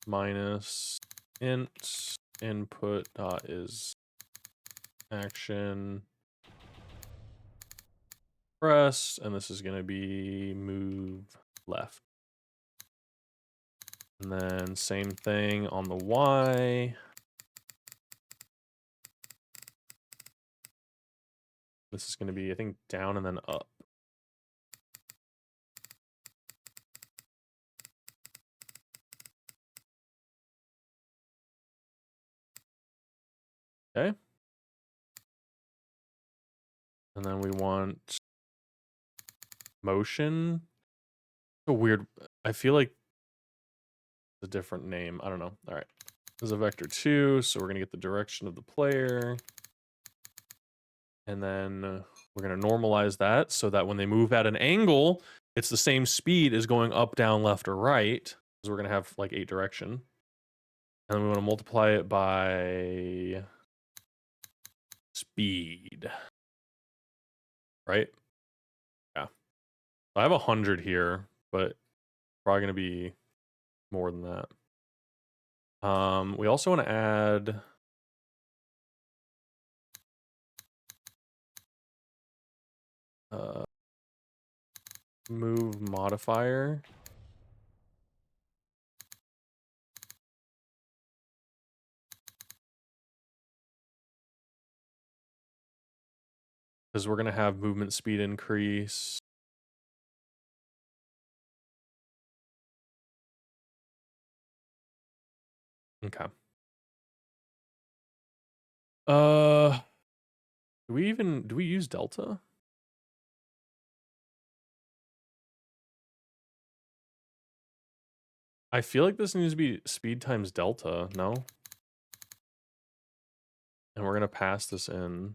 Minus int input dot is action press, and this is going to be move left. And then same thing on the Y. This is going to be, I think, down and then up. Okay. And then we want motion. A weird, I feel like it's a different name. I don't know. All right. This is a vector 2, so we're going to get the direction of the player. And then we're going to normalize that so that when they move at an angle, it's the same speed as going up, down, left, or right. Because we're going to have like 8 direction. And then we want to multiply it by speed. Right? Yeah. I have 100 here, but probably going to be more than that. We also want to add move modifier. Because we're going to have movement speed increase. Okay. Do we use delta? I feel like this needs to be speed times delta, no? And we're going to pass this in.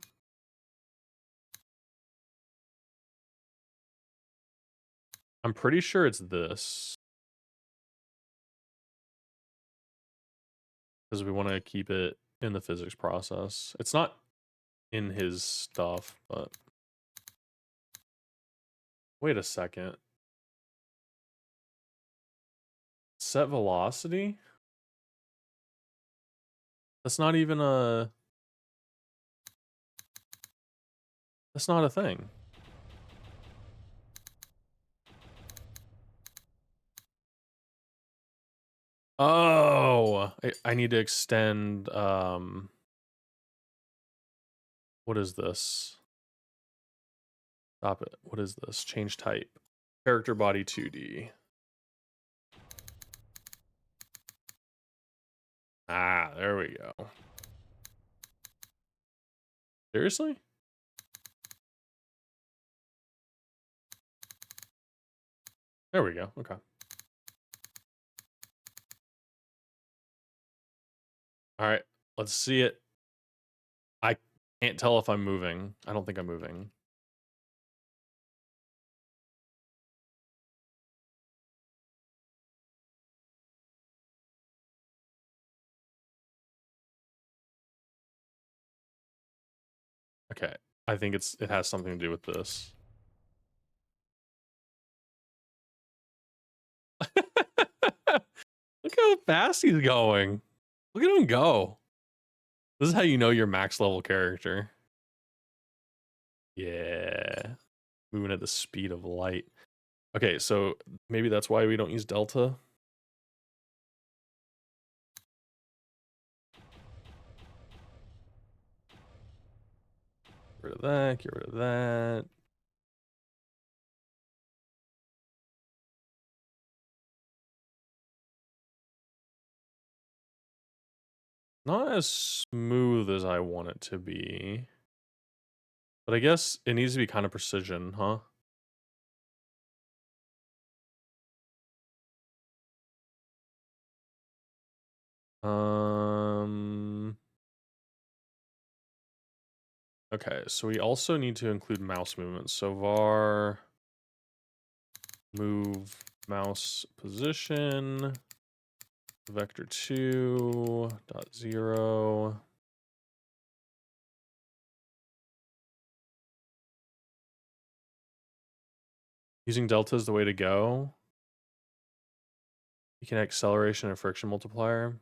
I'm pretty sure it's this. Because we want to keep it in the physics process. It's not in his stuff, but Wait a second. Set velocity? That's not even a... That's not a thing. Oh, I need to extend, what is this? Stop it. What is this? Change type. Character body 2D. Ah, there we go. Seriously? There we go. Okay. All right. Let's see it. I can't tell if I'm moving. I don't think I'm moving. Okay. I think it has something to do with this. Look how fast he's going. Look at him go. This is how you know you're max level character. Yeah. Moving at the speed of light. Okay, so maybe that's why we don't use delta. Get rid of that, get rid of that. Not as smooth as I want it to be. But I guess it needs to be kind of precision, huh? Okay, so we also need to include mouse movements. So var move mouse position vector 2 dot 0. Using delta is the way to go. You can acceleration and friction multiplier.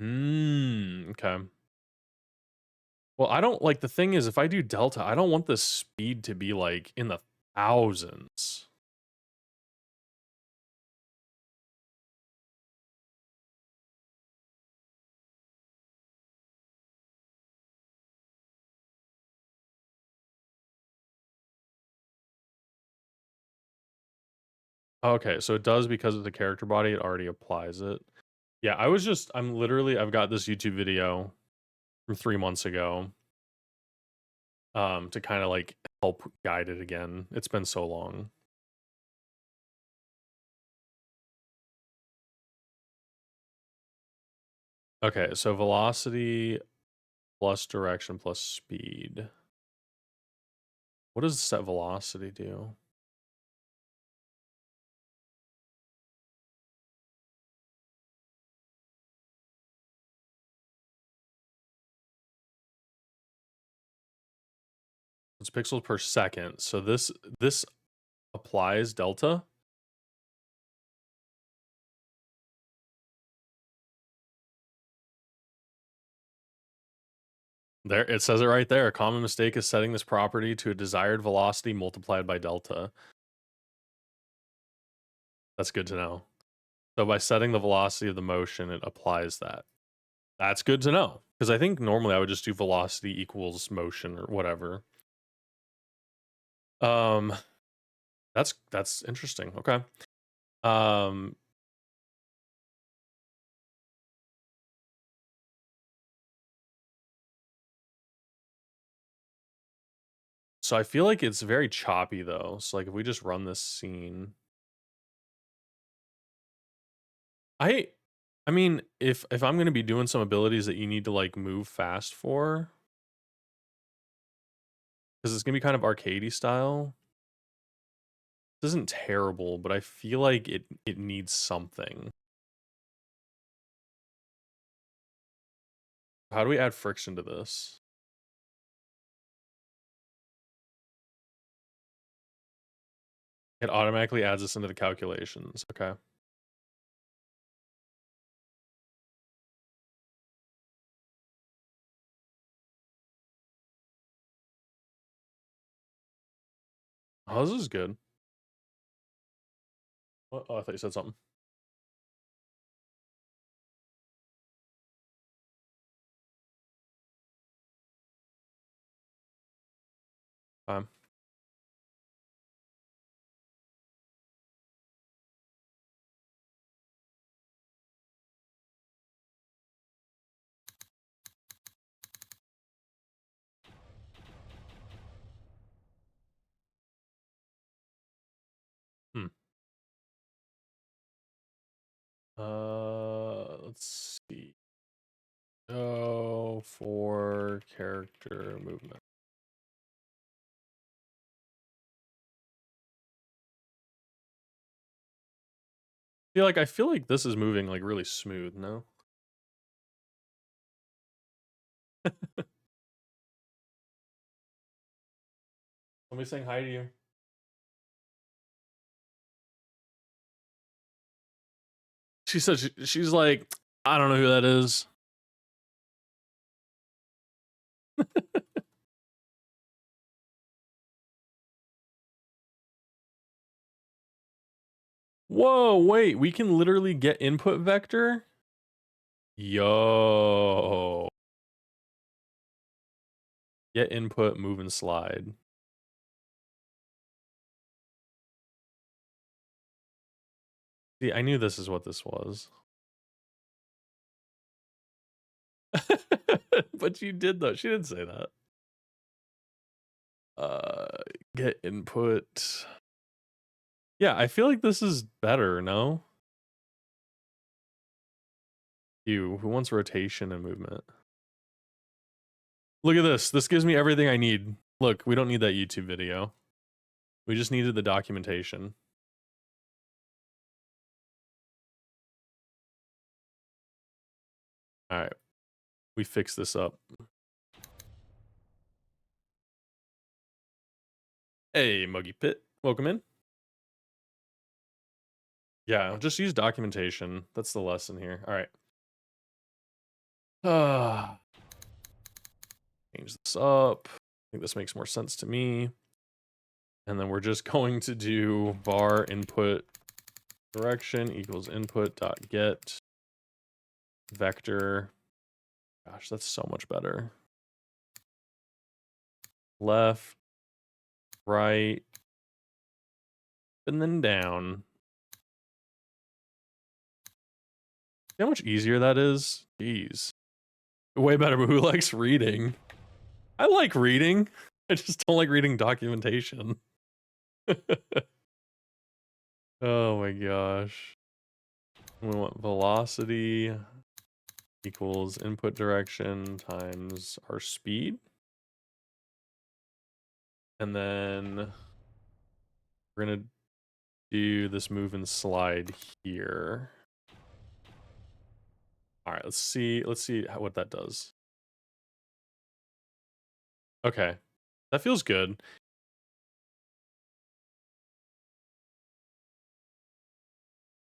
Okay. Well, I don't like, the thing is, if I do delta, I don't want the speed to be like in the thousands. Okay, so it does because of the character body, it already applies it. Yeah, I've got this YouTube video from 3 months ago to kind of like help guide it again. It's been so long. Okay, so velocity plus direction plus speed. What does set velocity do? It's pixels per second. So this applies delta. There, it says it right there. A common mistake is setting this property to a desired velocity multiplied by delta. That's good to know. So by setting the velocity of the motion, it applies that. That's good to know. Because I think normally I would just do velocity equals motion or whatever. That's interesting. Okay. So I feel like it's very choppy though. So like if we just run this scene, I mean, if I'm gonna be doing some abilities that you need to like move fast for, because it's gonna be kind of arcadey style. This isn't terrible, but I feel like it needs something. How do we add friction to this? It automatically adds this into the calculations. Okay. Oh, this is good. Oh, I thought you said something. Fine. Hmm. Let's see. Go for character movement. I feel like this is moving like really smooth, no? Somebody saying hi to you. She said she's like, I don't know who that is. Whoa, wait, we can literally get input vector? Yo. Get input, move and slide. See, I knew this is what this was. But you did though. She didn't say that. Get input. Yeah, I feel like this is better, no? Who wants rotation and movement? Look at this. This gives me everything I need. Look, we don't need that YouTube video. We just needed the documentation. All right. We fix this up. Hey, Muggy Pit. Welcome in. Yeah, just use documentation. That's the lesson here. All right. Change this up. I think this makes more sense to me. And then we're just going to do var input direction equals input dot get vector. Gosh, that's so much better. Left, right, and then down. See how much easier that is? Jeez. Way better, but who likes reading? I like reading. I just don't like reading documentation. Oh my gosh. We want velocity equals input direction times our speed. And then we're gonna do this move and slide here. All right, let's see what that does. Okay, that feels good.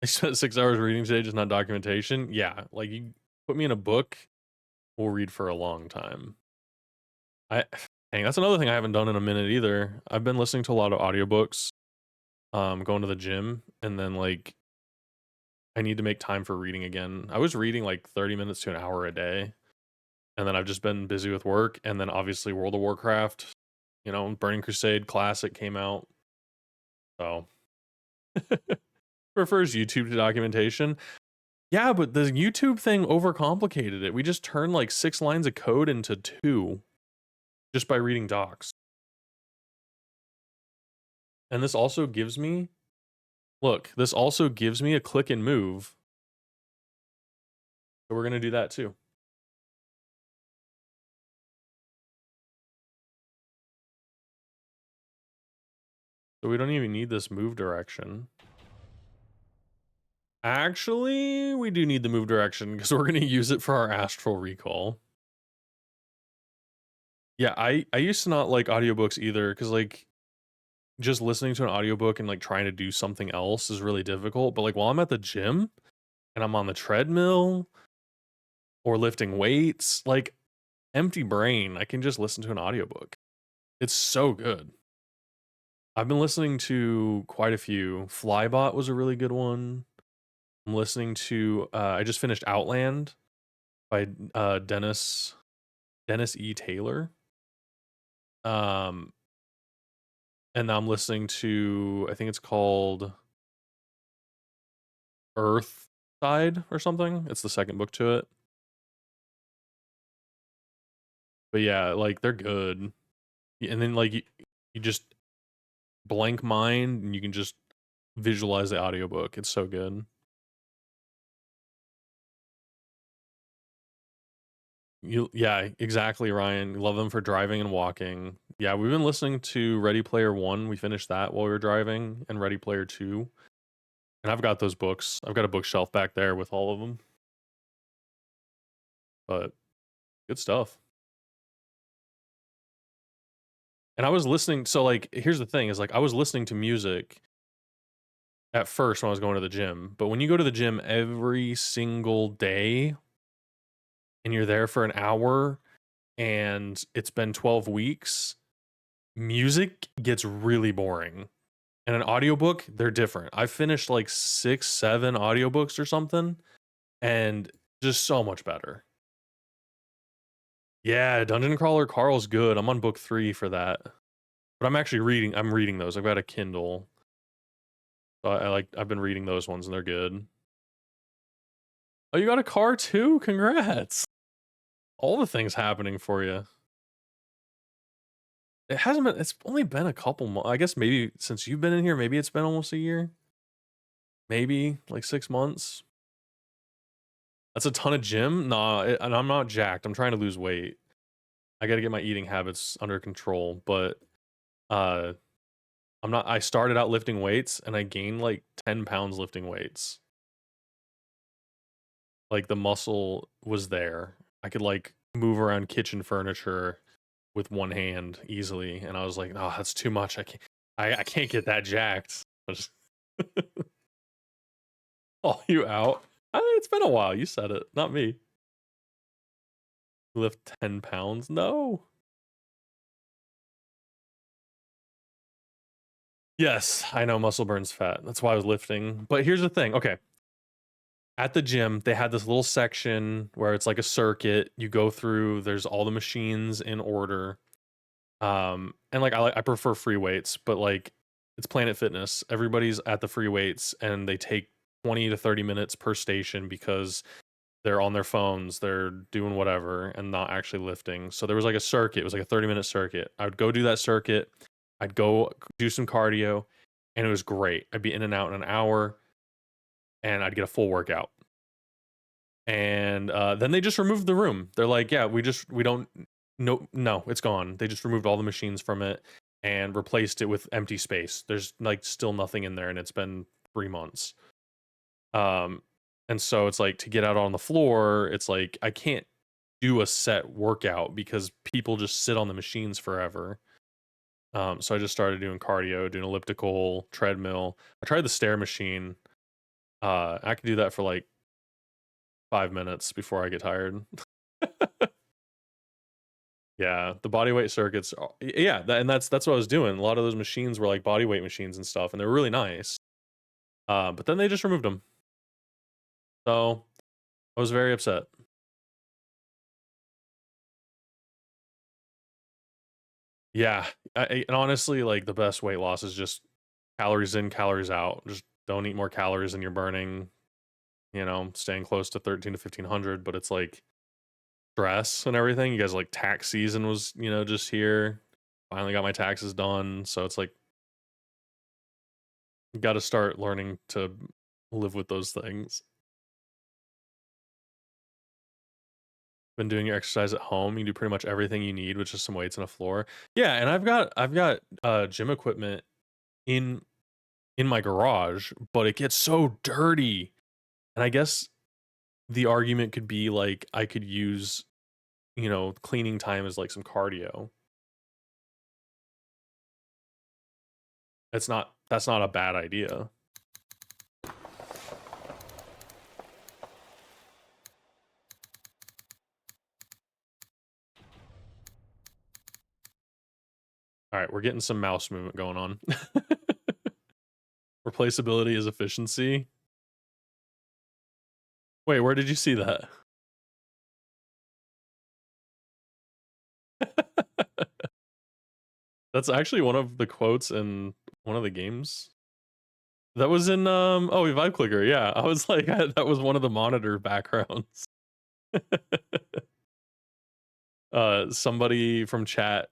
I spent 6 hours reading today, just not documentation. Yeah, like you put me in a book, we'll read for a long time. Dang, that's another thing I haven't done in a minute either. I've been listening to a lot of audiobooks, going to the gym, and then like I need to make time for reading again. I was reading like 30 minutes to an hour a day, and then I've just been busy with work, and then obviously World of Warcraft, Burning Crusade Classic came out. So prefers YouTube to documentation. Yeah, but the YouTube thing overcomplicated it. We just turned like 6 lines of code into 2 just by reading docs. And this also gives me, look, this also gives me a click and move. So we're going to do that too. So we don't even need this move direction. Actually, we do need the move direction because we're going to use it for our astral recall. Yeah, I used to not like audiobooks either because like just listening to an audiobook and like trying to do something else is really difficult. But like while I'm at the gym and I'm on the treadmill or lifting weights, like empty brain, I can just listen to an audiobook. It's so good. I've been listening to quite a few. Flybot was a really good one. I'm listening to I just finished Outland by Dennis E. Taylor. Um and now I'm listening to, I think it's called Earth Side or something. It's the second book to it. But yeah, like they're good. And then like you just blank mind and you can just visualize the audiobook. It's so good. Yeah, exactly, Ryan. Love them for driving and walking. Yeah, we've been listening to Ready Player One. We finished that while we were driving, and Ready Player Two. And I've got those books. I've got a bookshelf back there with all of them. But good stuff. And I was listening, so like here's the thing is like I was listening to music at first when I was going to the gym, but when you go to the gym every single day and you're there for an hour and it's been 12 weeks, music gets really boring. And an audiobook, they're different. I've finished like 6, 7 audiobooks or something, and just so much better. Yeah, Dungeon Crawler Carl's good. I'm on book 3 for that. But I'm reading those. I've got a Kindle. So I've been reading those ones and they're good. Oh, you got a car too? Congrats. All the things happening for you. It's only been a couple months. I guess maybe since you've been in here, maybe it's been almost a year. Maybe like 6 months. That's a ton of gym. Nah, and I'm not jacked. I'm trying to lose weight. I got to get my eating habits under control, but uh I started out lifting weights and I gained like 10 pounds lifting weights. Like the muscle was there. I could like move around kitchen furniture with one hand easily, and I was like, "Oh, that's too much. I can't get that jacked." I just call you out. It's been a while. You said it, not me. Lift 10 pounds? No. Yes, I know muscle burns fat. That's why I was lifting. But here's the thing. Okay. At the gym, they had this little section where it's like a circuit. You go through, there's all the machines in order. And like I prefer free weights, but like it's Planet Fitness. Everybody's at the free weights and they take 20 to 30 minutes per station because they're on their phones, they're doing whatever and not actually lifting. So there was like a circuit, it was like a 30-minute circuit. I would go do that circuit, I'd go do some cardio, and it was great. I'd be in and out in an hour and I'd get a full workout. And then they just removed the room. They're like, yeah, we don't, no, it's gone. They just removed all the machines from it and replaced it with empty space. There's like still nothing in there, and it's been 3 months. And so it's like to get out on the floor, it's like I can't do a set workout because people just sit on the machines forever. So I just started doing cardio, doing elliptical, treadmill. I tried the stair machine. I could do that for like 5 minutes before I get tired. Yeah, the body weight circuits. Yeah, and that's what I was doing. A lot of those machines were like body weight machines and stuff, and they're really nice. But then they just removed them, so I was very upset. Yeah, and honestly, like the best weight loss is just calories in, calories out. Just don't eat more calories than you're burning. Staying close to 13 to 1500. But it's like stress and everything. You guys like tax season was just here. Finally got my taxes done, so it's like got to start learning to live with those things. Been doing your exercise at home. You do pretty much everything you need with just some weights and a floor. Yeah, and I've got gym equipment in my garage, but it gets so dirty. And I guess the argument could be like I could use, cleaning time as like some cardio. That's not a bad idea. All right, we're getting some mouse movement going on. Replaceability is efficiency. Wait, where did you see that? That's actually one of the quotes in one of the games. That was in oh, Vibe Clicker. Yeah, I was like that was one of the monitor backgrounds. Somebody from chat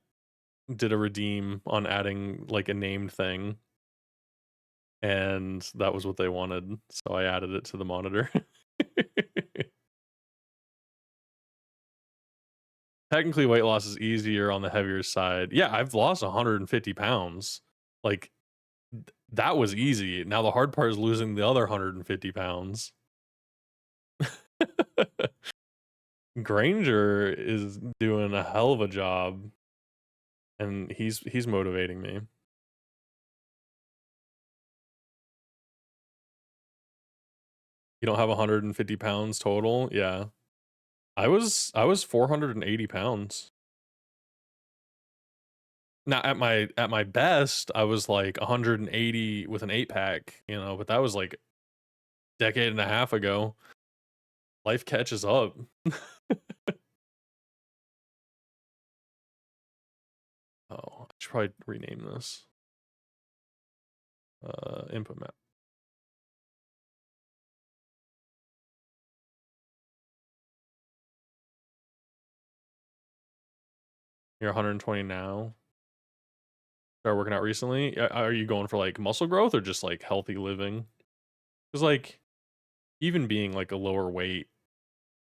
did a redeem on adding like a named thing, and that was what they wanted, so I added it to the monitor. Technically, weight loss is easier on the heavier side. Yeah, I've lost 150 pounds. Like, that was easy. Now the hard part is losing the other 150 pounds. Granger is doing a hell of a job, and he's motivating me. You don't have 150 pounds total? Yeah. I was 480 pounds. Now at my best, I was like 180 with an 8-pack, you know, but that was like a decade and a half ago. Life catches up. Oh, I should probably rename this. Input map. You're 120 now. Started working out recently. Are you going for like muscle growth or just like healthy living? Because like even being like a lower weight,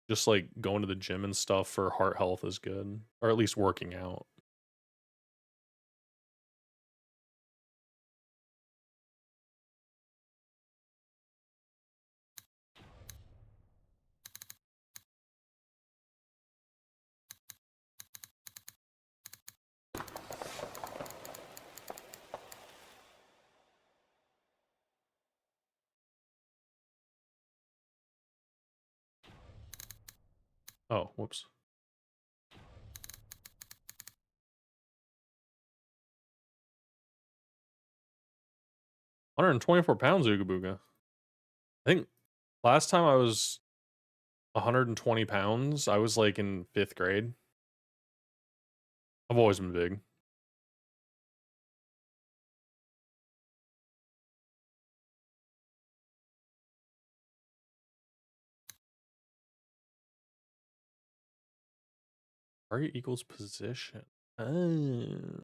just like going to the gym and stuff for heart health is good, or at least working out. Oh, whoops. 124 pounds, Ooga Booga. I think last time I was 120 pounds, I was like in 5th grade. I've always been big. Target equals position. Oh.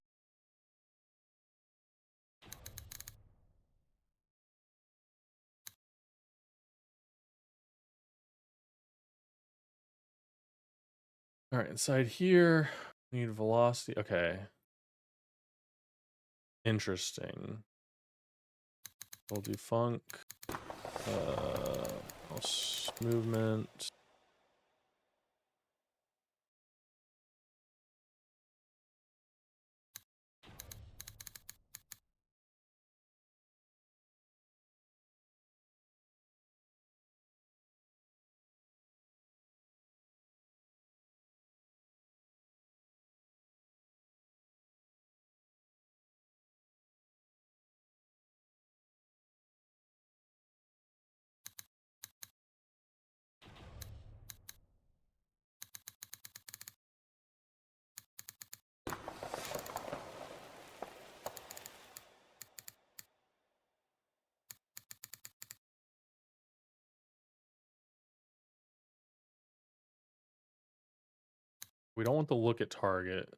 All right, inside here, we need velocity. Okay. Interesting. We'll do funk. Mouse movement. We don't want to look at target.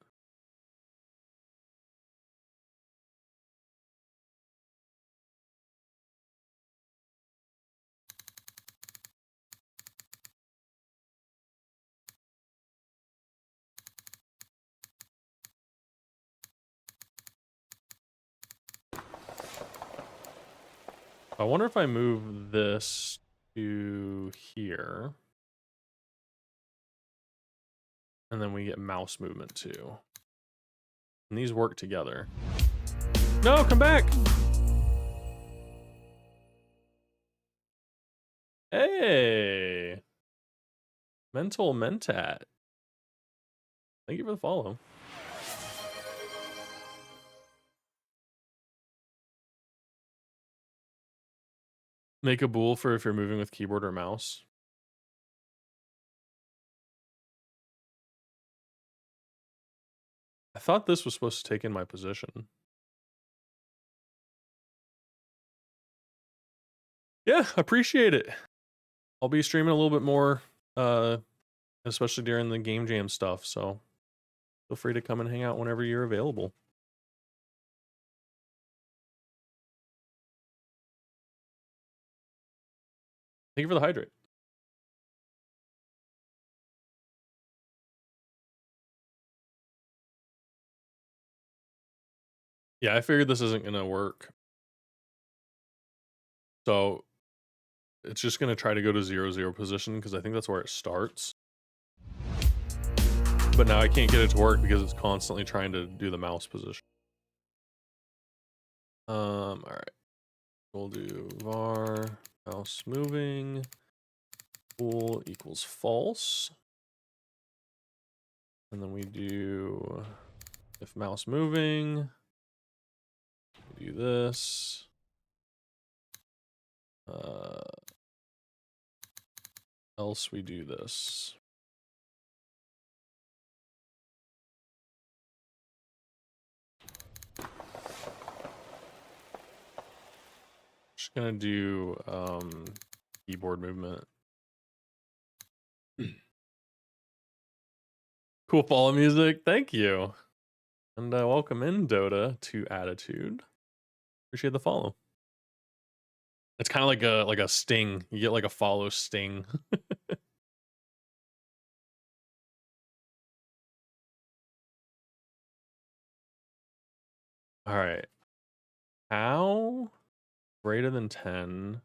I wonder if I move this to here. And then we get mouse movement too. And these work together. No, come back. Hey. Mental Mentat. Thank you for the follow. Make a bool for if you're moving with keyboard or mouse. I thought this was supposed to take in my position. Yeah, appreciate it. I'll be streaming a little bit more, especially during the game jam stuff, so feel free to come and hang out whenever you're available. Thank you for the hydrate. Yeah, I figured this isn't gonna work. So it's just gonna try to go to 0-0 position because I think that's where it starts. But now I can't get it to work because it's constantly trying to do the mouse position. All right. We'll do var mouse moving bool equals false. And then we do if mouse moving, we do this. Else we do this. Just gonna do keyboard movement. Cool follow music, thank you. And welcome in Dota to Attitude. Appreciate the follow. It's kind of like a sting. You get like a follow sting. All right. How greater than 10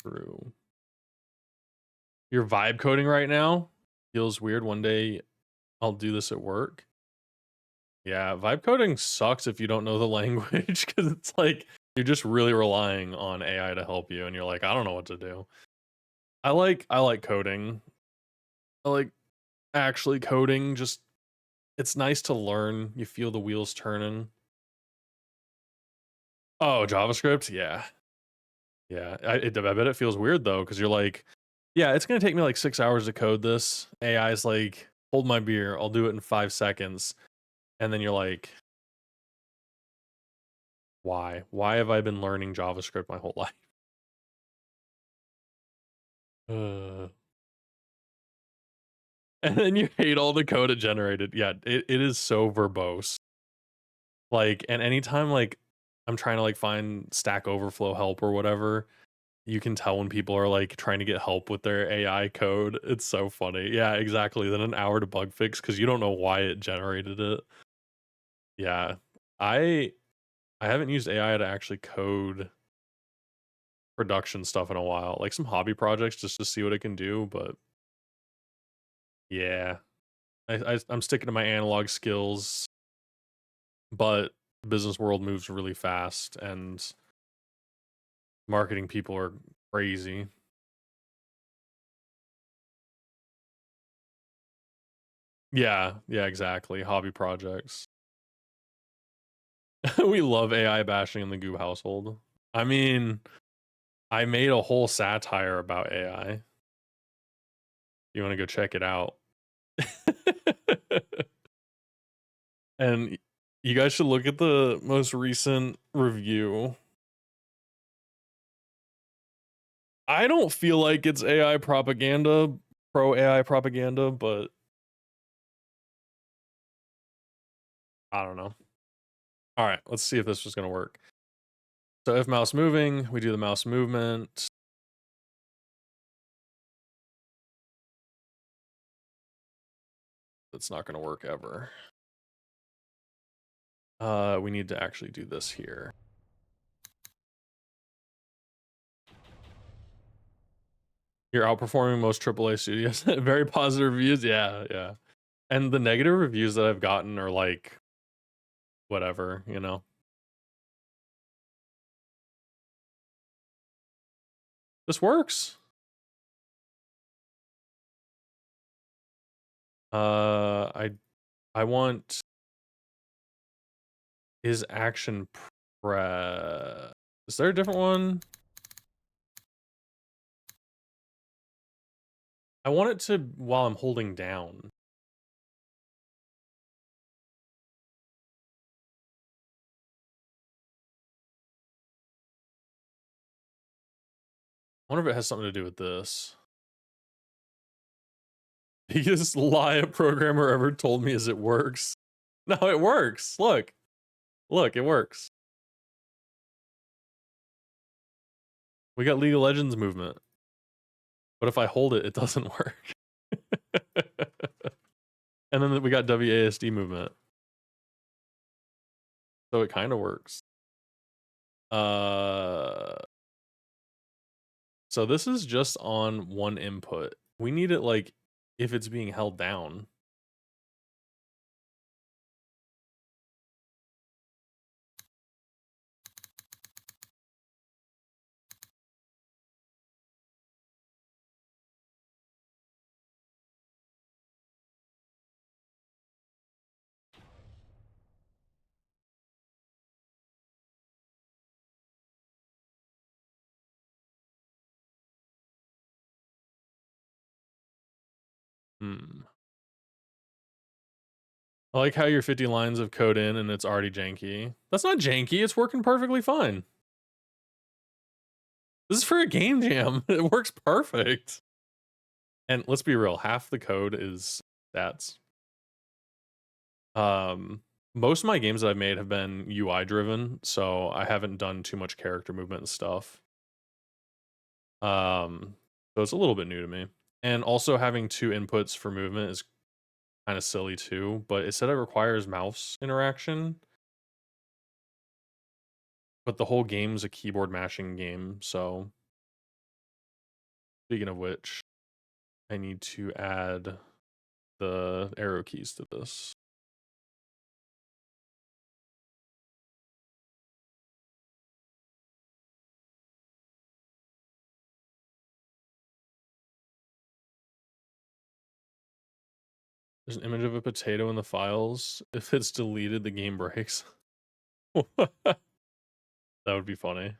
true. You're vibe coding right now? Feels weird. One day I'll do this at work. Yeah, vibe coding sucks if you don't know the language because it's like you're just really relying on AI to help you and you're like, I don't know what to do. I like coding. I like actually coding, just it's nice to learn. You feel the wheels turning. Oh, JavaScript? Yeah. Yeah. I bet it feels weird though, because you're like, yeah, it's gonna take me like 6 hours to code this. AI's like, hold my beer, I'll do it in 5 seconds. And then you're like, why? Why have I been learning JavaScript my whole life? And then you hate all the code it generated. Yeah, it is so verbose. Like, and anytime like I'm trying to like find Stack Overflow help or whatever, you can tell when people are like trying to get help with their AI code. It's so funny. Yeah, exactly. Then an hour to bug fix because you don't know why it generated it. Yeah. I haven't used AI to actually code production stuff in a while. Like some hobby projects just to see what it can do, but yeah. I'm sticking to my analog skills, but business world moves really fast and marketing people are crazy. Yeah, exactly. Hobby projects. We love AI bashing in the Goo household. I mean, I made a whole satire about AI. You want to go check it out? And you guys should look at the most recent review. I don't feel like it's AI propaganda, pro AI propaganda, but I don't know. All right, let's see if this was going to work. So if mouse moving, we do the mouse movement. It's not going to work ever. We need to actually do this here. You're outperforming most AAA studios. Very positive reviews. Yeah, yeah. And the negative reviews that I've gotten are like, whatever, you know? This works. I want is action press. Is there a different one? I want it to while I'm holding down. I wonder if it has something to do with this. Biggest lie a programmer ever told me is it works. No, it works. Look. Look, it works. We got League of Legends movement. But if I hold it, it doesn't work. And then we got WASD movement. So it kind of works. So this is just on one input. We need it like if it's being held down. I like how you're 50 lines of code in and it's already janky. That's not janky, it's working perfectly fine. This is for a game jam. It works perfect. And let's be real, half the code is stats. Most of my games that I've made have been UI driven, so I haven't done too much character movement and stuff. So it's a little bit new to me. And also having two inputs for movement is kind of silly too, but it said it requires mouse interaction. But the whole game's a keyboard mashing game, so speaking of which, I need to add the arrow keys to this. There's an image of a potato in the files. If it's deleted, the game breaks. That would be funny.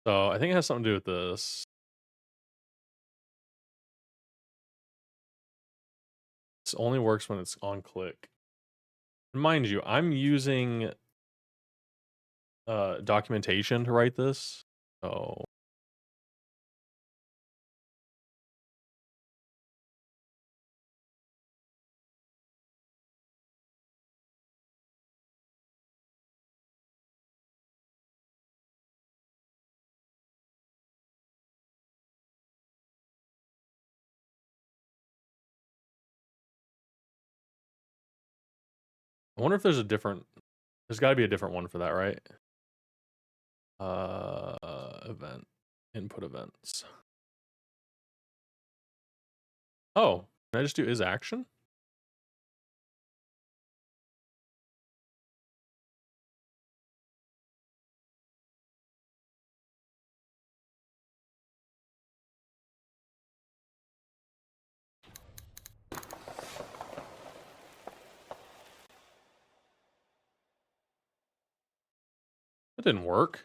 So I think it has something to do with this. This only works when it's on click. And mind you, I'm using documentation to write this. So I wonder if there's got to be a different one for that, right? Event, input events. Oh, can I just do is action? That didn't work.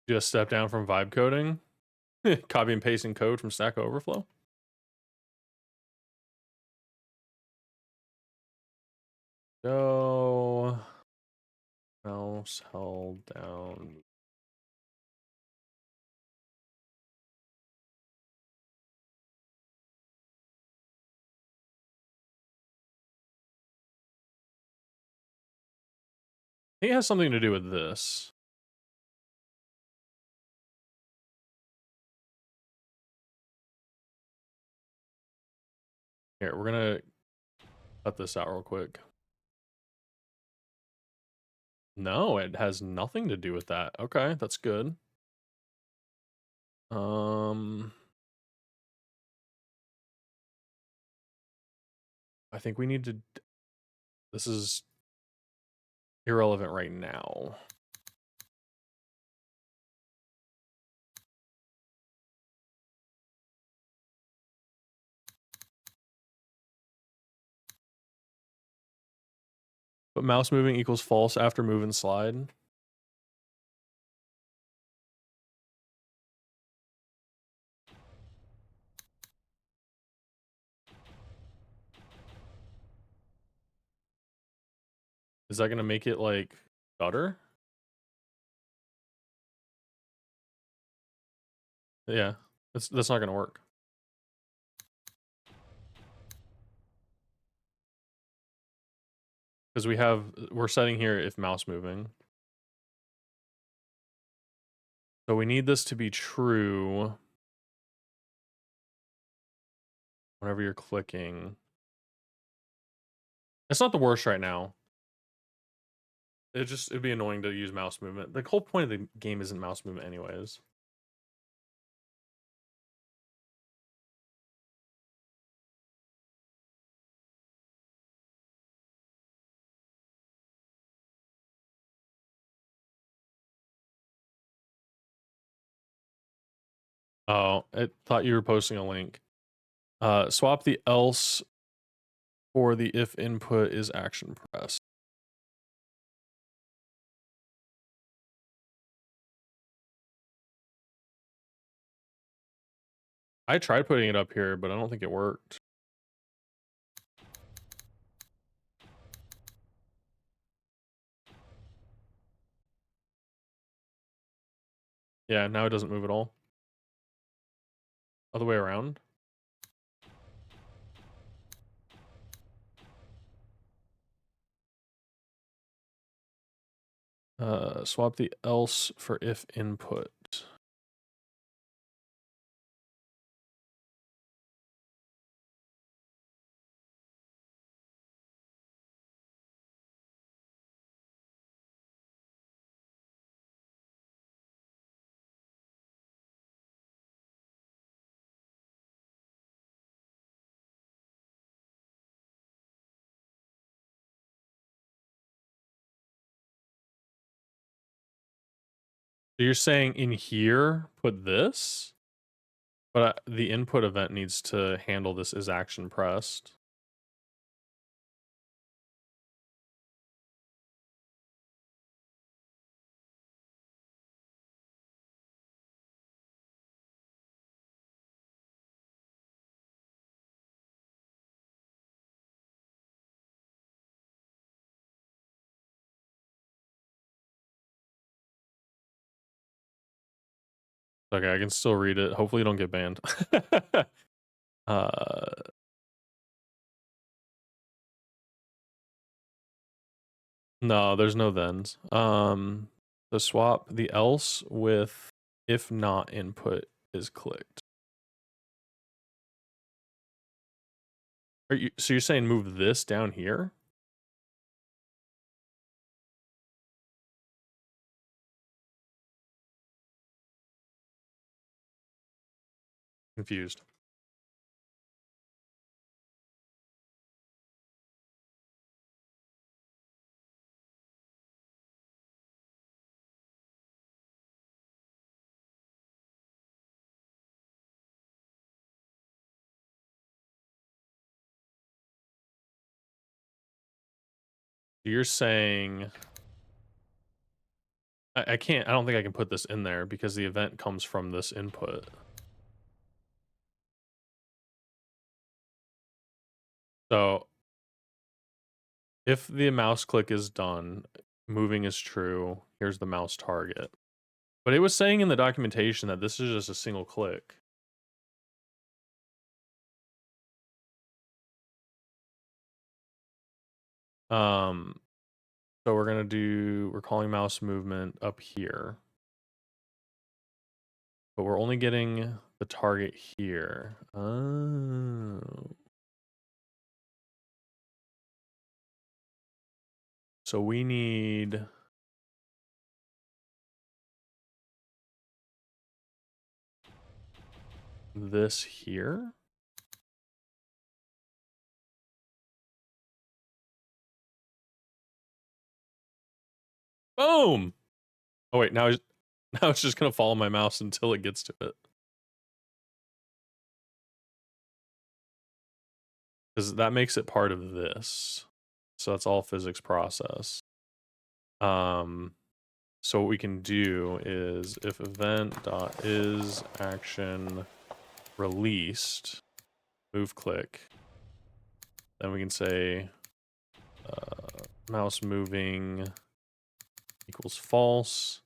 Just step down from vibe coding. Copy and pasting code from Stack Overflow. So mouse held down. I think it has something to do with this. Here, we're gonna cut this out real quick. No, it has nothing to do with that. Okay, that's good. I think we need to. This is irrelevant right now. But mouse moving equals false after move and slide. Is that gonna make it like stutter? Yeah, that's not gonna work. Because we're setting here if mouse moving. So we need this to be true whenever you're clicking. It's not the worst right now. It'd be annoying to use mouse movement. The whole point of the game isn't mouse movement anyways. Oh, it thought you were posting a link. Swap the else for the if input is action press. I tried putting it up here, but I don't think it worked. Yeah, now it doesn't move at all. Other way around. Swap the else for if input. So you're saying in here, put this? But the input event needs to handle this as action pressed. Okay, I can still read it. Hopefully you don't get banned. No, there's no thens. The swap the else with if not input is clicked. So you're saying move this down here? Confused. You're saying I can't. I don't think I can put this in there because the event comes from this input. So if the mouse click is done, moving is true. Here's the mouse target. But it was saying in the documentation that this is just a single click. So we're calling mouse movement up here. But we're only getting the target here. Oh. So we need this here. Boom. Oh wait, now it's just gonna follow my mouse until it gets to it. Because that makes it part of this. So that's all physics process. So what we can do is if event.is action released, move click, then we can say mouse moving equals false.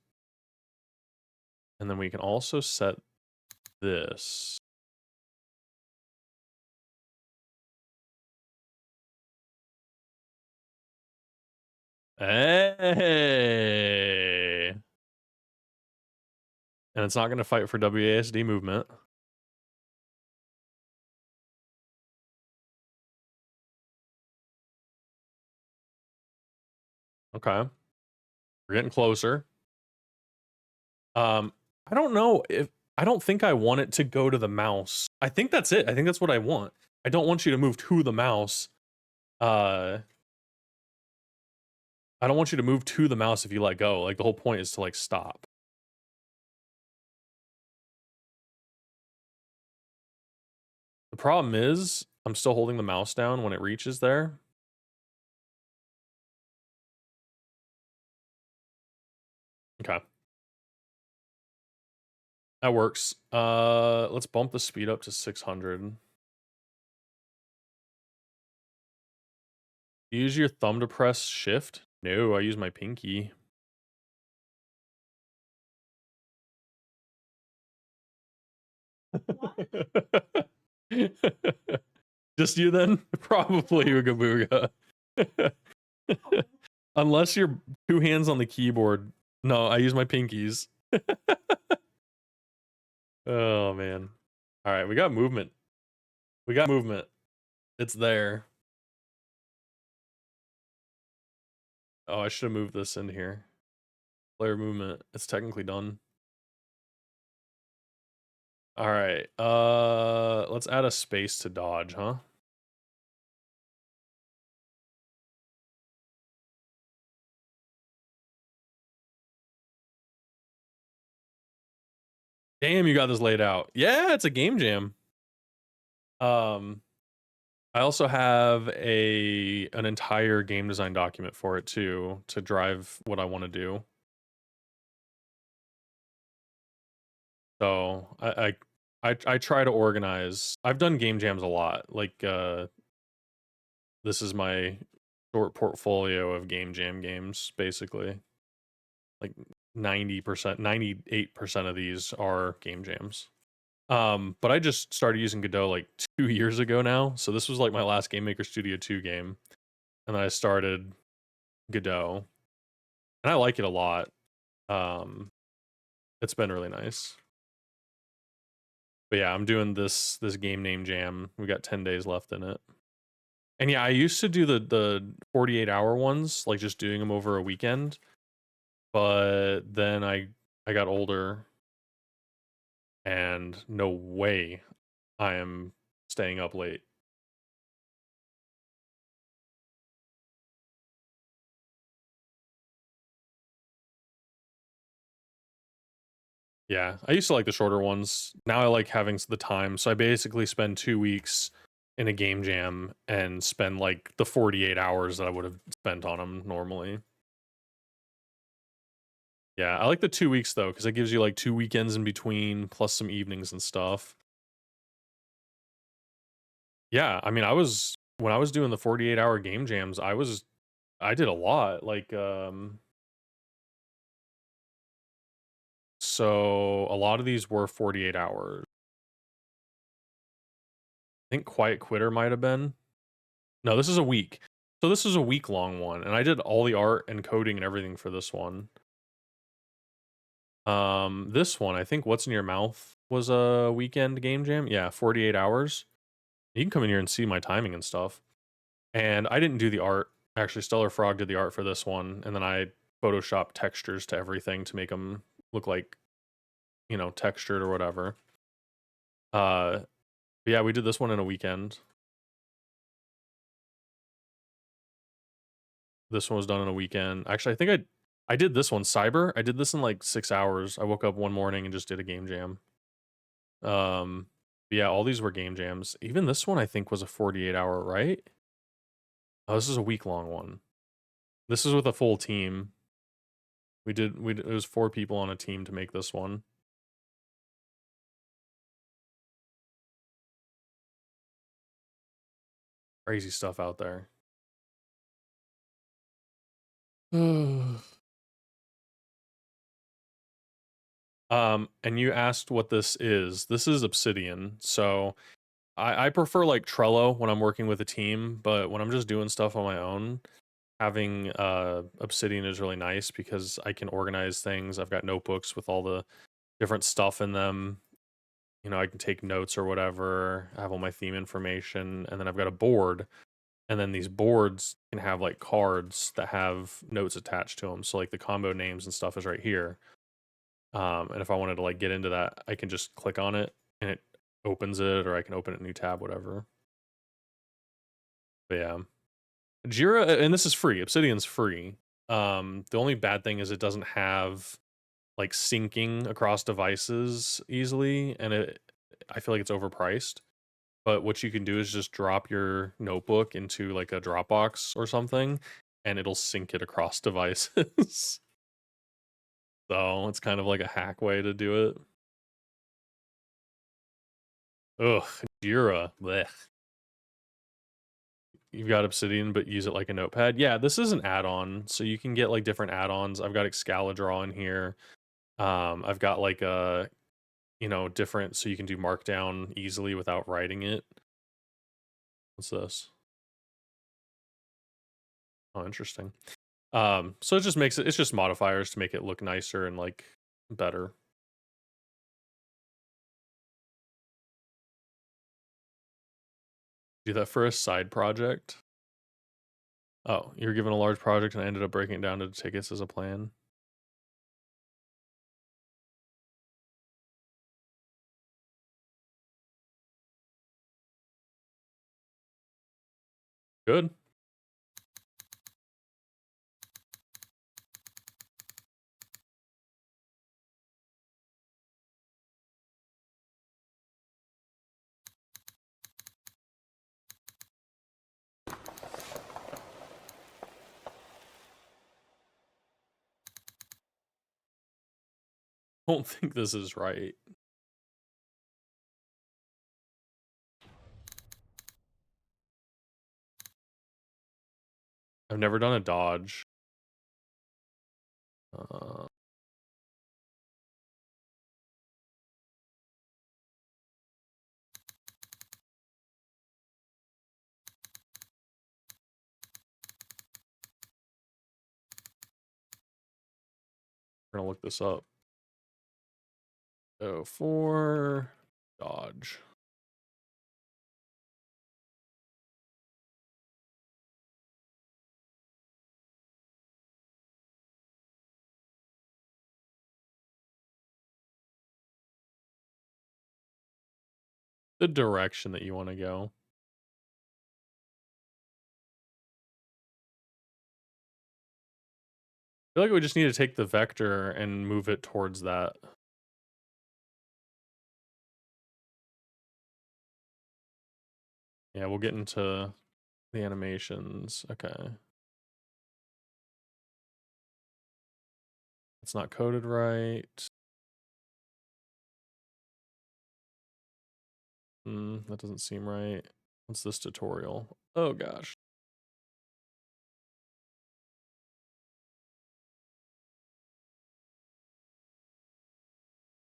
And then we can also set this. Hey! And it's not going to fight for WASD movement. Okay. We're getting closer. I don't know if I don't think I want it to go to the mouse. I think that's it. I think that's what I want. I don't want you to move to the mouse. I don't want you to move to the mouse if you let go. Like the whole point is to like stop. The problem is I'm still holding the mouse down when it reaches there. Okay. That works. Let's bump the speed up to 600. Use your thumb to press shift? No, I use my pinky. Just you then? Probably Ooga Booga. Unless you're two hands on the keyboard. No, I use my pinkies. Oh, man. All right, we got movement. We got movement. It's there. Oh, I should have moved this in here. Player movement. It's technically done. All right. Let's add a space to dodge, huh? Damn, you got this laid out. Yeah, it's a game jam. I also have an entire game design document for it too, to drive what I want to do. So I try to organize. I've done game jams a lot. Like this is my short portfolio of game jam games, basically. Like 90%, 98% of these are game jams. But I just started using Godot like 2 years ago now. So this was like my last Game Maker Studio 2 game. And then I started Godot. And I like it a lot. It's been really nice. But yeah, I'm doing this GameName jam. We got 10 days left in it. And yeah, I used to do the 48-hour ones, like just doing them over a weekend. But then I got older and no way I am staying up late. Yeah, I used to like the shorter ones. Now I like having the time. So I basically spend 2 weeks in a game jam and spend like the 48 hours that I would have spent on them normally. Yeah, I like the 2 weeks though, because it gives you like 2 weekends in between, plus some evenings and stuff. Yeah, I mean, when I was doing the 48-hour game jams, I did a lot. Like, so a lot of these were 48 hours. I think Quiet Quitter might have been. No, this is a week. So this is a week-long one, and I did all the art and coding and everything for this one. This one, I think What's in Your Mouth was a weekend game jam. Yeah, 48 hours. You can come in here and see my timing and stuff. And I didn't do the art. Actually, Stellar Frog did the art for this one, and then I photoshopped textures to everything to make them look like, you know, textured or whatever. But yeah, we did this one in a weekend. This one was done in a weekend. Actually, I think I did this one, Cyber. I did this in like 6 hours. I woke up one morning and just did a game jam. Yeah, all these were game jams. Even this one I think was a 48-hour, right? Oh, this is a week-long one. This is with a full team. It was 4 people on a team to make this one. Crazy stuff out there. And you asked what this is. This is Obsidian. So I prefer like Trello when I'm working with a team, but when I'm just doing stuff on my own, having Obsidian is really nice because I can organize things. I've got notebooks with all the different stuff in them. You know, I can take notes or whatever. I have all my theme information, and then I've got a board, and then these boards can have like cards that have notes attached to them. So like the combo names and stuff is right here. And if I wanted to like get into that, I can just click on it and it opens it, or I can open it in a new tab, whatever. But yeah, Jira, and this is free. Obsidian's free. The only bad thing is it doesn't have like syncing across devices easily, and I feel like it's overpriced. But what you can do is just drop your notebook into like a Dropbox or something, and it'll sync it across devices. So it's kind of like a hack way to do it. Ugh, Jira. Blech. You've got Obsidian, but use it like a notepad. Yeah, this is an add-on, so you can get like different add-ons. I've got Excalidraw in here. I've got like a, you know, different, so you can do Markdown easily without writing it. What's this? Oh, interesting. So it just makes it's just modifiers to make it look nicer and like better. Do that for a side project. Oh, you were given a large project and I ended up breaking it down to tickets as a plan. Good. I don't think this is right. I've never done a dodge. Uh, we're gonna look this up. So for dodge. The direction that you want to go. I feel like we just need to take the vector and move it towards that. Yeah, we'll get into the animations. Okay. It's not coded right. That doesn't seem right. What's this tutorial? Oh gosh.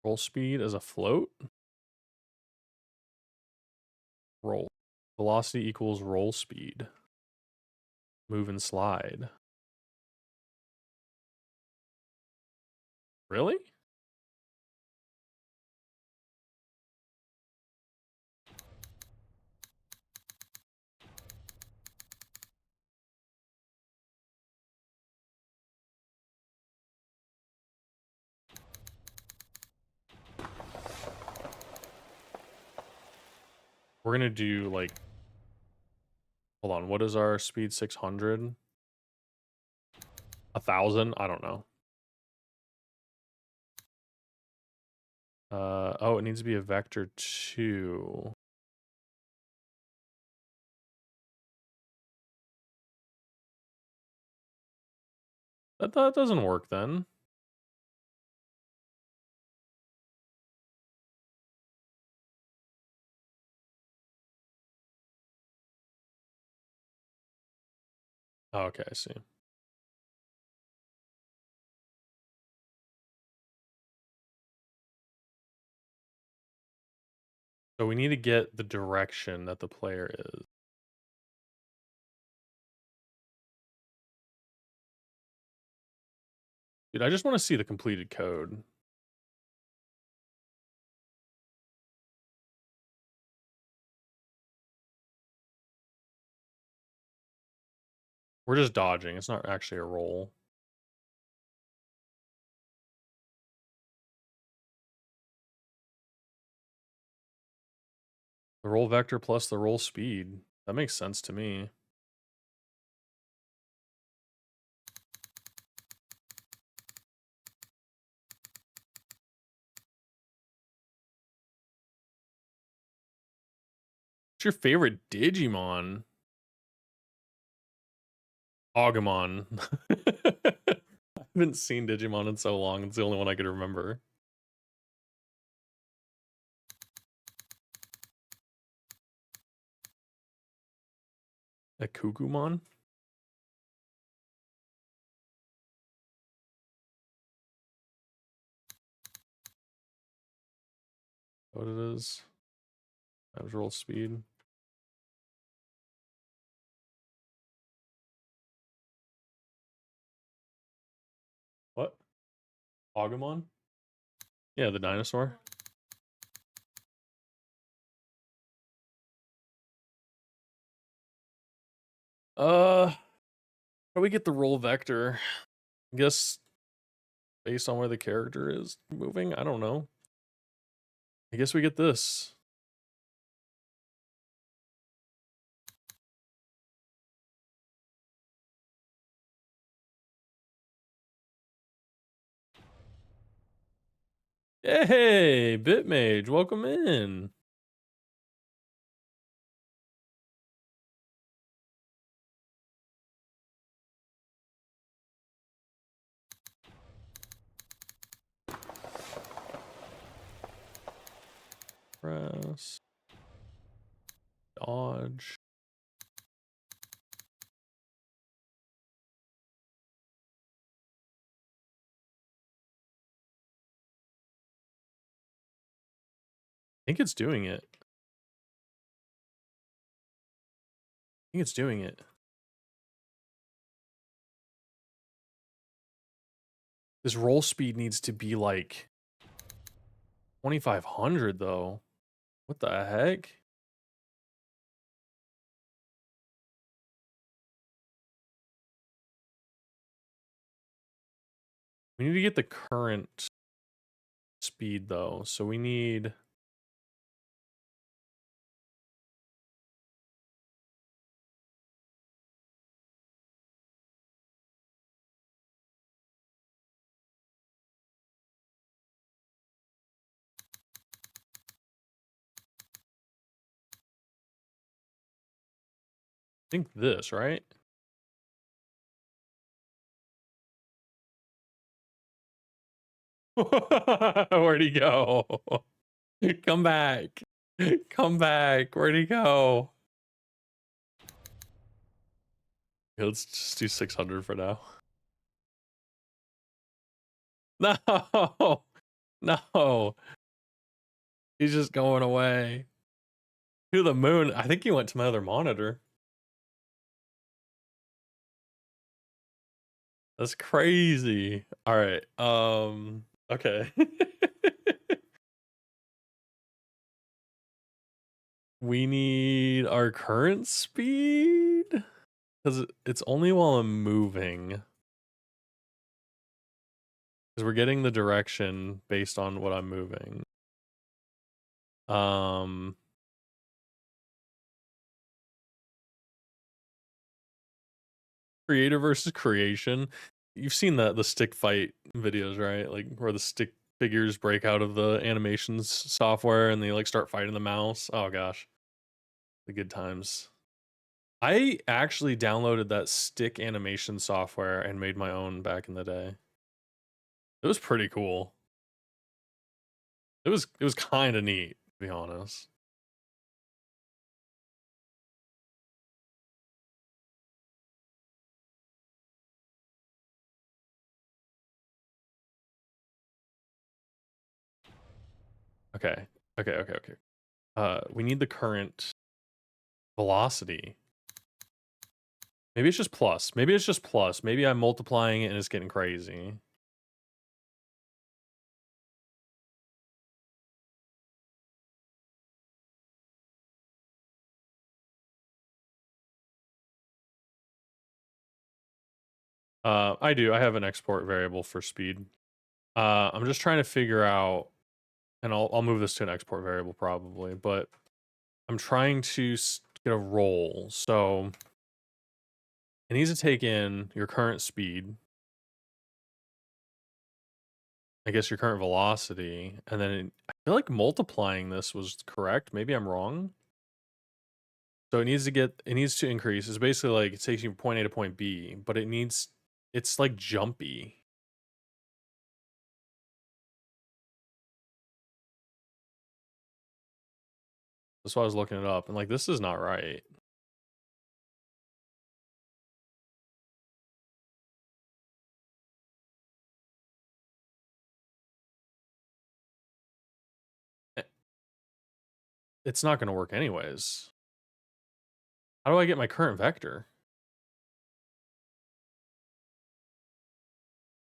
Roll speed as a float? Roll. Velocity equals roll speed. Move and slide. Really? We're gonna do like, hold on, what is our speed? 600? 1,000? I don't know. Oh, it needs to be a vector 2. That doesn't work then. Oh, okay, I see. So we need to get the direction that the player is. Dude, I just want to see the completed code. We're just dodging. It's not actually a roll. The roll vector plus the roll speed. That makes sense to me. What's your favorite Digimon? Agumon. I haven't seen Digimon in so long. It's the only one I could remember. A Kugumon? What it is? That was roll speed. What? Agumon? Yeah, the dinosaur. How do we get the roll vector? I guess based on where the character is moving? I don't know. I guess we get this. Hey, Bitmage, welcome in. Press. Dodge. I think it's doing it. I think it's doing it. This roll speed needs to be like 2,500 though. What the heck? We need to get the current speed though. So we need... I think this, right? Where'd he go? Come back. Come back. Where'd he go? Okay, let's just do 600 for now. No. No. He's just going away. To the moon. I think he went to my other monitor. That's crazy. All right. Okay. We need our current speed because it's only while I'm moving. Because we're getting the direction based on what I'm moving. Creator versus creation. You've seen the stick fight videos, right? Like where the stick figures break out of the animations software and they like start fighting the mouse. Oh gosh, the good times. I actually downloaded that stick animation software and made my own back in the day. It was pretty cool. It was kind of neat, to be honest. Okay. Okay. We need the current velocity. Maybe it's just plus. Maybe it's just plus. Maybe I'm multiplying it and it's getting crazy. I do. I have an export variable for speed. I'm just trying to figure out, and I'll move this to an export variable probably, but I'm trying to get a roll. So it needs to take in your current speed, I guess your current velocity, and then I feel like multiplying this was correct. Maybe I'm wrong. So it needs to increase. It's basically like it takes you from point A to point B, but it's like jumpy. That's why I was looking it up, and like this is not right. Eh, It's not going to work anyways. How do I get my current vector?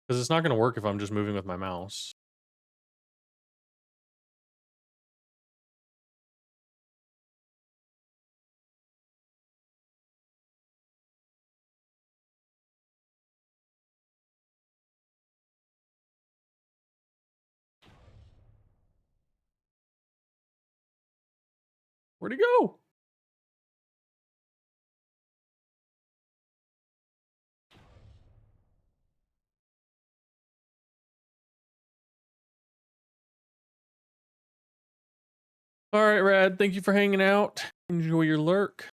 Because it's not going to work if I'm just moving with my mouse. Where'd he go? All right, Rad. Thank you for hanging out. Enjoy your lurk.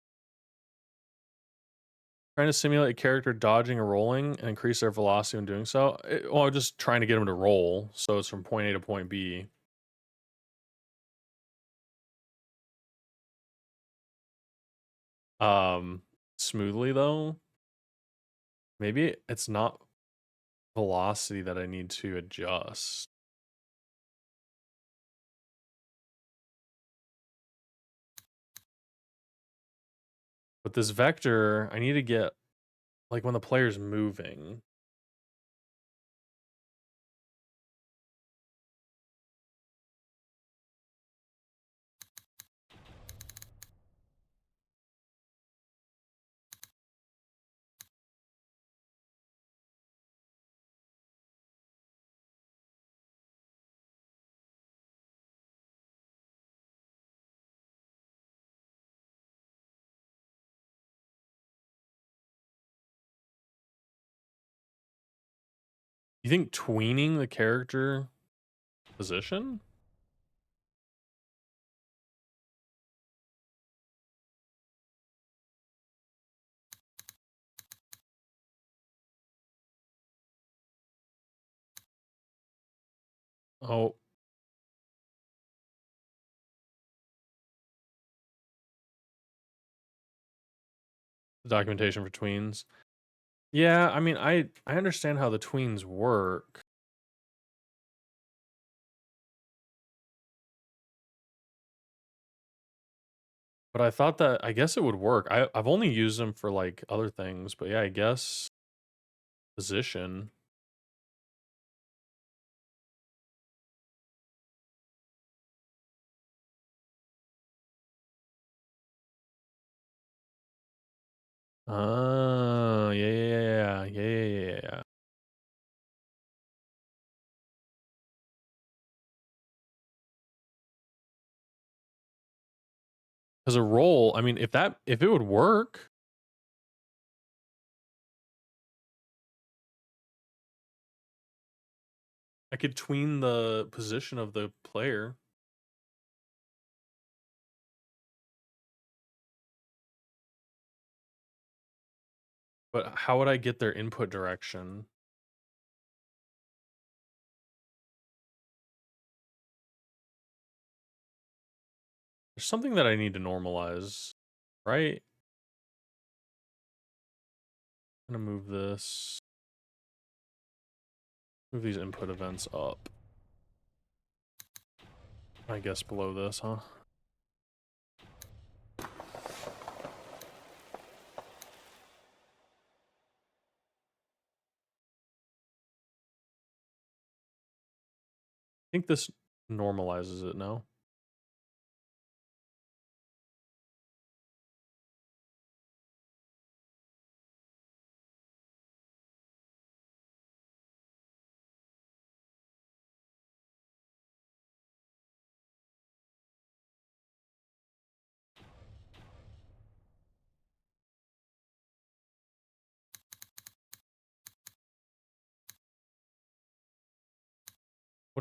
Trying to simulate a character dodging or rolling and increase their velocity when doing so. Well, I'm just trying to get them to roll, so it's from point A to point B. Smoothly though. Maybe it's not velocity that I need to adjust. But this vector, I need to get like when the player's moving. You think tweening the character position? Oh, the documentation for tweens. Yeah, I mean, I understand how the tweens work. But I thought that I guess it would work. I've only used them for like other things, but yeah, I guess position. Oh, yeah. Because a roll, I mean, if it would work, I could tween the position of the player. But how would I get their input direction? There's something that I need to normalize, right? I'm gonna move this. Move these input events up. I guess below this, huh? I think this normalizes it now.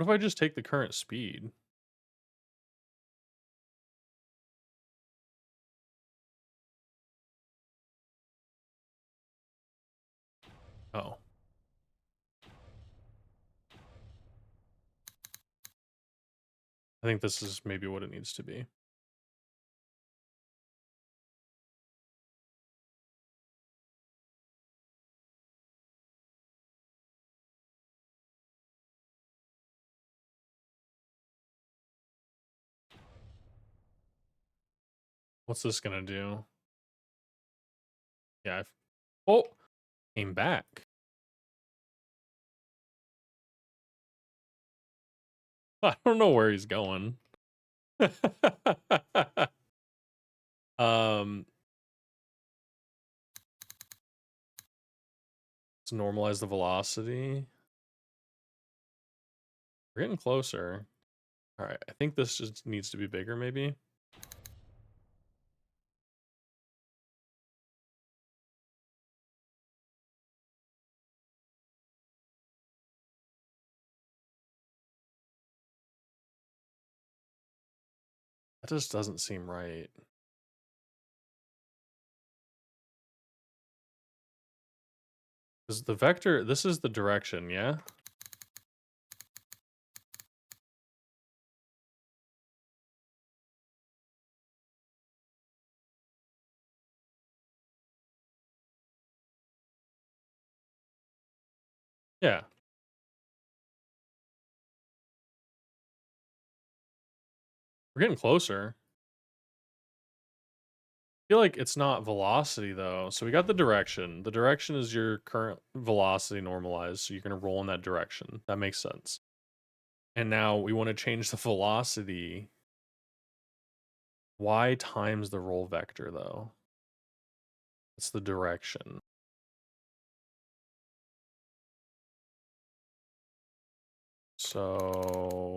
What if I just take the current speed? Oh. I think this is maybe what it needs to be. What's this gonna do? Yeah, oh, came back. I don't know where he's going. um, let's normalize the velocity. We're getting closer. All right, I think this just needs to be bigger, maybe. That just doesn't seem right. Is the vector, this is the direction, yeah? Yeah. We're getting closer. I feel like it's not velocity though. So we got the direction. The direction is your current velocity normalized, so you're gonna roll in that direction. That makes sense. And now we want to change the velocity. Y times the roll vector though. It's the direction. So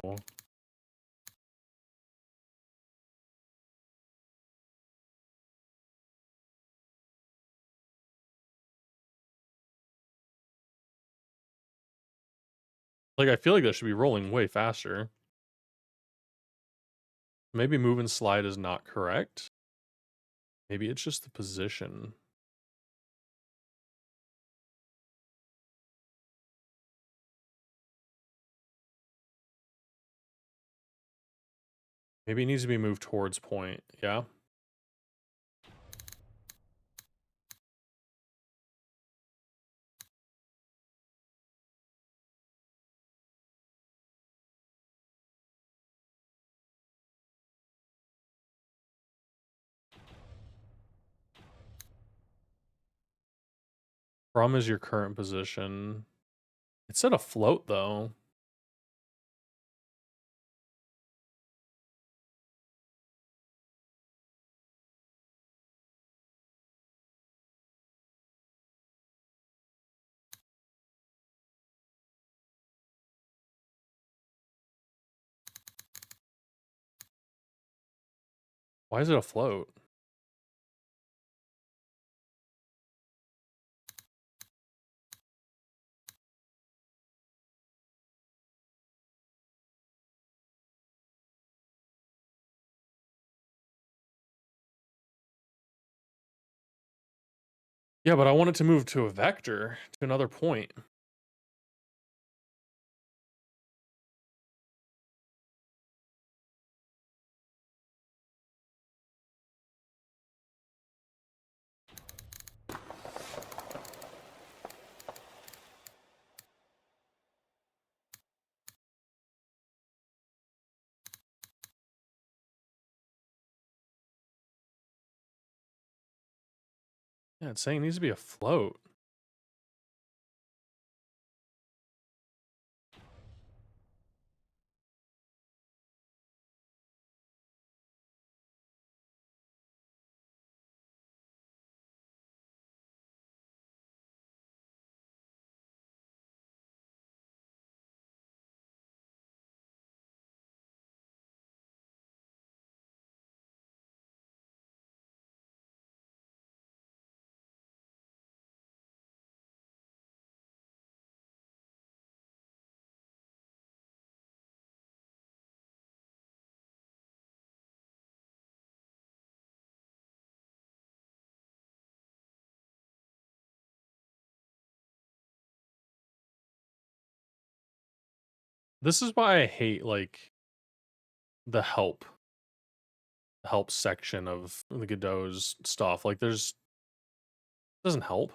like I feel like that should be rolling way faster. Maybe move and slide is not correct. Maybe it's just the position. Maybe it needs to be moved towards point. Yeah. From is your current position. It said a float though. Why is it a float? Yeah, but I want it to move to a vector, to another point. Yeah, it's saying it needs to be a float. This is why I hate like the help section of the Godot's stuff. Like there's doesn't help.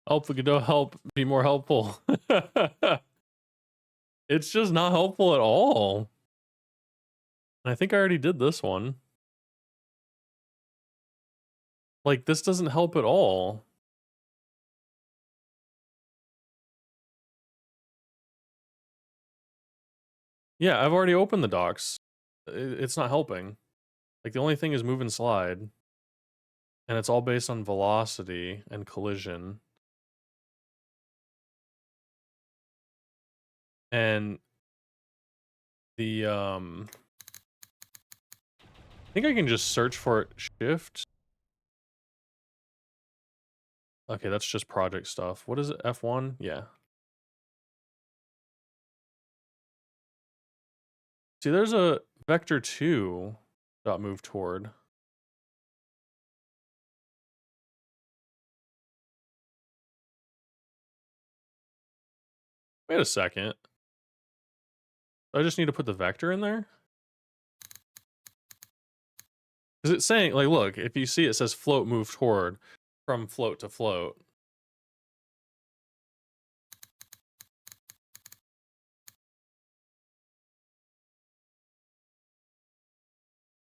Help the Godot help be more helpful. It's just not helpful at all. I think I already did this one. Like this doesn't help at all. Yeah, I've already opened the docs. It's not helping. Like the only thing is move and slide. And it's all based on velocity and collision. And the I think I can just search for it shift. Okay, that's just project stuff. What is it? F1? Yeah. See, there's a vector 2 dot move toward. Wait a second. I just need to put the vector in there? Because it's saying, like, look, if you see it says float move toward from float to float.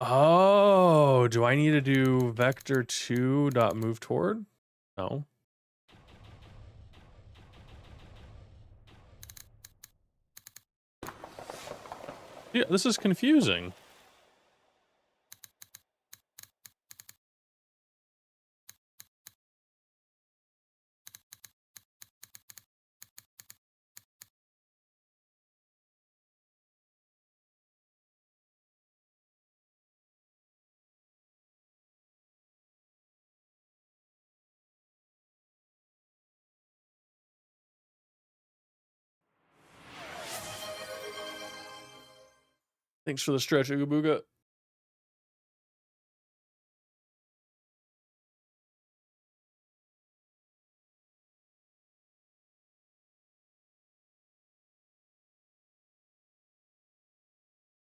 Oh, do I need to do vector 2 dot move toward? No. Yeah, this is confusing. Thanks for the stretch, Ooga Booga.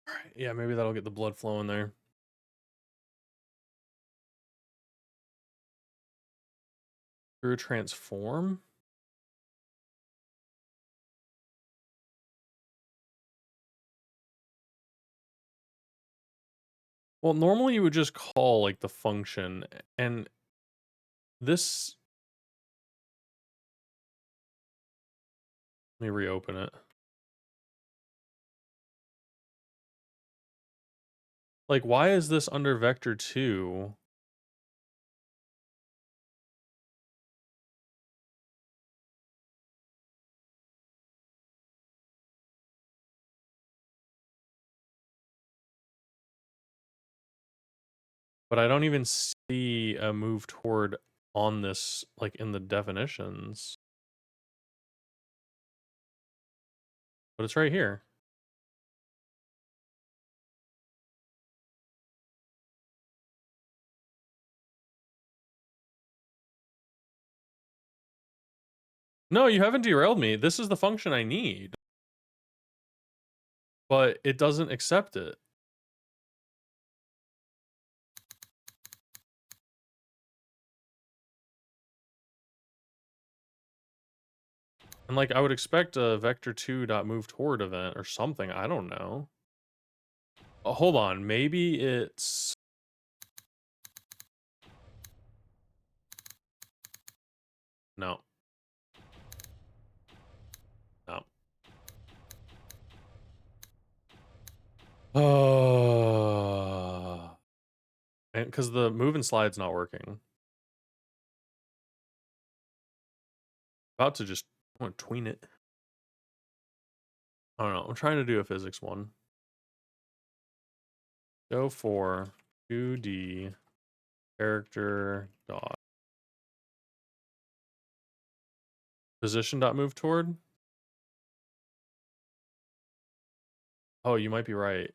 Alright, yeah, maybe that'll get the blood flowing there. Through a transform? Well, normally you would just call like the function, and this Let me reopen it. Like, why is this under vector 2? But I don't even see a move toward on this, like in the definitions. But it's right here. No, you haven't derailed me. This is the function I need. But it doesn't accept it. And like, I would expect a vector2.move toward event or something. I don't know. Oh, hold on. Maybe it's... No. No. Oh. And because the move and slide's not working. About to just want to tween it. I don't know. I'm trying to do a physics one. Go for 2D character dot position dot move toward. Oh, you might be right.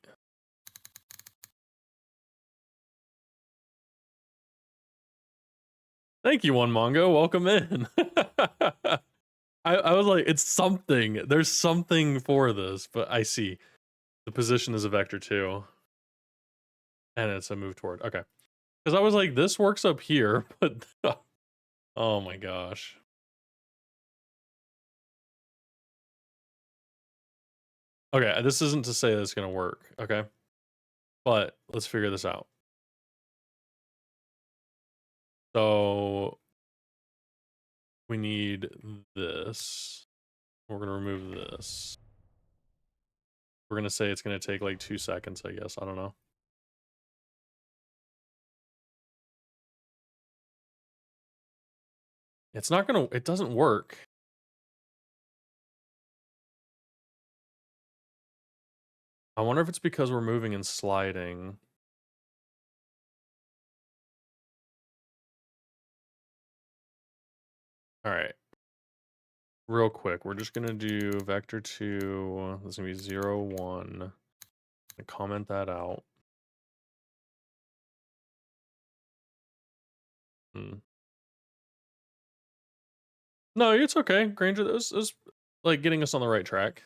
Thank you, One Mongo. Welcome in. I was like, it's something. There's something for this, but I see. The position is a vector 2. And it's a move toward. Okay. Because I was like, this works up here, but... Oh my gosh. Okay, this isn't to say that it's going to work, okay? But let's figure this out. So we need this. We're going to remove this. We're going to say it's going to take like 2 seconds, I guess. I don't know. It's not going to... It doesn't work. I wonder if it's because we're moving and sliding. All right. Real quick, we're just going to do vector 2. This is going to be 0, 1. And comment that out. No, it's okay. Granger, this is like getting us on the right track.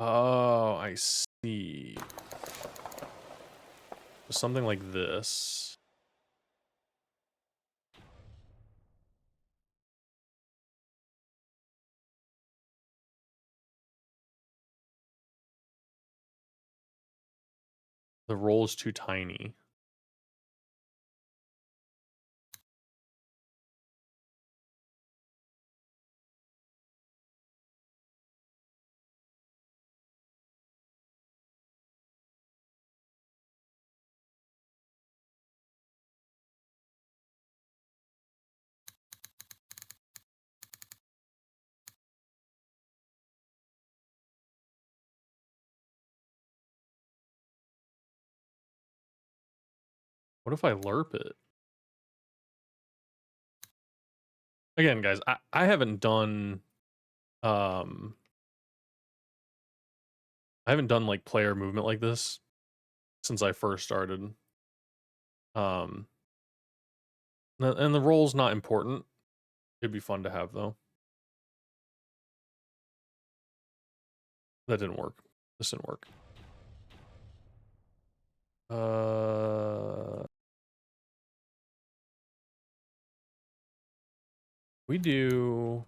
Oh, I see. Something like this. The roll is too tiny. What if I lerp it? Again, guys, I haven't done I haven't done like player movement like this since I first started. And the roll's not important. It'd be fun to have though. That didn't work. This didn't work. We do...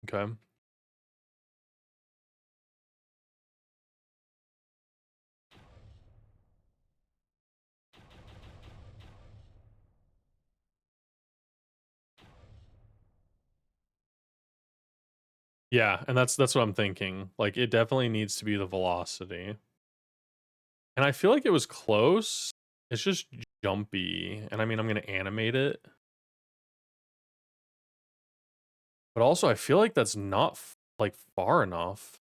Okay. Yeah, and that's what I'm thinking. Like, it definitely needs to be the velocity. And I feel like it was close. It's just jumpy. And I mean, I'm gonna animate it. But also, I feel like that's not like far enough.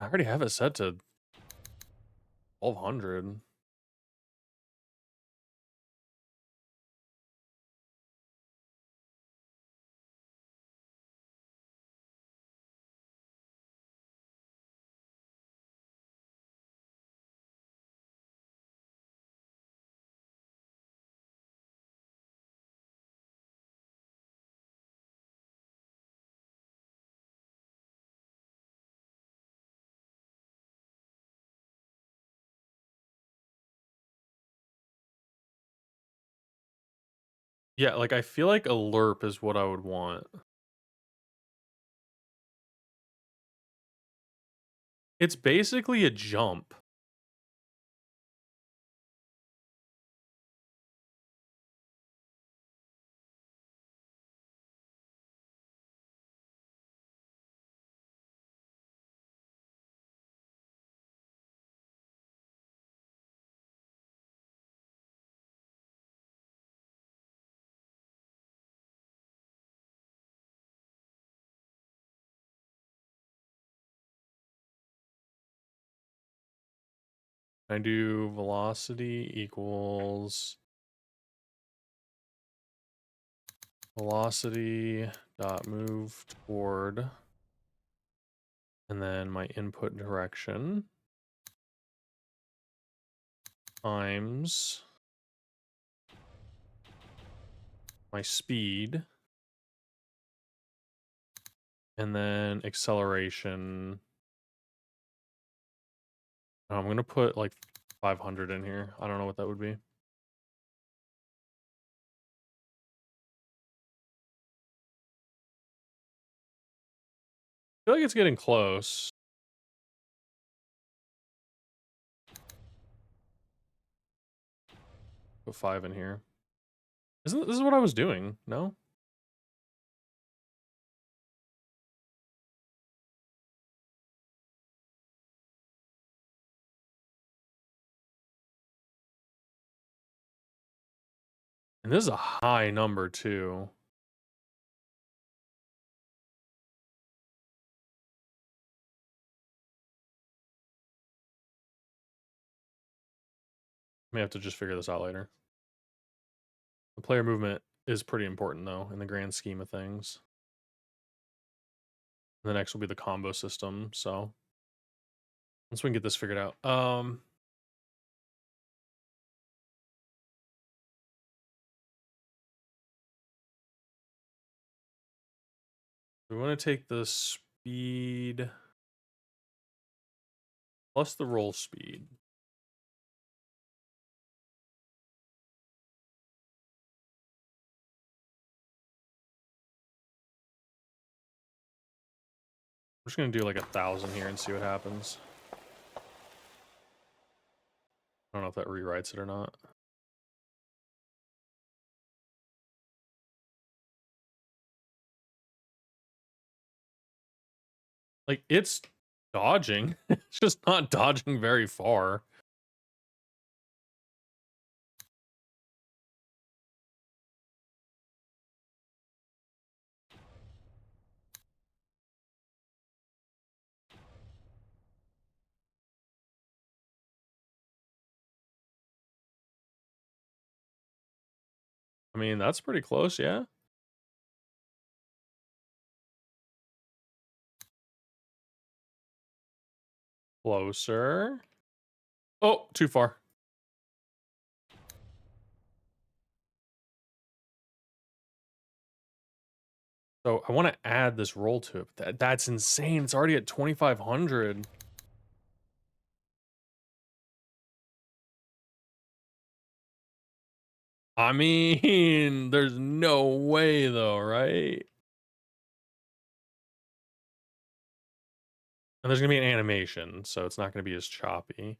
I already have it set to 1200. Yeah, like I feel like a lerp is what I would want. It's basically a jump. I do velocity equals velocity dot move toward, and then my input direction times my speed, and then acceleration. I'm gonna put like 500 in here. I don't know what that would be. I feel like it's getting close. Put 5 in here. Isn't this is what I was doing? No? And this is a high number too. May have to just figure this out later. The player movement is pretty important though in the grand scheme of things. And the next will be the combo system. So once we can get this figured out. We want to take the speed plus the roll speed. I'm just gonna do like 1,000 here and see what happens. I don't know if that rewrites it or not. Like it's dodging. It's just not dodging very far. I mean, that's pretty close, yeah. Closer. Oh, too far. So I want to add this roll to it. But that's insane. It's already at 2,500. I mean, there's no way though, right? And there's going to be an animation, so it's not going to be as choppy.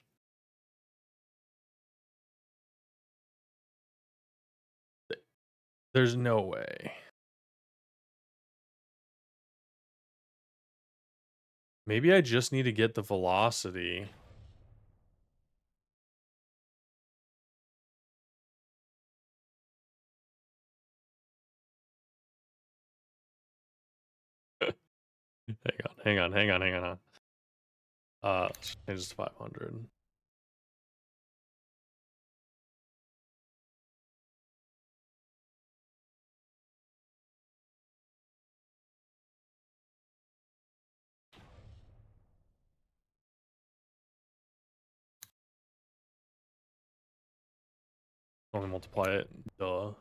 There's no way. Maybe I just need to get the velocity. Hang on. Let's change this to 500. Only multiply it. Duh.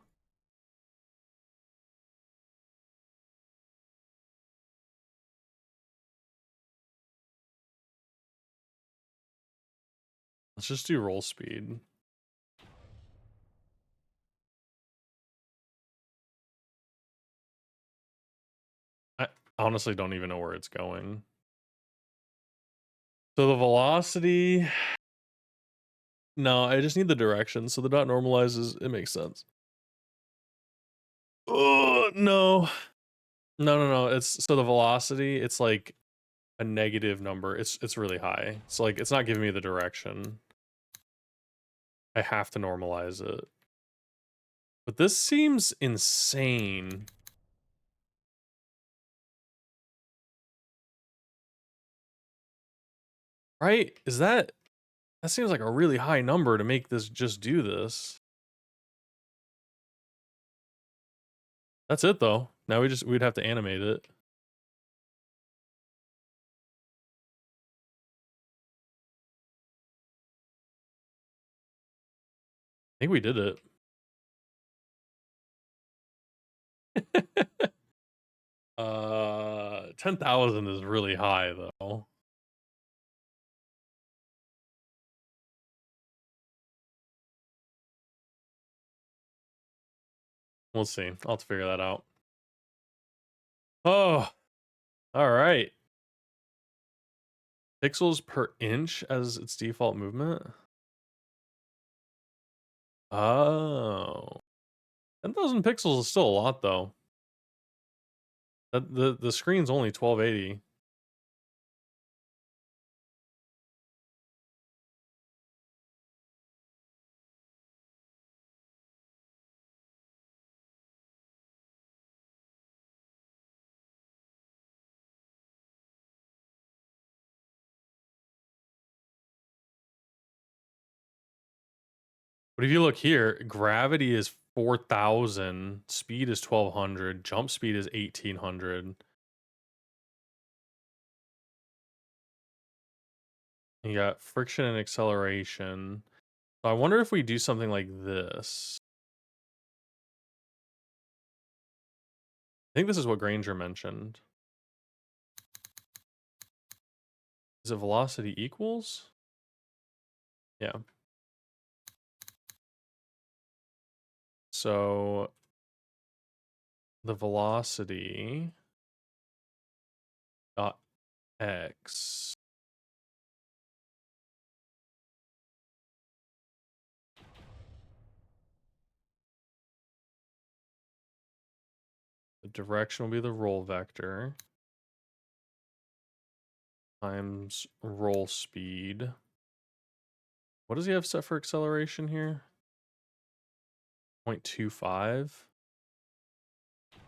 Let's just do roll speed. I honestly don't even know where it's going. So the velocity. No, I just need the direction. So the dot normalizes. It makes sense. Oh, no. No. It's so the velocity, it's like a negative number. It's really high. So like it's not giving me the direction. I have to normalize it. But this seems insane. Right? That seems like a really high number to make this just do this. That's it though. Now we'd have to animate it. I think we did it. 10,000 is really high though. We'll see. I'll have to figure that out. Oh, all right. Pixels per inch as its default movement. Oh, 10,000 pixels is still a lot though. The screen's only 1280. But if you look here, gravity is 4,000, speed is 1,200, jump speed is 1,800. You got friction and acceleration. So I wonder if we do something like this. I think this is what Granger mentioned. Is it velocity equals? Yeah. So the velocity dot x the direction will be the roll vector times roll speed. What does he have set for acceleration here? 0.25. I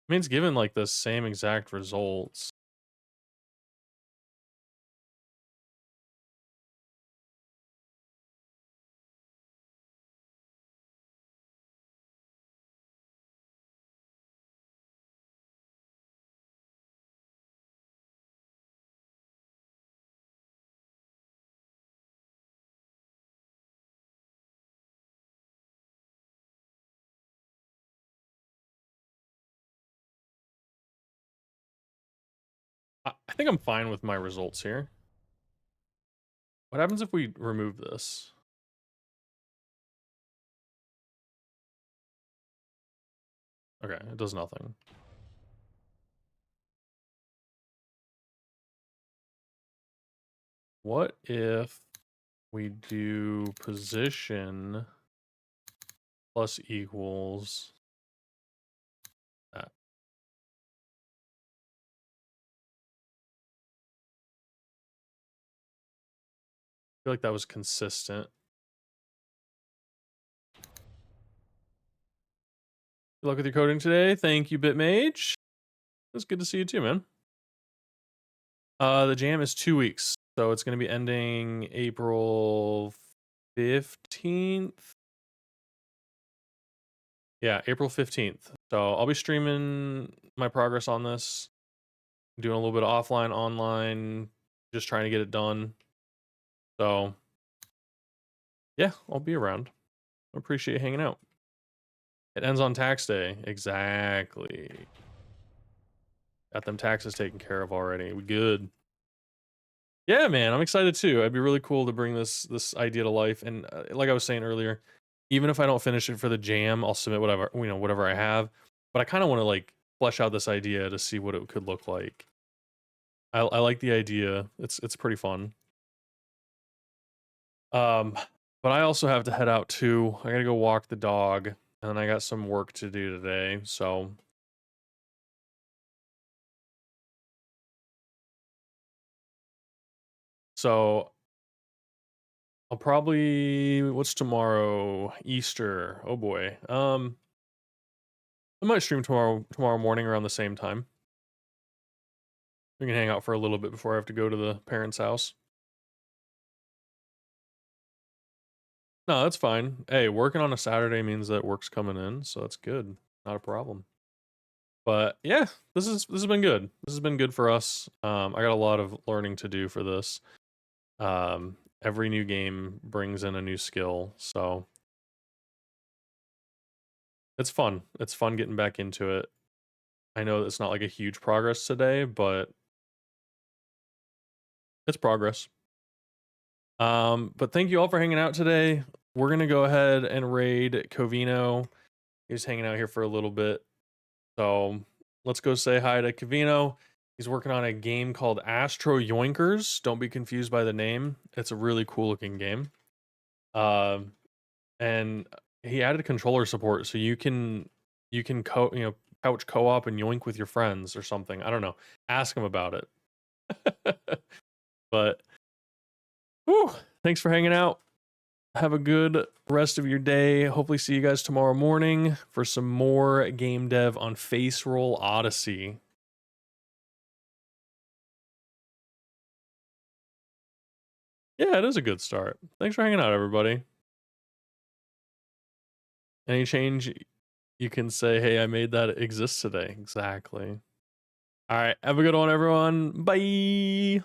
mean, it's given like the same exact results. I think I'm fine with my results here. What happens if we remove this? Okay, it does nothing. What if we do position plus equals that? I feel like that was consistent. Good luck with your coding today. Thank you, Bitmage. It's good to see you too, man. The jam is 2 weeks, so it's going to be ending April 15th. Yeah, April 15th. So I'll be streaming my progress on this, doing a little bit of offline, online, just trying to get it done. So yeah, I'll be around. I appreciate hanging out. It ends on tax day. Exactly. Got them taxes taken care of already. We good. Yeah, man, I'm excited too. It'd be really cool to bring this idea to life. And like I was saying earlier, even if I don't finish it for the jam, I'll submit whatever I have. But I kind of want to like flesh out this idea to see what it could look like. I like the idea. It's pretty fun. But I also have to head out too. I gotta go walk the dog, and then I got some work to do today. So I'll probably, what's tomorrow? Easter. Oh boy. I might stream tomorrow morning around the same time. We can hang out for a little bit before I have to go to the parents' house. No, that's fine. Hey, working on a Saturday means that work's coming in, so that's good. Not a problem. But yeah, this has been good. This has been good for us. I got a lot of learning to do for this. Every new game brings in a new skill, so it's fun. It's fun getting back into it. I know it's not like a huge progress today, but it's progress. But thank you all for hanging out today. We're gonna go ahead and raid Covino. He's hanging out here for a little bit. So let's go say hi to Covino. He's working on a game called Astro Yoinkers. Don't be confused by the name. It's a really cool looking game. And he added controller support, so couch co-op and yoink with your friends or something. I don't know. Ask him about it. But whew, thanks for hanging out. Have a good rest of your day. Hopefully see you guys tomorrow morning for some more game dev on Face Roll Odyssey. Yeah, it is a good start. Thanks for hanging out, everybody. Any change, you can say, hey, I made that exist today. Exactly. All right. Have a good one, everyone. Bye.